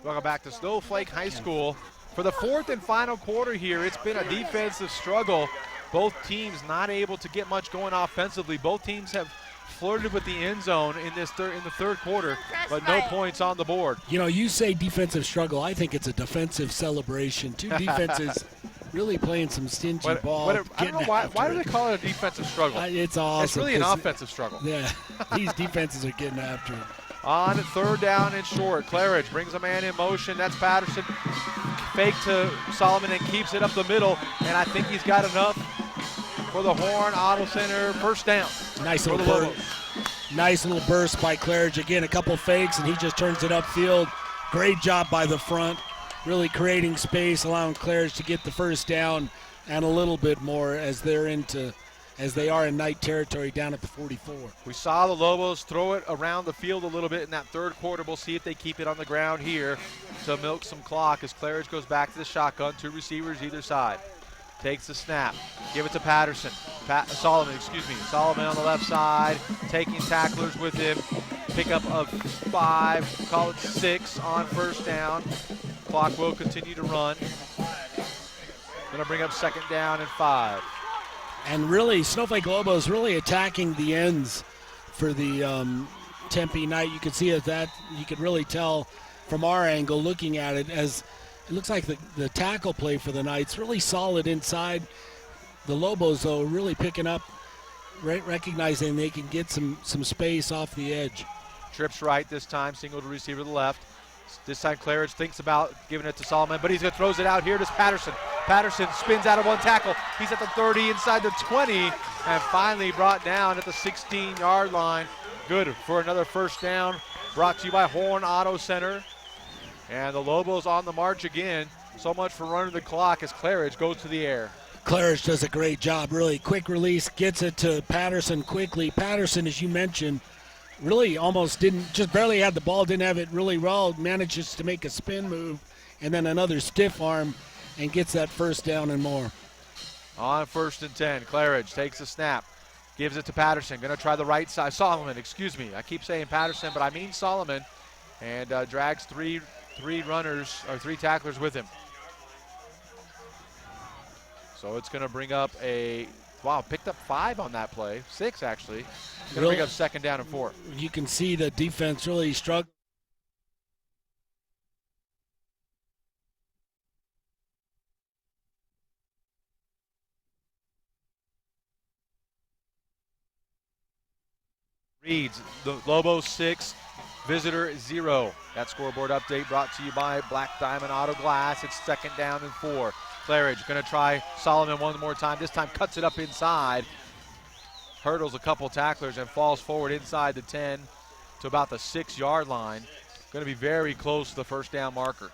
Welcome back to Snowflake High School. For the 4th and final quarter here, it's been a defensive struggle. Both teams not able to get much going offensively. Both teams have flirted with the end zone in the 3rd quarter, but no points on the board. You say defensive struggle. I think it's a defensive celebration. Two defenses really playing some stingy ball. I don't know why do they call it a defensive struggle? It's awesome. It's really an offensive struggle. Yeah, these defenses are getting after it. On 3rd down and short, Claridge brings a man in motion. That's Patterson. Fake to Solomon and keeps it up the middle, and I think he's got enough for the Horn Auto Center 1st down. Nice little burst by Claridge. Again, a couple fakes, and he just turns it upfield. Great job by the front, really creating space, allowing Claridge to get the 1st down and a little bit more as they are in Knight territory down at the 44. We saw the Lobos throw it around the field a little bit in that 3rd quarter. We'll see if they keep it on the ground here to milk some clock as Claridge goes back to the shotgun. 2 receivers either side. Takes the snap. Give it to Patterson. Solomon on the left side. Taking tacklers with him. Pickup of 5, call it 6 on 1st down. Clock will continue to run. Going to bring up 2nd down and 5. And really, Snowflake Lobos really attacking the ends for the Tempe Knight. You could see that you could really tell from our angle looking at it, as it looks like the tackle play for the Knights really solid inside. The Lobos, though, really picking up, recognizing they can get some space off the edge. Trips right this time, single to receiver to the left. This time Claridge thinks about giving it to Solomon, but he throws it out here to Patterson. Patterson spins out of one tackle. He's at the 30, inside the 20, and finally brought down at the 16-yard line. Good for another 1st down. Brought to you by Horn Auto Center. And the Lobos on the march again. So much for running the clock as Claridge goes to the air. Claridge does a great job. Really quick release, gets it to Patterson quickly. Patterson, as you mentioned, really almost just barely had the ball, didn't have it really well, manages to make a spin move and then another stiff arm and gets that first down and more. On 1st and 10, Claridge takes a snap, gives it to Patterson. Going to try the right side. Solomon, excuse me. I keep saying Patterson, but I mean Solomon. And drags three tacklers with him. So it's going to bring up picked up 5 on that play. 6, actually. Going to bring up 2nd down and 4. You can see the defense really struggle. Reads the Lobos 6, Visitor 0. That scoreboard update brought to you by Black Diamond Auto Glass. It's 2nd down and 4. Claridge going to try Solomon one more time. This time cuts it up inside. Hurdles a couple tacklers and falls forward inside the 10 to about the 6-yard line. Going to be very close to the first down marker.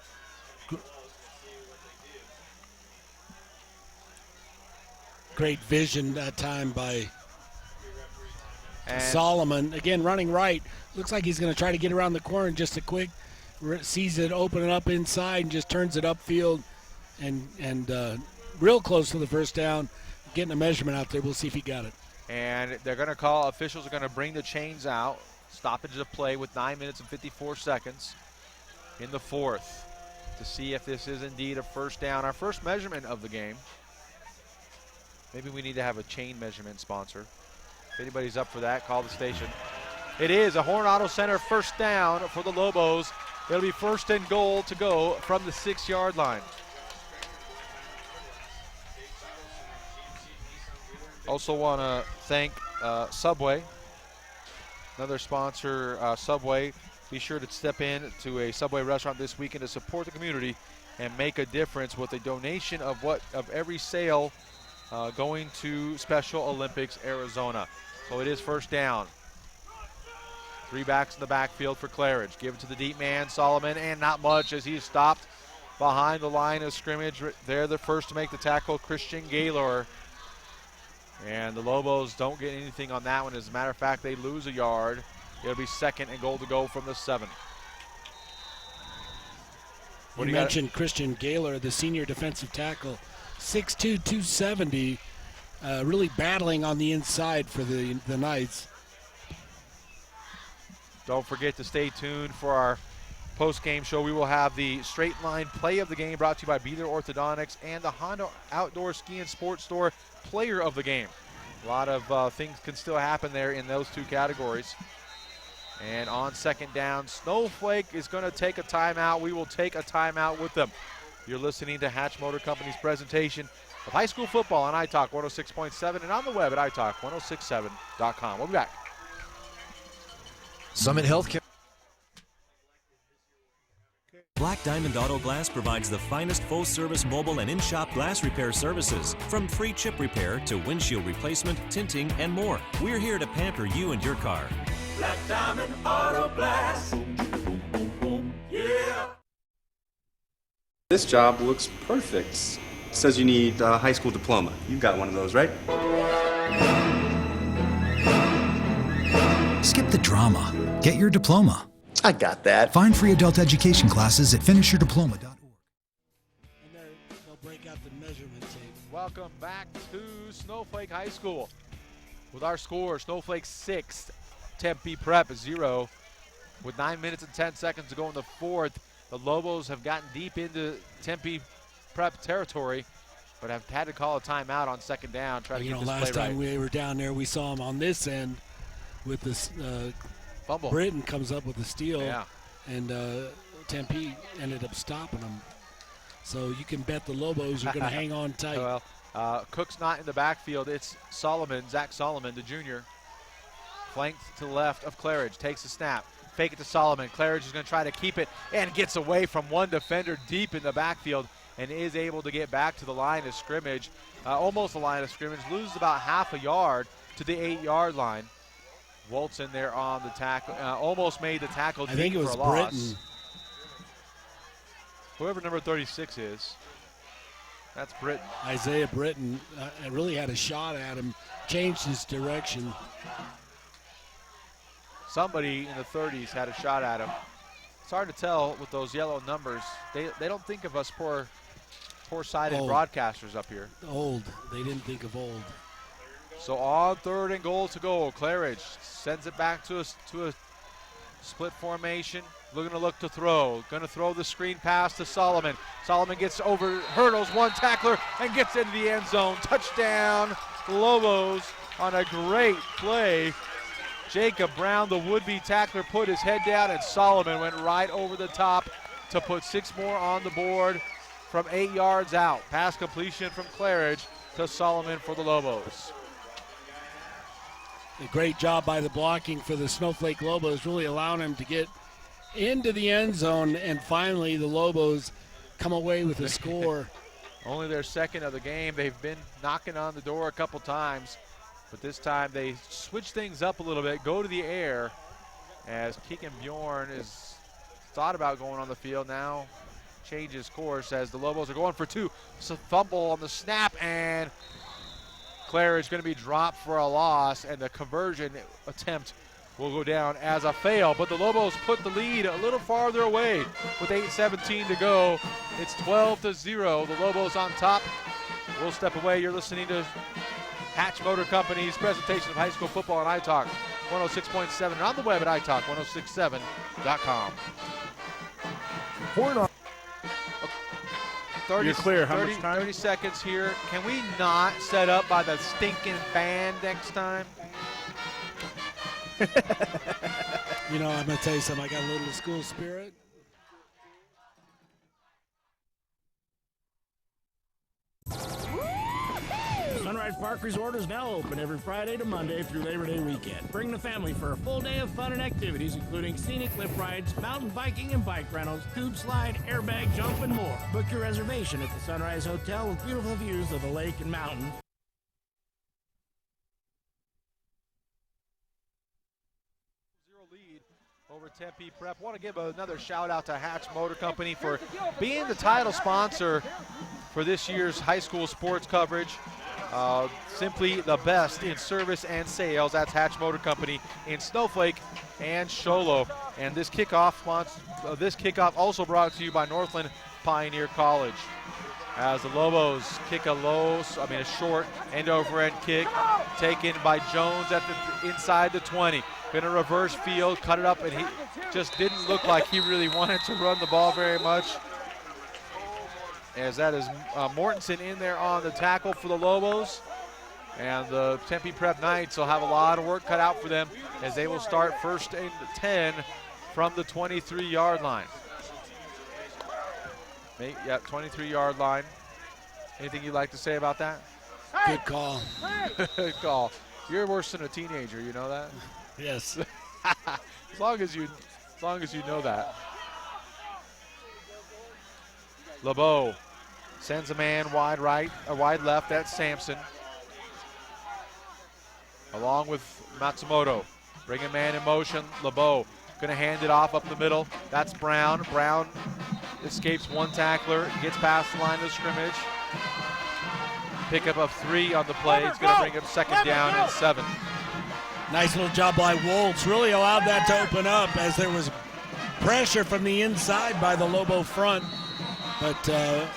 Great vision that time by Solomon. Again, running right. Looks like he's going to try to get around the corner. Just a quick, sees it opening up inside and just turns it upfield and real close to the first down. Getting a measurement out there. We'll see if he got it. And they're going to call, officials are going to bring the chains out. Stoppage of play with 9 minutes and 54 seconds in the 4th to see if this is indeed a first down. Our first measurement of the game. Maybe we need to have a chain measurement sponsor. If anybody's up for that, call the station. It is a Horn Auto Center first down for the Lobos. It'll be 1st and goal to go from the 6-yard line. Also want to thank Subway, another sponsor, Subway. Be sure to step in to a Subway restaurant this weekend to support the community and make a difference with a donation of every sale going to Special Olympics Arizona. So it is first down. 3 backs in the backfield for Claridge. Give it to the deep man, Solomon, and not much as he's stopped behind the line of scrimmage. They're the first to make the tackle, Christian Gaylor. And the Lobos don't get anything on that one. As a matter of fact, they lose a yard. It'll be 2nd and goal to go from the 7. You mentioned Christian Gaylor, the senior defensive tackle, 6'2", 270, really battling on the inside for the Knights. Don't forget to stay tuned for our post-game show. We will have the straight line play of the game brought to you by Beeler Orthodontics and the Honda Outdoor Ski and Sports Store player of the game. A lot of things can still happen there in those 2 categories. And on 2nd down, Snowflake is going to take a timeout. We will take a timeout with them. You're listening to Hatch Motor Company's presentation of high school football on iTalk 106.7 and on the web at iTalk1067.com. We'll be back. Summit Healthcare. Black Diamond Auto Glass provides the finest full-service mobile and in-shop glass repair services. From free chip repair to windshield replacement, tinting, and more. We're here to pamper you and your car. Black Diamond Auto Glass. Yeah. This job looks perfect. It says you need a high school diploma. You got one of those, right? Skip the drama. Get your diploma. I got that. Find free adult education classes at finishyourdiploma.org. And they'll break out the measurement tape. Welcome back to Snowflake High School. With our score, Snowflake 6, Tempe Prep 0. With 9 minutes and 10 seconds to go in the 4th, the Lobos have gotten deep into Tempe Prep territory, but have had to call a timeout on 2nd down. Try to get this play right. Last time we were down there, we saw him on this end with this fumble. Britton comes up with a steal, yeah. And Tempe ended up stopping him. So you can bet the Lobos are going to hang on tight. Well, Cook's not in the backfield. It's Zach Solomon, the junior. Flanked to the left of Claridge. Takes the snap. Fake it to Solomon. Claridge is going to try to keep it and gets away from one defender deep in the backfield and is able to get back to the line of scrimmage. Almost the line of scrimmage. Loses about half a yard to the 8-yard line. Waltz in there on the tackle. Almost made the tackle deep. I think it was for a loss. Britton. Whoever number 36 is. That's Britton. Isaiah Britton really had a shot at him, changed his direction. Somebody in the 30s had a shot at him. It's hard to tell with those yellow numbers. They don't think of us poor-sighted broadcasters up here. Old. They didn't think of old. So on 3rd and goal to go, Claridge sends it back to a split formation. Looking to look to throw. Going to throw the screen pass to Solomon. Solomon gets over hurdles, one tackler, and gets into the end zone. Touchdown, Lobos on a great play. Jacob Brown, the would-be tackler, put his head down, and Solomon went right over the top to put 6 more on the board from 8 yards out. Pass completion from Claridge to Solomon for the Lobos. A great job by the blocking for the Snowflake Lobos, really allowing him to get into the end zone, and finally the Lobos come away with a score. Only their second of the game. They've been knocking on the door a couple times, but this time they switch things up a little bit, go to the air, as Keegan Bjorn is thought about going on the field now. Changes course as the Lobos are going for 2. So fumble on the snap, and Claridge going to be dropped for a loss, and the conversion attempt will go down as a fail. But the Lobos put the lead a little farther away with 8:17 to go. It's 12-0. The Lobos on top. We'll step away. You're listening to Hatch Motor Company's presentation of high school football on iTalk 106.7 and on the web at iTalk1067.com. 30, You're clear. How much time? 30 seconds here. Can we not set up by the stinking fan next time? You know, I'm going to tell you something. I got a little school spirit. Sunrise Park Resort is now open every Friday to Monday through Labor Day weekend. Bring the family for a full day of fun and activities, including scenic cliff rides, mountain biking and bike rentals, tube slide, airbag jump, and more. Book your reservation at the Sunrise Hotel with beautiful views of the lake and mountain. Lead over Tempe Prep. Want to give another shout out to Hatch Motor Company for being the title sponsor for this year's high school sports coverage. Simply the best in service and sales. That's Hatch Motor Company in Snowflake and Sholo. And this kickoff also brought to you by Northland Pioneer College. As the Lobos kick a short end-over-end kick taken by Jones at the inside the 20. Gonna reverse field, cut it up, and he just didn't look like he really wanted to run the ball very much. As that is Mortensen in there on the tackle for the Lobos. And the Tempe Prep Knights will have a lot of work cut out for them as they will start 1st and 10 from the 23-yard line. 23-yard line. Anything you'd like to say about that? Good call. Good call. You're worse than a teenager, you know that? Yes. as long as you know that. LeBeau sends a man wide left. That's Sampson. Along with Matsumoto. Bring a man in motion. LeBeau going to hand it off up the middle. That's Brown. Brown escapes one tackler. Gets past the line of scrimmage. Pickup of 3 on the play. It's going to bring up 2nd down and 7. Nice little job by Woltz. Really allowed that to open up as there was pressure from the inside by the Lobo front. But I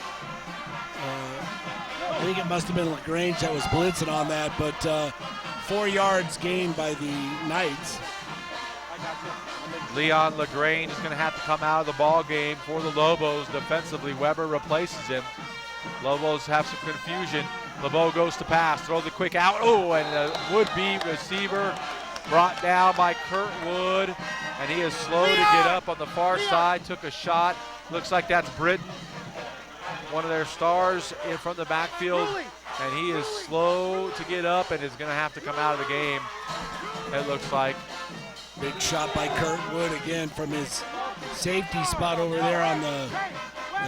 think it must have been LaGrange that was blitzing on that. But 4 yards gained by the Knights. Leon LaGrange is going to have to come out of the ball game for the Lobos defensively. Weber replaces him. Lobos have some confusion. LeBeau goes to pass, throw the quick out. Oh, and a would-be receiver brought down by Kurt Wood. And he is slow to get up on the far side, took a shot. Looks like that's Britton, one of their stars from the backfield. And he is slow to get up and is going to have to come out of the game, it looks like. Big shot by Kurt Wood again from his safety spot over there on the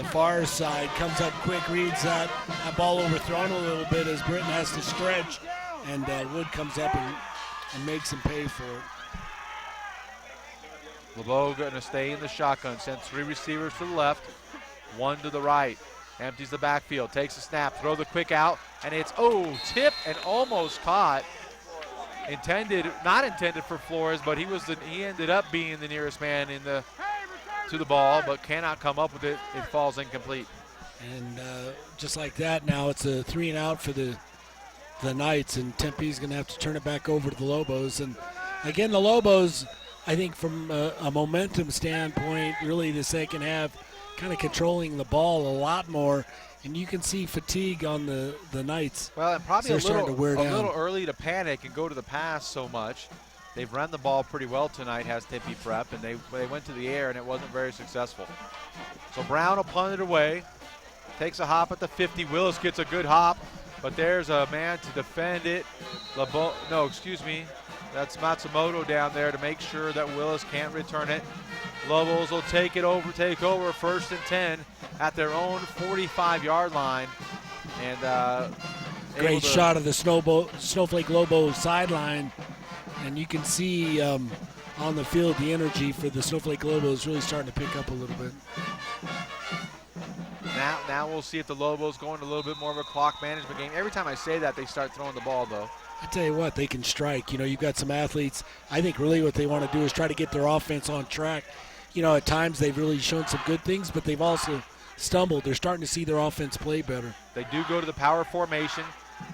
far side. Comes up quick, reads that ball overthrown a little bit as Britton has to stretch, and Wood comes up and makes him pay for it. LeBeau going to stay in the shotgun, sends 3 receivers to the left, 1 to the right. Empties the backfield, takes a snap, throw the quick out, and it's, tipped and almost caught. Not intended for Flores, but he ended up being the nearest man to the ball, but cannot come up with it. It falls incomplete. And just like that, now it's a 3-and-out for the Knights, and Tempe's going to have to turn it back over to the Lobos. And again, the Lobos, I think from a momentum standpoint, really the second half, kind of controlling the ball a lot more, and you can see fatigue on the Knights. Well, and probably starting to wear down. A little early to panic and go to the pass so much. They've run the ball pretty well tonight, has Tempe Prep, and they went to the air, and it wasn't very successful. So Brown will punt it away, takes a hop at the 50. Willis gets a good hop, but there's a man to defend it. That's Matsumoto down there to make sure that Willis can't return it. Lobos will take over 1st and 10 at their own 45-yard line. And great shot of the Snowflake Lobos sideline. And you can see on the field the energy for the Snowflake Lobos really starting to pick up a little bit. Now we'll see if the Lobos go into a little bit more of a clock management game. Every time I say that, they start throwing the ball, though. I tell you what, they can strike. You've got some athletes. I think really what they want to do is try to get their offense on track. At times they've really shown some good things, but they've also stumbled. They're starting to see their offense play better. They do go to the power formation.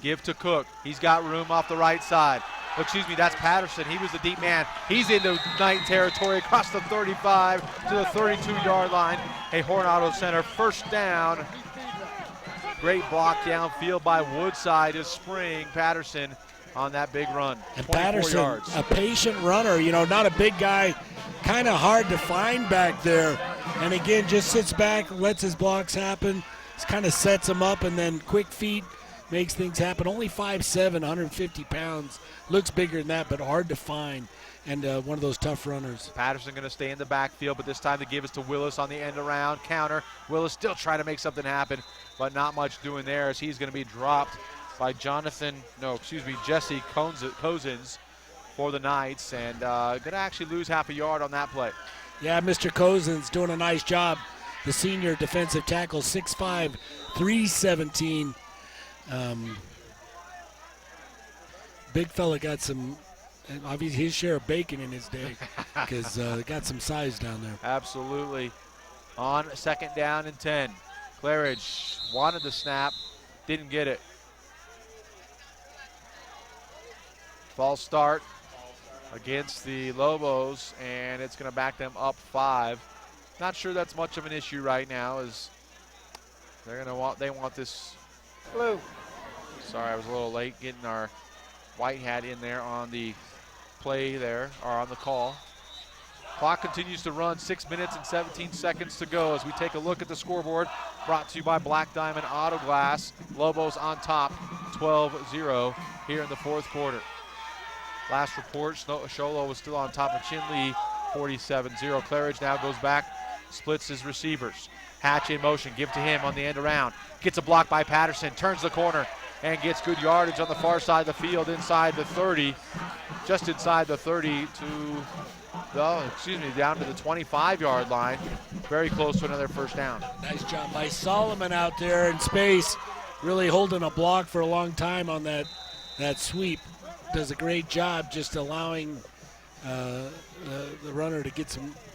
Give to Cook. He's got room off the right side. That's Patterson. He was the deep man. He's into Knight territory across the 35 to the 32-yard line. A Horn Center first down. Great block downfield by Woodside to spring Patterson on that big run. And Patterson, yards. A patient runner, not a big guy, kind of hard to find back there. And again, just sits back, lets his blocks happen, kind of sets them up, and then quick feet makes things happen. Only 5'7", 150 pounds. Looks bigger than that, but hard to find. And one of those tough runners. Patterson going to stay in the backfield, but this time the give is to Willis on the end around counter. Willis still trying to make something happen, but not much doing there as he's going to be dropped by Jesse Cozens for the Knights, and going to actually lose half a yard on that play. Yeah, Mr. Cozens doing a nice job. The senior defensive tackle, 6'5", 317. Big fella got some, obviously his share of bacon in his day because got some size down there. Absolutely. On 2nd down and 10. Claridge wanted the snap, didn't get it. False start against the Lobos, and it's going to back them up 5. Not sure that's much of an issue right now, as they want this. Blue. Sorry, I was a little late getting our white hat in there on the play there, or on the call. Clock continues to run, 6 minutes and 17 seconds to go as we take a look at the scoreboard. Brought to you by Black Diamond Auto Glass. Lobos on top, 12-0 here in the 4th quarter. Last report, Sholo was still on top of Chinle, 47-0. Claridge now goes back, splits his receivers. Hatch in motion, give to him on the end around. Gets a block by Patterson, turns the corner, and gets good yardage on the far side of the field inside the 30. Just inside the 30 down to the 25-yard line. Very close to another first down. Nice job by Solomon out there in space, really holding a block for a long time on that sweep. Does a great job just allowing the runner to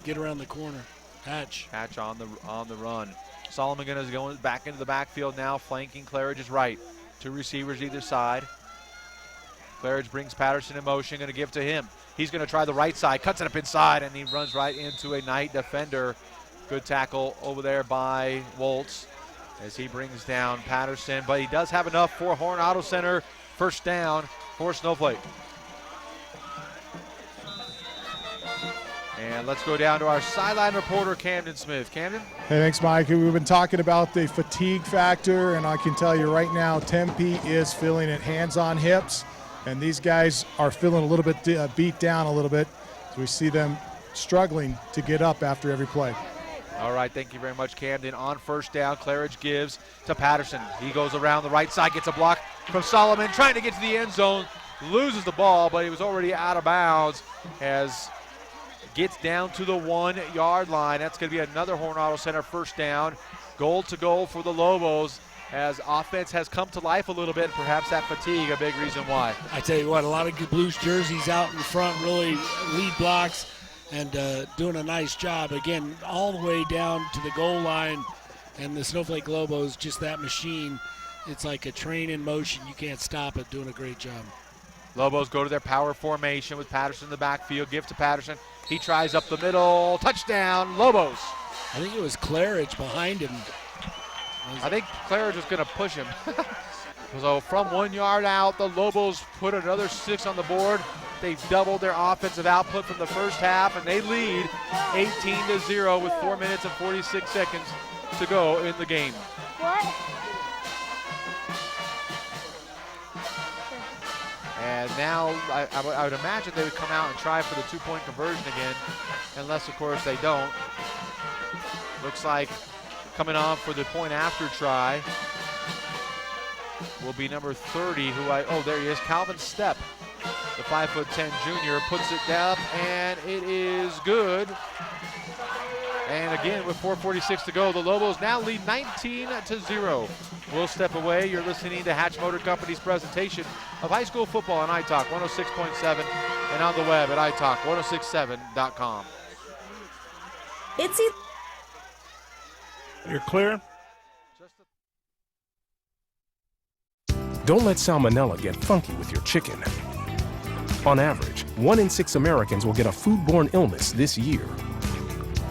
get around the corner. Hatch on the run. Solomon is going back into the backfield now, flanking Claridge's right. 2 receivers either side. Claridge brings Patterson in motion, going to give to him. He's going to try the right side, cuts it up inside, and he runs right into a Knight defender. Good tackle over there by Woltz as he brings down Patterson, but he does have enough for Horn Auto Center. First down for Snowflake. And let's go down to our sideline reporter, Camden Smith. Camden? Hey, thanks, Mike. We've been talking about the fatigue factor, and I can tell you right now, Tempe is feeling it hands on hips, and these guys are feeling a little bit beat down a little bit. So we see them struggling to get up after every play. All right, thank you very much, Camden. On first down, Claridge gives to Patterson. He goes around the right side, gets a block from Solomon, trying to get to the end zone, loses the ball, but he was already out of bounds as gets down to the 1 yard line. That's going to be another Horn Auto Center first down Goal to goal for the Lobos as offense has come to life a little bit. Perhaps that fatigue a big reason why. I tell you what, a lot of good Blues jerseys out in front, really lead blocks and doing a nice job. Again, all the way down to the goal line, and the Snowflake Lobos, just that machine. It's like a train in motion. You can't stop it, doing a great job. Lobos go to their power formation with Patterson in the backfield. Give to Patterson. He tries up the middle. Touchdown, Lobos. I think it was Claridge behind him. I think Claridge was going to push him. So from 1 yard out, the Lobos put another 6 on the board. They've doubled their offensive output from the first half, and they lead 18-0 with 4 minutes and 46 seconds to go in the game. And now I would imagine they would come out and try for the 2-point conversion again, unless, of course, they don't. Looks like coming on for the point after try will be number 30, there he is, Calvin Stepp. The 5'10" junior puts it down, and it is good. And again, with 4:46 to go, the Lobos now lead 19-0. We'll step away. You're listening to Hatch Motor Company's presentation of high school football on iTalk 106.7 and on the web at iTalk1067.com. You're clear. Don't let salmonella get funky with your chicken. On average, 1 in 6 Americans will get a foodborne illness this year.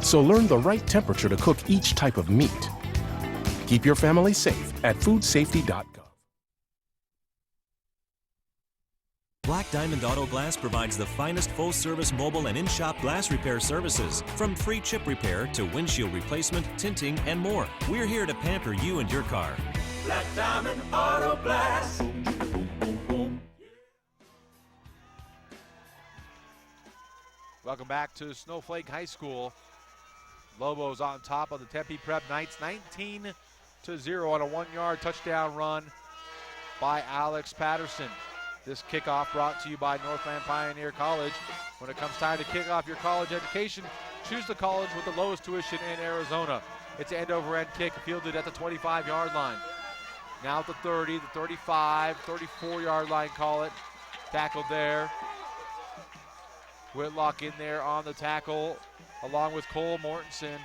So learn the right temperature to cook each type of meat. Keep your family safe at foodsafety.gov. Black Diamond Auto Glass provides the finest full-service mobile and in-shop glass repair services. From free chip repair to windshield replacement, tinting, and more. We're here to pamper you and your car. Black Diamond Auto Glass. Welcome back to Snowflake High School. Lobos on top of the Tempe Prep Knights, 19-0 on a 1-yard touchdown run by Alex Patterson. This kickoff brought to you by Northland Pioneer College. When it comes time to kick off your college education, choose the college with the lowest tuition in Arizona. It's an end-over-end kick fielded at the 25-yard line. Now at the 30, the 35, 34-yard line, call it. Tackled there. Whitlock in there on the tackle, along with Cole Mortensen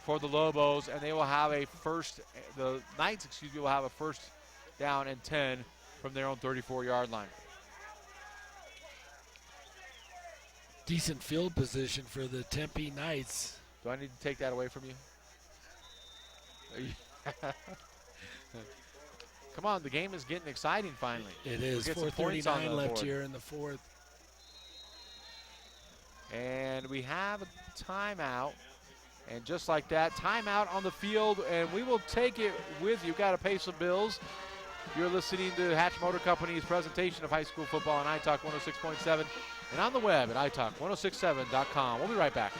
for the Lobos, and they will have the Knights, will have a first down and 10 from their own 34-yard line. Decent field position for the Tempe Knights. Do I need to take that away from you? Come on, the game is getting exciting finally. It is. 4:39 left here in the fourth. And we have a timeout. And just like that, timeout on the field, and we will take it with you. Got to pay some bills. You're listening to Hatch Motor Company's presentation of high school football on iTalk 106.7 and on the web at iTalk1067.com. We'll be right back.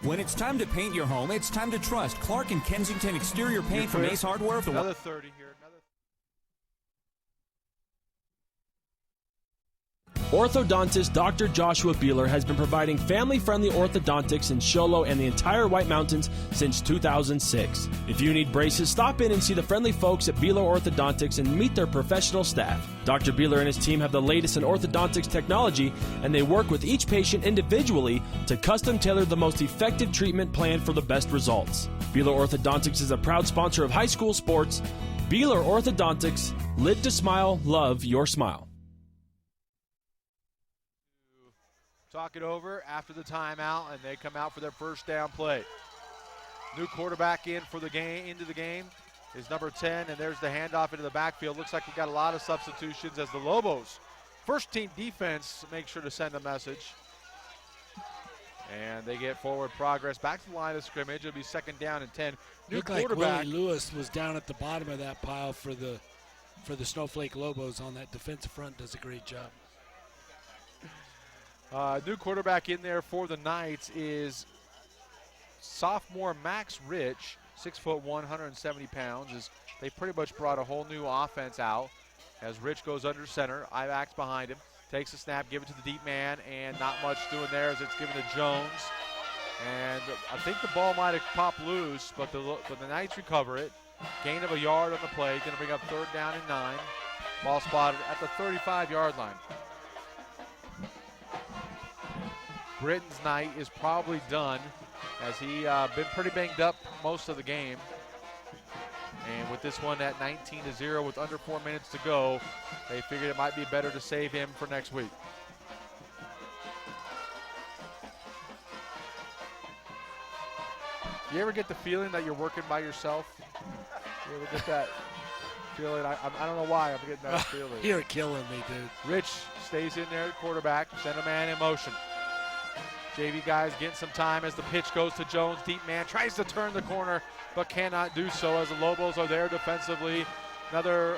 When it's time to paint your home, it's time to trust Clark & Kensington Exterior Paint from Ace Hardware. Another 30 here. Orthodontist Dr. Joshua Beeler has been providing family-friendly orthodontics in Show Low and the entire White Mountains since 2006. If you need braces, stop in and see the friendly folks at Beeler Orthodontics and meet their professional staff. Dr. Beeler and his team have the latest in orthodontics technology, and they work with each patient individually to custom tailor the most effective treatment plan for the best results. Beeler Orthodontics is a proud sponsor of high school sports. Beeler Orthodontics, live to smile, love your smile. Talk it over after the timeout, and they come out for their first down play. New quarterback into the game is number 10, and there's the handoff into the backfield. Looks like we've got a lot of substitutions as the Lobos first team defense make sure to send a message. And they get forward progress back to the line of scrimmage. It'll be 2nd down and 10. New Looked quarterback. Like Willie Lewis was down at the bottom of that pile for the Snowflake Lobos on that defensive front. Does a great job. New quarterback in there for the Knights is sophomore Max Rich, 6'1", 170 pounds. They pretty much brought a whole new offense out as Rich goes under center. Ivax behind him, takes a snap, give it to the deep man, and not much doing there as it's given to Jones. And I think the ball might have popped loose, but the Knights recover it. Gain of a yard on the play. Going to bring up 3rd down and 9. Ball spotted at the 35-yard line. Britton's night is probably done, as he been pretty banged up most of the game. And with this one at 19-0 with under 4 minutes to go, they figured it might be better to save him for next week. You ever get the feeling that you're working by yourself? You ever get that feeling? I don't know why I'm getting that feeling. You're killing me, dude. Rich stays in there at quarterback, send a man in motion. JV guys getting some time as the pitch goes to Jones. Deep man tries to turn the corner, but cannot do so as the Lobos are there defensively. Another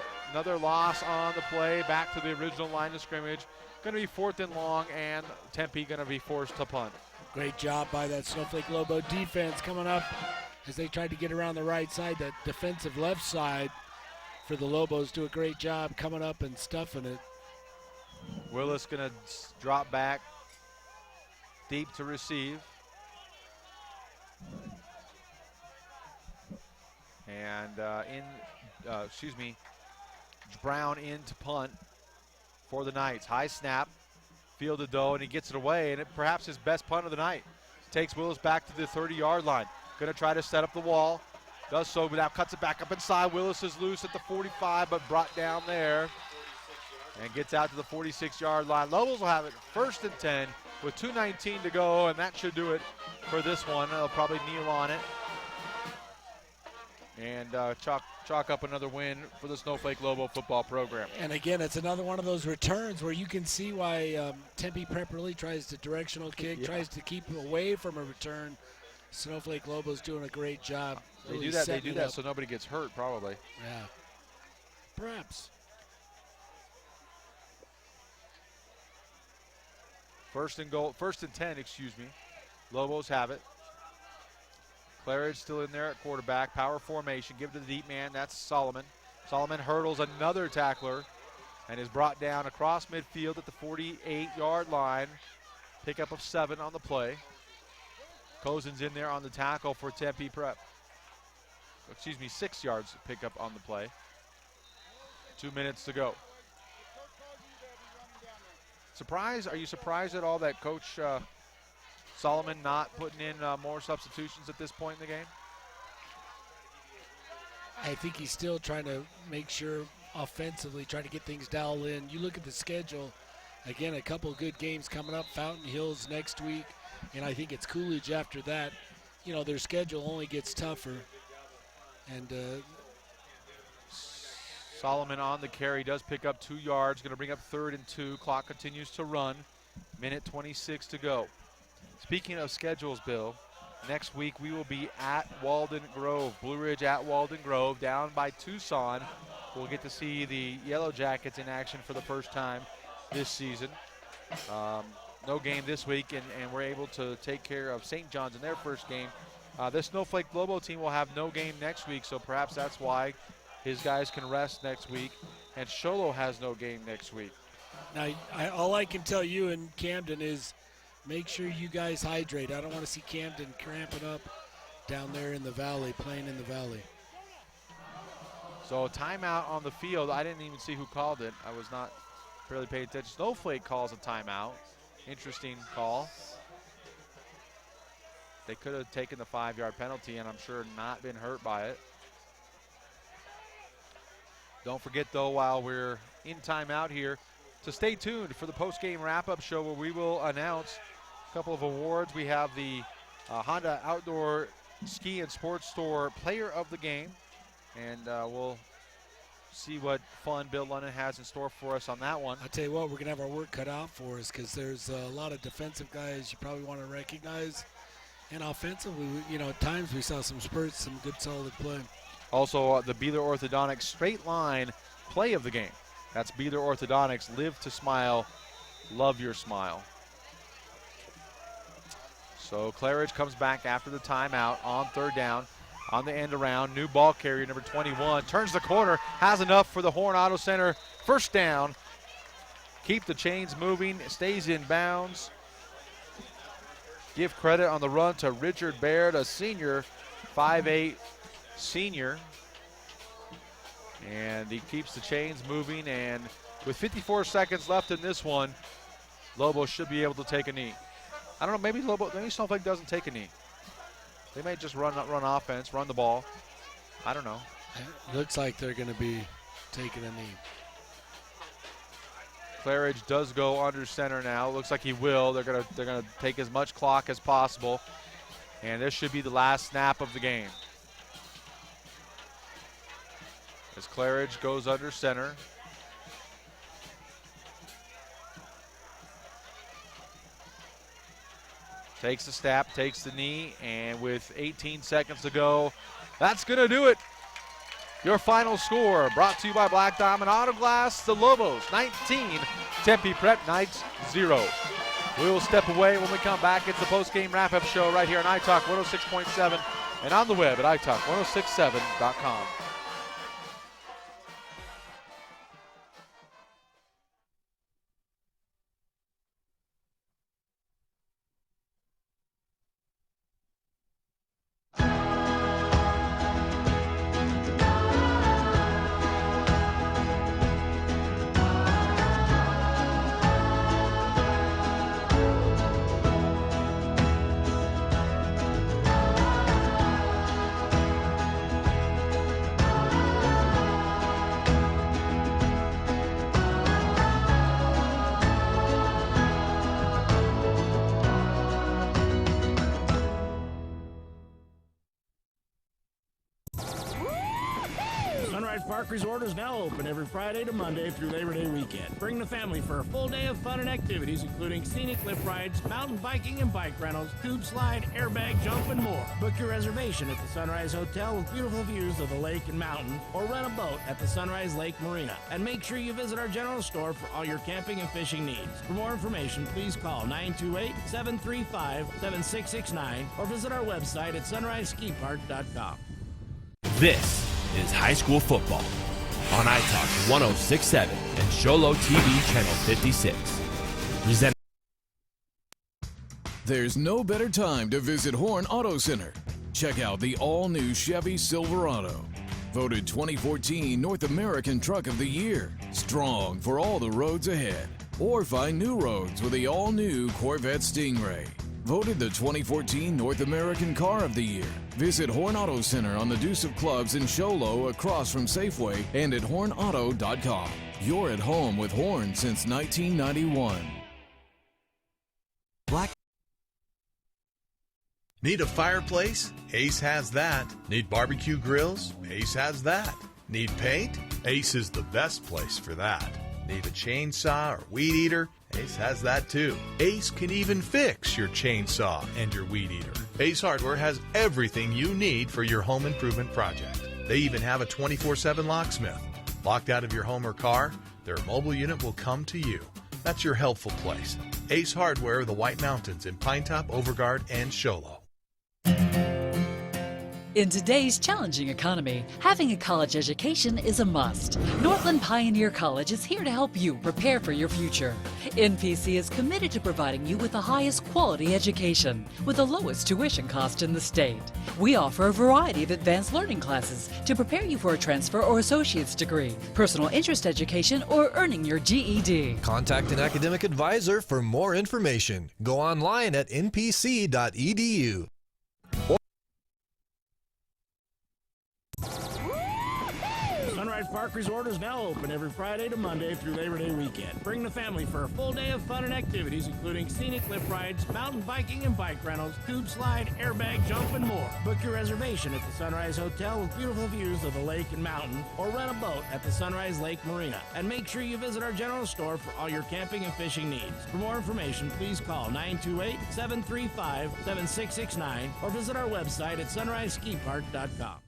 loss on the play, back to the original line of scrimmage. Going to be 4th and long, and Tempe going to be forced to punt. Great job by that Snowflake Lobo defense coming up as they tried to get around the right side. That defensive left side for the Lobos do a great job coming up and stuffing it. Willis going to drop back deep to receive. And Brown in to punt for the Knights. High snap, fielded though, and he gets it away, and perhaps his best punt of the night. Takes Willis back to the 30-yard line. Going to try to set up the wall. Does so, but now cuts it back up inside. Willis is loose at the 45, but brought down there. And gets out to the 46-yard line. Lobos will have it 1st and 10 with 2:19 to go, and that should do it for this one. They'll probably kneel on it. And chalk up another win for the Snowflake Lobo football program. And again, it's another one of those returns where you can see why Tempe Prep really tries to directional kick, tries to keep away from a return. Snowflake Lobos doing a great job. They really do that so nobody gets hurt, probably. Yeah, perhaps. 1st and 10, excuse me. Lobos have it. Claridge still in there at quarterback. Power formation. Give it to the deep man. That's Solomon. Solomon hurdles another tackler and is brought down across midfield at the 48-yard line. Pickup of 7 on the play. Cozen's in there on the tackle for Tempe Prep. 6 yards pickup on the play. 2 minutes to go. Are you surprised at all that Coach Solomon not putting in more substitutions at this point in the game? I think he's still trying to make sure offensively, trying to get things dialed in. You look at the schedule, again, a couple of good games coming up. Fountain Hills next week, and I think it's Coolidge after that. You know, their schedule only gets tougher. And Solomon on the carry, does pick up 2 yards, going to bring up 3rd and 2. Clock continues to run. Minute 26 to go. Speaking of schedules, Bill, next week we will be at Walden Grove. Blue Ridge at Walden Grove, down by Tucson. We'll get to see the Yellow Jackets in action for the first time this season. No game this week, and we're able to take care of St. John's in their first game. This Snowflake Lobo team will have no game next week, so perhaps that's why his guys can rest next week. And Sholo has no game next week. Now, all I can tell you in Camden is make sure you guys hydrate. I don't want to see Camden cramping up down there in the valley, playing in the valley. So a timeout on the field. I didn't even see who called it. I was not really paying attention. Snowflake calls a timeout. Interesting call. They could have taken the 5-yard penalty and I'm sure not been hurt by it. Don't forget, though, while we're in timeout here, to stay tuned for the post-game wrap-up show where we will announce a couple of awards. We have the Honda Outdoor Ski and Sports Store Player of the Game, and we'll see what fun Bill London has in store for us on that one. I'll tell you what, we're going to have our work cut out for us because there's a lot of defensive guys you probably want to recognize. And offensively, you know, at times we saw some spurts, some good solid play. Also, the Beeler Orthodontics Straight Line Play of the Game. That's Beeler Orthodontics. Live to smile. Love your smile. So Claridge comes back after the timeout on 3rd down. On the end around, new ball carrier, number 21. Turns the corner, has enough for the Horn Auto Center. 1st down. Keep the chains moving, stays in bounds. Give credit on the run to Richard Baird, a senior, 5'8" senior. And he keeps the chains moving, and with 54 seconds left in this one, Lobos should be able to take a knee. I don't know, maybe Snowflake doesn't take a knee. They may just run offense, run the ball. I don't know. Looks like they're going to be taking a knee. Claridge does go under center now. Looks like he will. They're gonna take as much clock as possible, and this should be the last snap of the game. As Claridge goes under center. Takes the snap, takes the knee, and with 18 seconds to go, that's gonna do it. Your final score brought to you by Black Diamond Auto Glass, the Lobos 19, Tempe Knights 0. We'll step away when we come back. It's the post-game wrap-up show right here on iTalk 106.7 and on the web at iTalk1067.com. Park Resort is now open every Friday to Monday through Labor Day weekend. Bring the family for a full day of fun and activities, including scenic cliff rides, mountain biking and bike rentals, tube slide, airbag jump, and more. Book your reservation at the Sunrise Hotel with beautiful views of the lake and mountain, or rent a boat at the Sunrise Lake Marina. And make sure you visit our general store for all your camping and fishing needs. For more information, please call 928-735-7669 or visit our website at sunriseskipark.com. This is high school football on iTalk 106.7 and Sholo TV channel 56. There's no better time to visit Horn Auto Center. Check out the all-new Chevy Silverado. Voted 2014 North American Truck of the Year. Strong for all the roads ahead. Or find new roads with the all-new Corvette Stingray. Voted the 2014 North American Car of the Year. Visit Horn Auto Center on the Deuce of Clubs in Sholo across from Safeway and at hornauto.com. You're at home with Horn since 1991. Need a fireplace? Ace has that. Need barbecue grills? Ace has that. Need paint? Ace is the best place for that. Need a chainsaw or weed eater? Ace has that too. Ace can even fix your chainsaw and your weed eater. Ace Hardware has everything you need for your home improvement project. They even have a 24/7 locksmith. Locked out of your home or car? Their mobile unit will come to you. That's your helpful place. Ace Hardware of the White Mountains in Pinetop, Overguard, and Sholo. In today's challenging economy, having a college education is a must. Northland Pioneer College is here to help you prepare for your future. NPC is committed to providing you with the highest quality education with the lowest tuition cost in the state. We offer a variety of advanced learning classes to prepare you for a transfer or associate's degree, personal interest education, or earning your GED. Contact an academic advisor for more information. Go online at npc.edu. Sunrise Park Resort is now open every Friday to Monday through Labor Day weekend. Bring the family for a full day of fun and activities, including scenic cliff rides, mountain biking and bike rentals, tube slide, airbag jump, and more. Book your reservation at the Sunrise Hotel with beautiful views of the lake and mountain, or rent a boat at the Sunrise Lake Marina. And make sure you visit our general store for all your camping and fishing needs. For more information, please call 928-735-7669 or visit our website at sunriseskipark.com.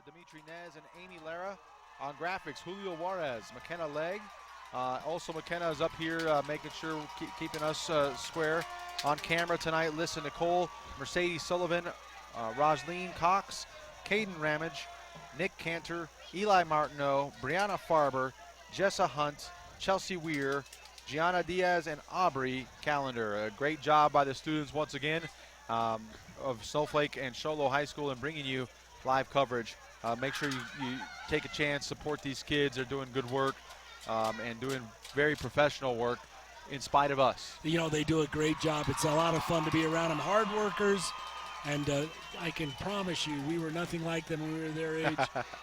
Dimitri Nez and Amy Lara. On graphics, Julio Juarez, McKenna Legg. Also, McKenna is up here making sure keeping us square. On camera tonight, Lissa Nicole, Mercedes Sullivan, Rosleen Cox, Caden Ramage, Nick Cantor, Eli Martineau, Brianna Farber, Jessa Hunt, Chelsea Weir, Gianna Diaz and Aubrey Callender. A great job by the students once again of Snowflake and Sholo High School in bringing you live coverage. Make sure you take a chance, support these kids. They're doing good work and doing very professional work in spite of us. You know, they do a great job. It's a lot of fun to be around them. Hard workers, and I can promise you we were nothing like them when we were their age.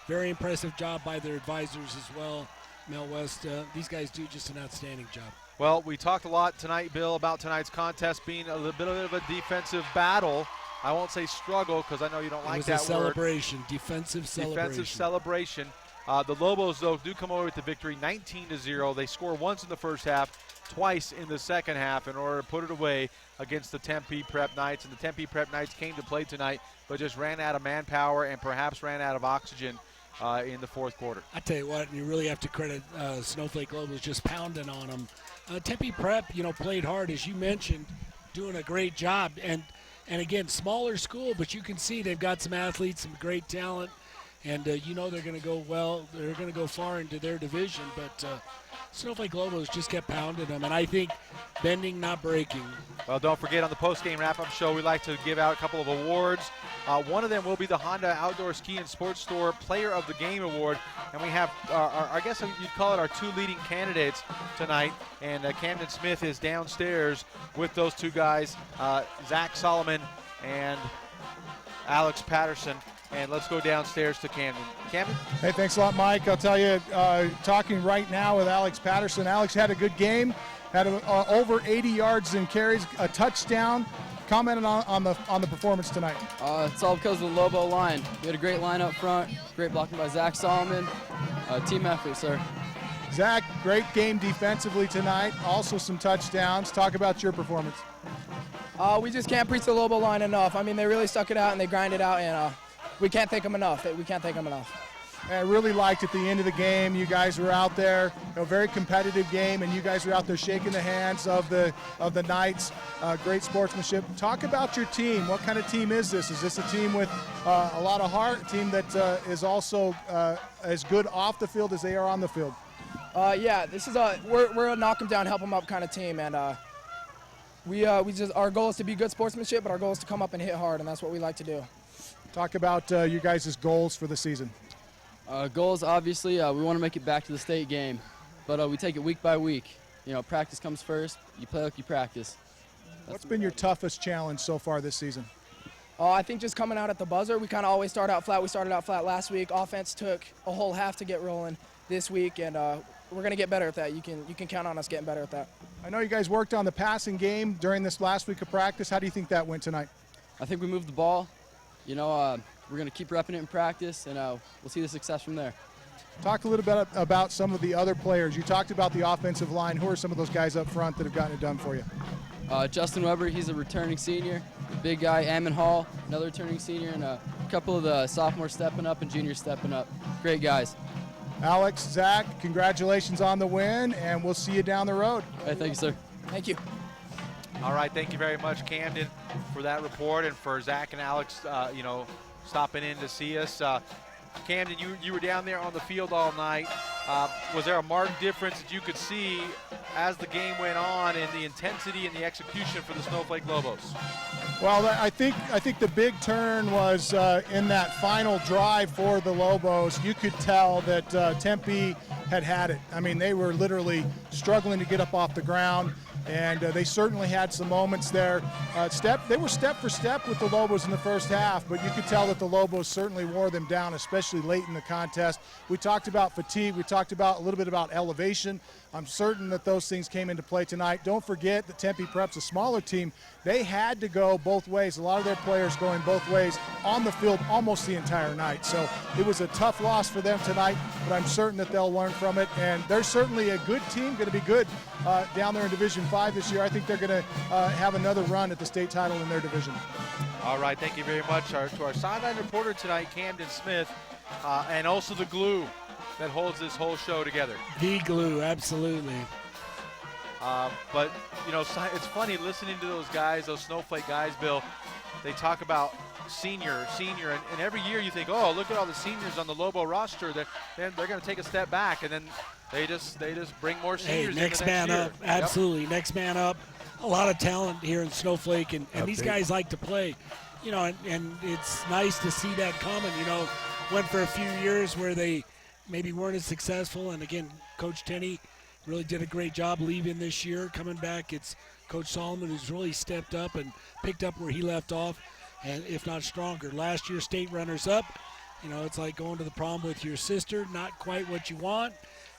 Very impressive job by their advisors as well. Mel West, these guys do just an outstanding job. Well, we talked a lot tonight, Bill, about tonight's contest being a little bit of a defensive battle. I won't say struggle because I know you don't like that word. It was a celebration, defensive celebration. Defensive celebration. The Lobos, though, do come away with the victory 19-0. They score once in the first half, twice in the second half in order to put it away against the Tempe Prep Knights. And the Tempe Prep Knights came to play tonight but just ran out of manpower and perhaps ran out of oxygen in the fourth quarter. I tell you what, you really have to credit Snowflake Lobos just pounding on them. Tempe Prep, played hard, as you mentioned, doing a great job. And again, smaller school, but you can see they've got some athletes, some great talent. And they're going to go well. They're going to go far into their division. But Snowflake Lobos just kept pounding them. And I think bending, not breaking. Well, don't forget on the post-game wrap-up show, we like to give out a couple of awards. One of them will be the Honda Outdoor Ski and Sports Store Player of the Game Award. And we have, I guess you'd call it our two leading candidates tonight. And Camden Smith is downstairs with those two guys, Zach Solomon and Alex Patterson. And let's go downstairs to Camden. Camden? Hey, thanks a lot, Mike. I'll tell you, talking right now with Alex Patterson. Alex had a good game, had over 80 yards and carries, a touchdown. Commenting on the performance tonight. It's all because of the Lobo line. We had a great line up front, great blocking by Zach Solomon. Team effort, sir. Zach, great game defensively tonight. Also some touchdowns. Talk about your performance. We just can't preach the Lobo line enough. I mean, they really stuck it out and they grinded out, and we can't thank them enough. We can't thank them enough. I really liked at the end of the game, you guys were out there, a very competitive game, and you guys were out there shaking the hands of the Knights. Great sportsmanship. Talk about your team. What kind of team is this? Is this a team with a lot of heart, a team that is also as good off the field as they are on the field? Yeah, this is we're a knock them down, help them up kind of team, and our goal is to be good sportsmanship, but our goal is to come up and hit hard, and that's what we like to do. Talk about you guys' goals for the season. Goals, obviously, we want to make it back to the state game, but we take it week by week. Practice comes first. You play like you practice. What's been your toughest challenge so far this season? I think just coming out at the buzzer. We kind of always start out flat. We started out flat last week. Offense took a whole half to get rolling this week, and we're going to get better at that. You can count on us getting better at that. I know you guys worked on the passing game during this last week of practice. How do you think that went tonight? I think we moved the ball. We're going to keep repping it in practice, and we'll see the success from there. Talk a little bit about some of the other players. You talked about the offensive line. Who are some of those guys up front that have gotten it done for you? Justin Weber, he's a returning senior. The big guy, Ammon Hall, another returning senior, and a couple of the sophomores stepping up and juniors stepping up. Great guys. Alex, Zach, congratulations on the win, and we'll see you down the road. Hey, thank you, sir. Thank you. All right, thank you very much, Camden, for that report, and for Zach and Alex, stopping in to see us. Camden, you were down there on the field all night. Was there a marked difference that you could see as the game went on in the intensity and the execution for the Snowflake Lobos? Well, I think the big turn was in that final drive for the Lobos. You could tell that Tempe had it. I mean, they were literally struggling to get up off the ground. And they certainly had some moments there. They were step for step with the Lobos in the first half, but you could tell that the Lobos certainly wore them down, especially late in the contest. We talked about fatigue. We talked about a little bit about elevation. I'm certain that those things came into play tonight. Don't forget that Tempe Prep's a smaller team. They had to go both ways. A lot of their players going both ways on the field almost the entire night. So it was a tough loss for them tonight, but I'm certain that they'll learn from it. And they're certainly a good team, going to be good down there in Division 5 this year. I think they're going to have another run at the state title in their division. All right, thank you very much to our sideline reporter tonight, Camden Smith, and also the glue that holds this whole show together. The glue, absolutely. But, it's funny listening to those guys, those Snowflake guys, Bill. They talk about senior, and every year you think, oh, look at all the seniors on the Lobo roster. Then they're going to take a step back, and then they just bring more seniors. Next man up, absolutely. Yep. Next man up. A lot of talent here in Snowflake, and these guys like to play, and it's nice to see that coming. Went for a few years where they maybe weren't as successful, and again, Coach Tenney really did a great job leaving this year. Coming back, it's Coach Solomon who's really stepped up and picked up where he left off, and if not stronger. Last year, state runners-up. It's like going to the prom with your sister, not quite what you want,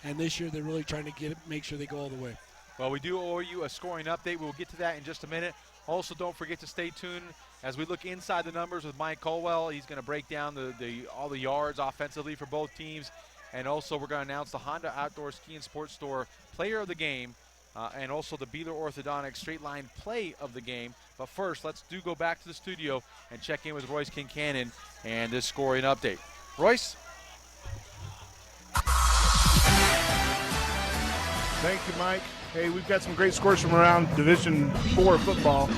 and this year they're really trying to make sure they go all the way. Well, we do owe you a scoring update. We'll get to that in just a minute. Also, don't forget to stay tuned as we look inside the numbers with Mike Colwell. He's going to break down all the yards offensively for both teams. And also, we're going to announce the Honda Outdoor Ski and Sports Store Player of the Game and also the Beeler Orthodontics Straight Line Play of the Game. But first, let's go back to the studio and check in with Royce Kincannon and this scoring update. Royce? Thank you, Mike. Hey, we've got some great scores from around Division IV football.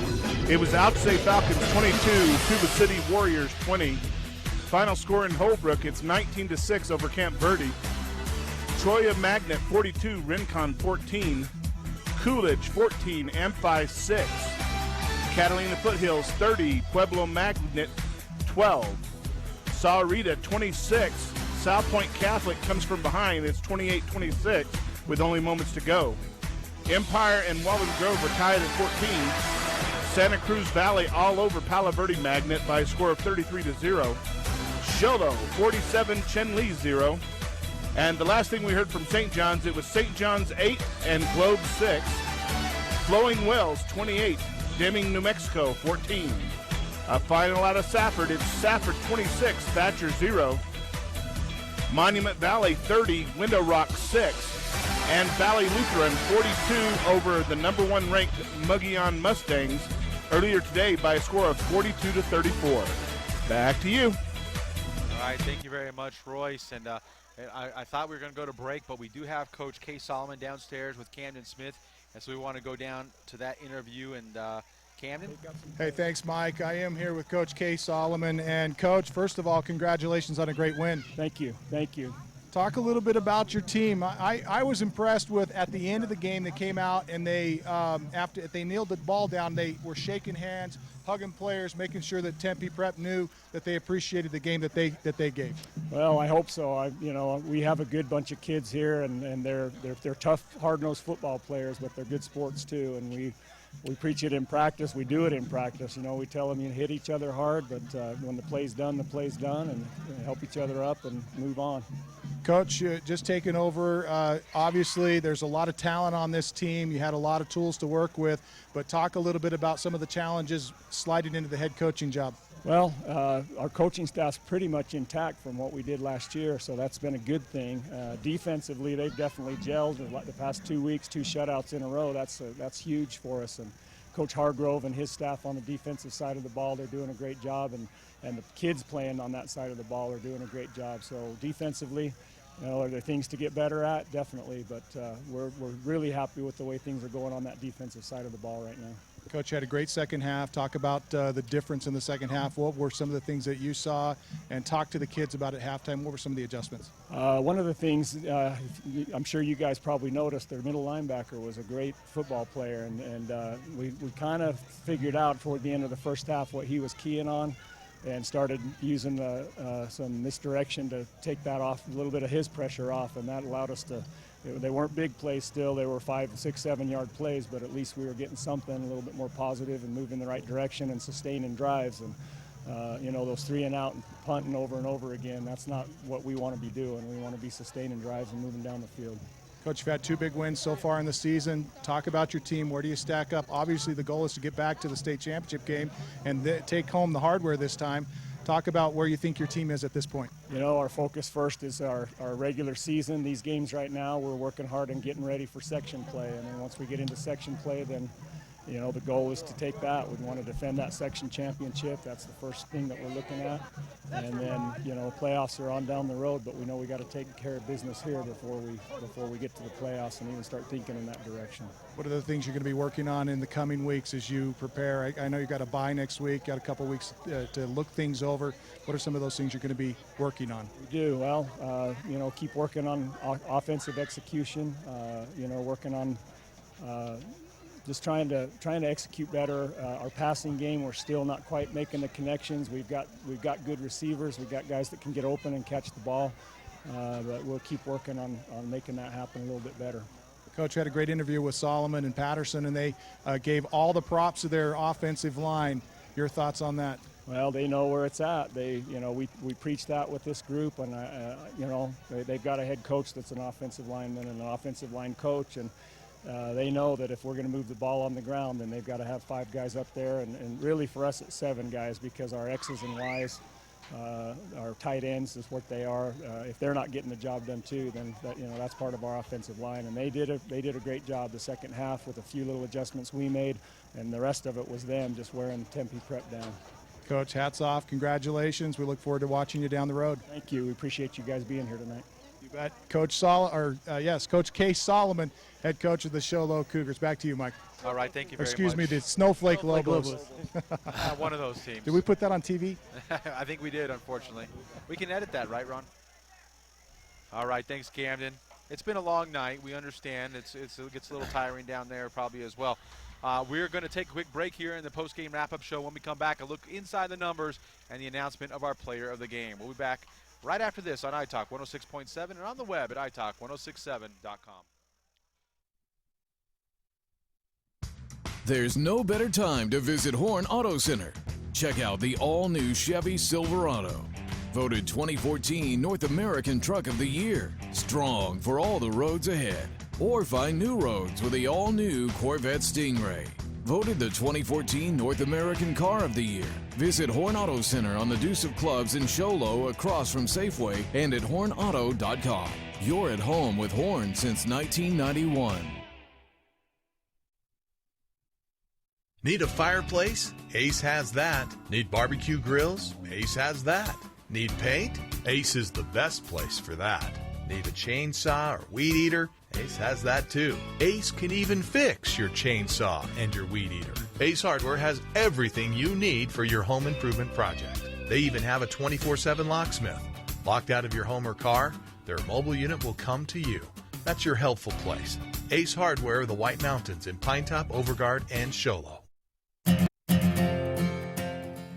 It was Altsay Falcons 22, Tuba City Warriors 20. Final score in Holbrook, it's 19-6 over Camp Verde. Troya Magnet 42, Rincon 14. Coolidge 14, Amphi 6. Catalina Foothills 30, Pueblo Magnet 12. Sahuarita 26. South Point Catholic comes from behind. It's 28-26 with only moments to go. Empire and Walden Grove are tied at 14. Santa Cruz Valley all over Palo Verde Magnet by a score of 33-0. Sholo 47, Chenli 0. And the last thing we heard from St. John's, it was St. John's 8 and Globe 6. Flowing Wells 28, Deming, New Mexico 14. A final out of Safford, it's Safford 26, Thatcher 0. Monument Valley 30, Window Rock 6. And Valley Lutheran 42 over the number 1 ranked Mogollon Mustangs earlier today by a score of 42-34. Back to you. All right, thank you very much, Royce. And I thought we were going to go to break, but we do have Coach Kay Solomon downstairs with Camden Smith, and so we want to go down to that interview. And Camden? Hey, thanks, Mike. I am here with Coach Kay Solomon. And, Coach, first of all, congratulations on a great win. Thank you. Thank you. Talk a little bit about your team. I was impressed with, at the end of the game, they came out and they, after they kneeled the ball down, they were shaking hands, hugging players, making sure that Tempe Prep knew that they appreciated the game that they gave. Well, I hope so. We have a good bunch of kids here, and they're tough, hard-nosed football players, but they're good sports too. And we preach it in practice. We do it in practice. We tell them you hit each other hard, but when the play's done, the play's done, and help each other up and move on. Coach, just taking over, obviously there's a lot of talent on this team. You had a lot of tools to work with, but talk a little bit about some of the challenges sliding into the head coaching job. Well, our coaching staff's pretty much intact from what we did last year, so that's been a good thing. Defensively, they've definitely gelled in the past 2 weeks, 2 shutouts in a row. That's huge for us. And Coach Hargrove and his staff on the defensive side of the ball, they're doing a great job, and the kids playing on that side of the ball are doing a great job. So defensively, are there things to get better at? Definitely, but we're really happy with the way things are going on that defensive side of the ball right now. Coach, you had a great second half. Talk about the difference in the second half. What were some of the things that you saw? And talk to the kids about at halftime. What were some of the adjustments? One of the things, I'm sure you guys probably noticed, their middle linebacker was a great football player. And we kind of figured out toward the end of the first half what he was keying on, and started using some misdirection to take that off, a little bit of his pressure off, and that allowed us to. They weren't big plays still. They were 5, 6, 7 yard plays, but at least we were getting something a little bit more positive and moving in the right direction and sustaining drives. And those 3 and out and punting over and over again, that's not what we want to be doing. We want to be sustaining drives and moving down the field. Coach, you've had 2 big wins so far in the season. Talk about your team. Where do you stack up? Obviously, the goal is to get back to the state championship game and take home the hardware this time. Talk about where you think your team is at this point. Our focus first is our regular season. These games right now, we're working hard and getting ready for section play. And then once we get into section play, then you know, the goal is to take that. We want to defend that section championship. That's the first thing that we're looking at. And then, you know, playoffs are on down the road, but we know we got to take care of business here before we get to the playoffs and even start thinking in that direction. What are the things you're going to be working on in the coming weeks as you prepare? I know you got a bye next week, got a couple weeks to look things over. What are some of those things you're going to be working on? We do. Well, you know, keep working on offensive execution, you know, working on just trying to execute better. Our passing game, we're still not quite making the connections. We've got good receivers. We've got guys that can get open and catch the ball, but we'll keep working on making that happen a little bit better. Coach had a great interview with Solomon and Patterson, and they gave all the props to their offensive line. Your thoughts on that? Well, they know where it's at. They, you know, we preach that with this group, and you know, they've got a head coach that's an offensive lineman and an offensive line coach, and they know that if we're going to move the ball on the ground, then they've got to have 5 guys up there, and really for us it's 7 guys, because our X's and Y's, our tight ends is what they are. If they're not getting the job done too, then that, you know, that's part of our offensive line, and they did a great job the second half with a few little adjustments we made, and the rest of it was them just wearing Tempe Prep down. Coach, hats off. Congratulations. We look forward to watching you down the road. Thank you. We appreciate you guys being here tonight. You bet. Coach Coach Case Solomon, head coach of the Sholo Cougars. Back to you, Mike. All right, thank you very much. Excuse me, the Snowflake Lobos. One of those teams. Did we put that on TV? I think we did, unfortunately. We can edit that, right, Ron? All right, thanks, Camden. It's been a long night. We understand. It gets a little tiring down there probably as well. We're going to take a quick break here in the post-game wrap-up show. When we come back, a look inside the numbers and the announcement of our player of the game. We'll be back right after this on iTalk 106.7 and on the web at iTalk1067.com. There's no better time to visit Horn Auto Center. Check out the all-new Chevy Silverado. Voted 2014 North American Truck of the Year. Strong for all the roads ahead. Or find new roads with the all-new Corvette Stingray. Voted the 2014 North American Car of the Year. Visit Horn Auto Center on the Deuce of Clubs in Sholo across from Safeway and at hornauto.com. You're at home with Horn since 1991. Need a fireplace? Ace has that. Need barbecue grills? Ace has that. Need paint? Ace is the best place for that. Need a chainsaw or weed eater? Ace has that too. Ace can even fix your chainsaw and your weed eater. Ace Hardware has everything you need for your home improvement project. They even have a 24/7 locksmith. Locked out of your home or car? Their mobile unit will come to you. That's your helpful place. Ace Hardware of the White Mountains in Pinetop, Overguard, and Sholo.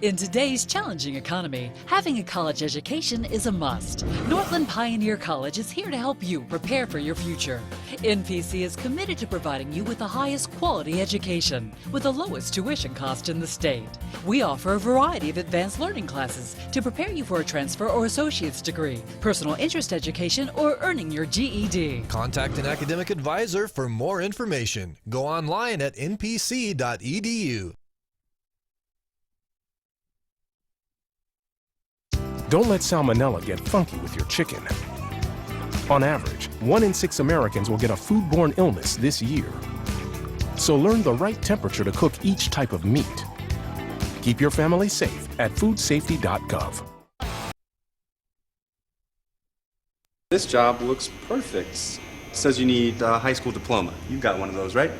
In today's challenging economy, having a college education is a must. Northland Pioneer College is here to help you prepare for your future. NPC is committed to providing you with the highest quality education with the lowest tuition cost in the state. We offer a variety of advanced learning classes to prepare you for a transfer or associate's degree, personal interest education, or earning your GED. Contact an academic advisor for more information. Go online at npc.edu. Don't let salmonella get funky with your chicken. On average, 1 in 6 Americans will get a foodborne illness this year. So learn the right temperature to cook each type of meat. Keep your family safe at foodsafety.gov. This job looks perfect. It says you need a high school diploma. You've got one of those, right?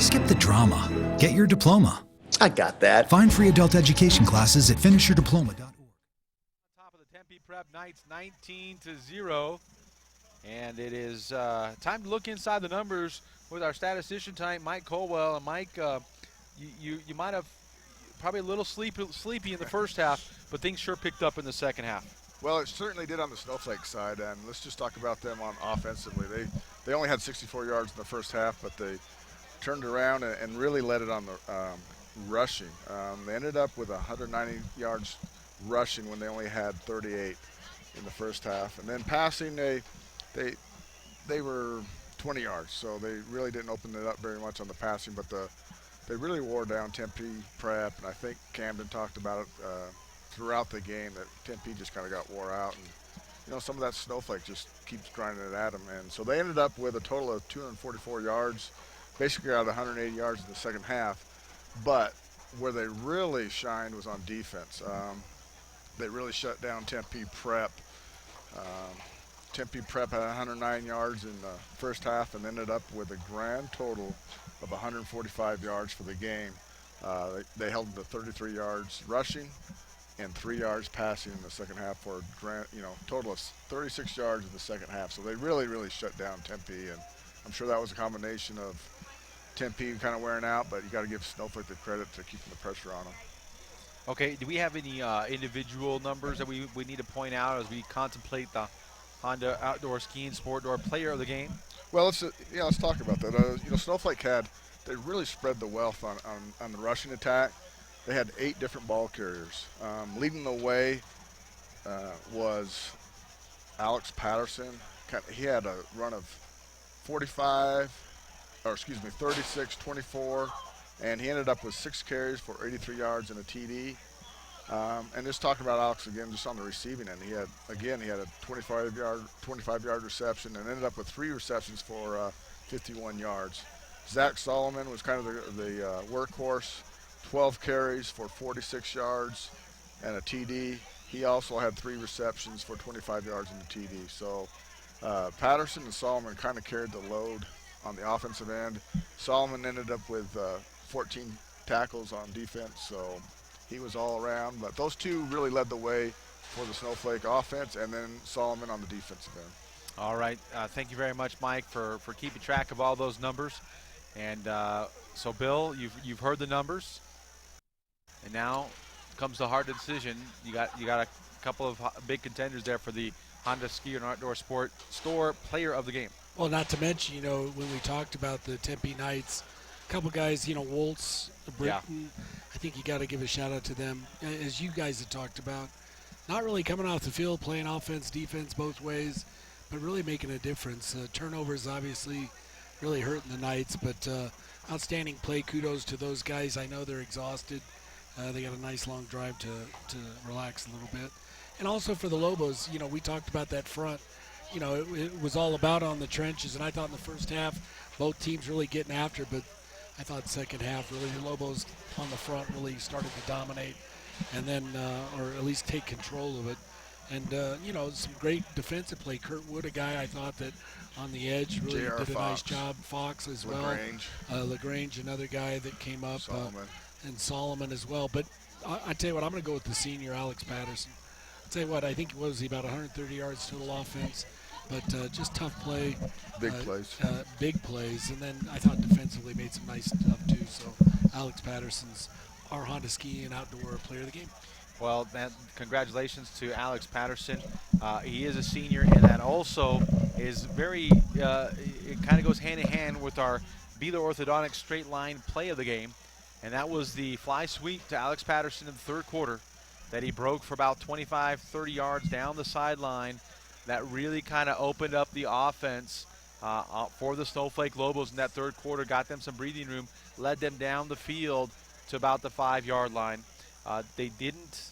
Skip the drama. Get your diploma. I got that. Find free adult education classes at finishyourdiploma.org. Top of the Tempe Prep Knights 19-0. And it is time to look inside the numbers with our statistician tonight, Mike Colwell. And Mike, you might have probably a little sleepy in the first half, but things sure picked up in the second half. Well, it certainly did on the Snowflake side, and let's just talk about them on offensively. They only had 64 yards in the first half, but they turned around and really led it on the rushing. They ended up with 190 yards rushing when they only had 38 in the first half. And then passing, they were 20 yards, so they really didn't open it up very much on the passing, but they really wore down Tempe Prep, and I think Camden talked about it throughout the game that Tempe just kind of got wore out, and some of that Snowflake just keeps grinding it at them. And so they ended up with a total of 244 yards, basically out of 180 yards in the second half. But where they really shined was on defense. They really shut down Tempe Prep. Tempe Prep had 109 yards in the first half and ended up with a grand total of 145 yards for the game. They held them to 33 yards rushing and 3 yards passing in the second half for a total of 36 yards in the second half. So they really, really shut down Tempe, and I'm sure that was a combination of Tempe kind of wearing out, but you got to give Snowflake the credit to keeping the pressure on them. Okay, do we have any individual numbers that we need to point out as we contemplate the Honda Outdoor Skiing Sport Door Player of the Game? Well, let's talk about that. Snowflake they really spread the wealth on the rushing attack. They had 8 different ball carriers. Leading the way was Alex Patterson. He had a run of 36, 24, and he ended up with 6 carries for 83 yards and a TD. And just talking about Alex again, just on the receiving end, he had a 25-yard reception and ended up with 3 receptions for 51 yards. Zach Solomon was kind of the workhorse, 12 carries for 46 yards and a TD. He also had 3 receptions for 25 yards and a TD. So Patterson and Solomon kind of carried the load on the offensive end. Solomon ended up with 14 tackles on defense, so he was all around. But those 2 really led the way for the Snowflake offense, and then Solomon on the defensive end. All right. Thank you very much, Mike, for keeping track of all those numbers. And so, Bill, you've heard the numbers, and now comes the hard decision. You got a couple of big contenders there for the Honda Ski and Outdoor Sport Store Player of the Game. Well, not to mention, when we talked about the Tempe Knights, a couple guys, Woltz, Britton, I think you got to give a shout out to them. As you guys have talked about, not really coming off the field, playing offense, defense both ways, but really making a difference. Turnovers obviously really hurting the Knights, but outstanding play. Kudos to those guys. I know they're exhausted. They got a nice long drive to relax a little bit. And also for the Lobos, we talked about that front. It was all about on the trenches, and I thought in the first half both teams really getting after, but I thought second half really the Lobos on the front really started to dominate and then, or at least take control of it. And, some great defensive play. Kurt Wood, a guy I thought that on the edge really did a nice job. Fox as well. LaGrange, another guy that came up. And Solomon as well. But I tell you what, I'm going to go with the senior, Alex Patterson. I'll tell you what, I think it was about 130 yards total offense. But just tough play. Big plays. Big plays. And then I thought defensively made some nice stuff too. So Alex Patterson's our Honda Ski and Outdoor Player of the Game. Well, congratulations to Alex Patterson. He is a senior, and that also is very, it kind of goes hand in hand with our Beeler Orthodontics straight line play of the game. And that was the fly sweep to Alex Patterson in the third quarter that he broke for about 25, 30 yards down the sideline. That really kind of opened up the offense for the Snowflake Lobos in that third quarter, got them some breathing room, led them down the field to about the 5-yard line. They didn't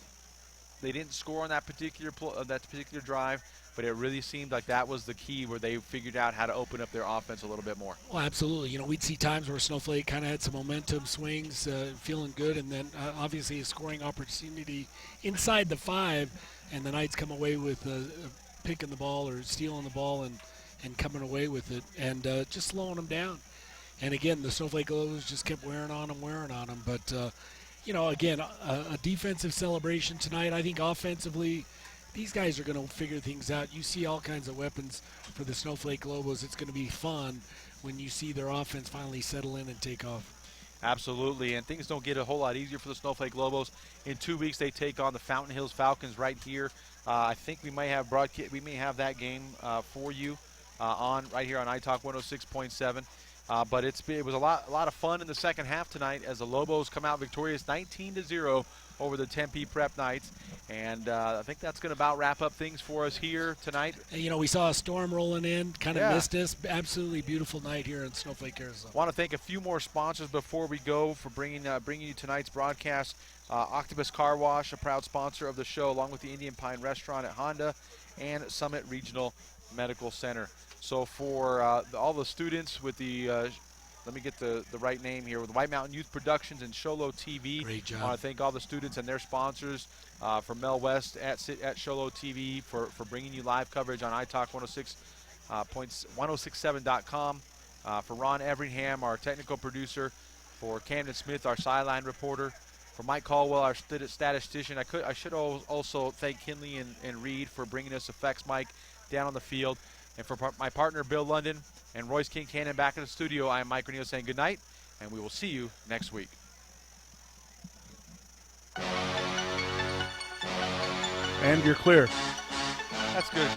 score on that particular drive, but it really seemed like that was the key where they figured out how to open up their offense a little bit more. Well, absolutely. We'd see times where Snowflake kind of had some momentum swings, feeling good, and then obviously a scoring opportunity inside the 5, and the Knights come away with picking the ball or stealing the ball and coming away with it and just slowing them down. And again, the Snowflake Lobos just kept wearing on them. But again, a defensive celebration tonight. I think offensively, these guys are going to figure things out. You see all kinds of weapons for the Snowflake Lobos. It's going to be fun when you see their offense finally settle in and take off. Absolutely, and things don't get a whole lot easier for the Snowflake Lobos. In 2 weeks, they take on the Fountain Hills Falcons right here. I think we may have that game for you right here on iTalk 106.7. But it was a lot of fun in the second half tonight as the Lobos come out victorious 19-0 over the Tempe Prep Knights. And I think that's going to about wrap up things for us here tonight. You know, we saw a storm rolling in, kind of missed us. Absolutely beautiful night here in Snowflake, Arizona. Want to thank a few more sponsors before we go for bringing you tonight's broadcast. Octopus Car Wash, a proud sponsor of the show, along with the Indian Pine Restaurant at Honda and Summit Regional Medical Center. So for all the students with the let me get the right name here, with White Mountain Youth Productions and Sholo TV. Great job. I want to thank all the students and their sponsors, for Mel West at Sholo TV for bringing you live coverage on iTalk 1067.com. For Ron Everingham, our technical producer. For Camden Smith, our sideline reporter. For Mike Caldwell, our statistician. I should also thank Kinley and Reed for bringing us Effects Mike down on the field. And for my partner, Bill London, and Royce Kincannon back in the studio, I am Mike Reneo saying good night, and we will see you next week. And you're clear. That's good.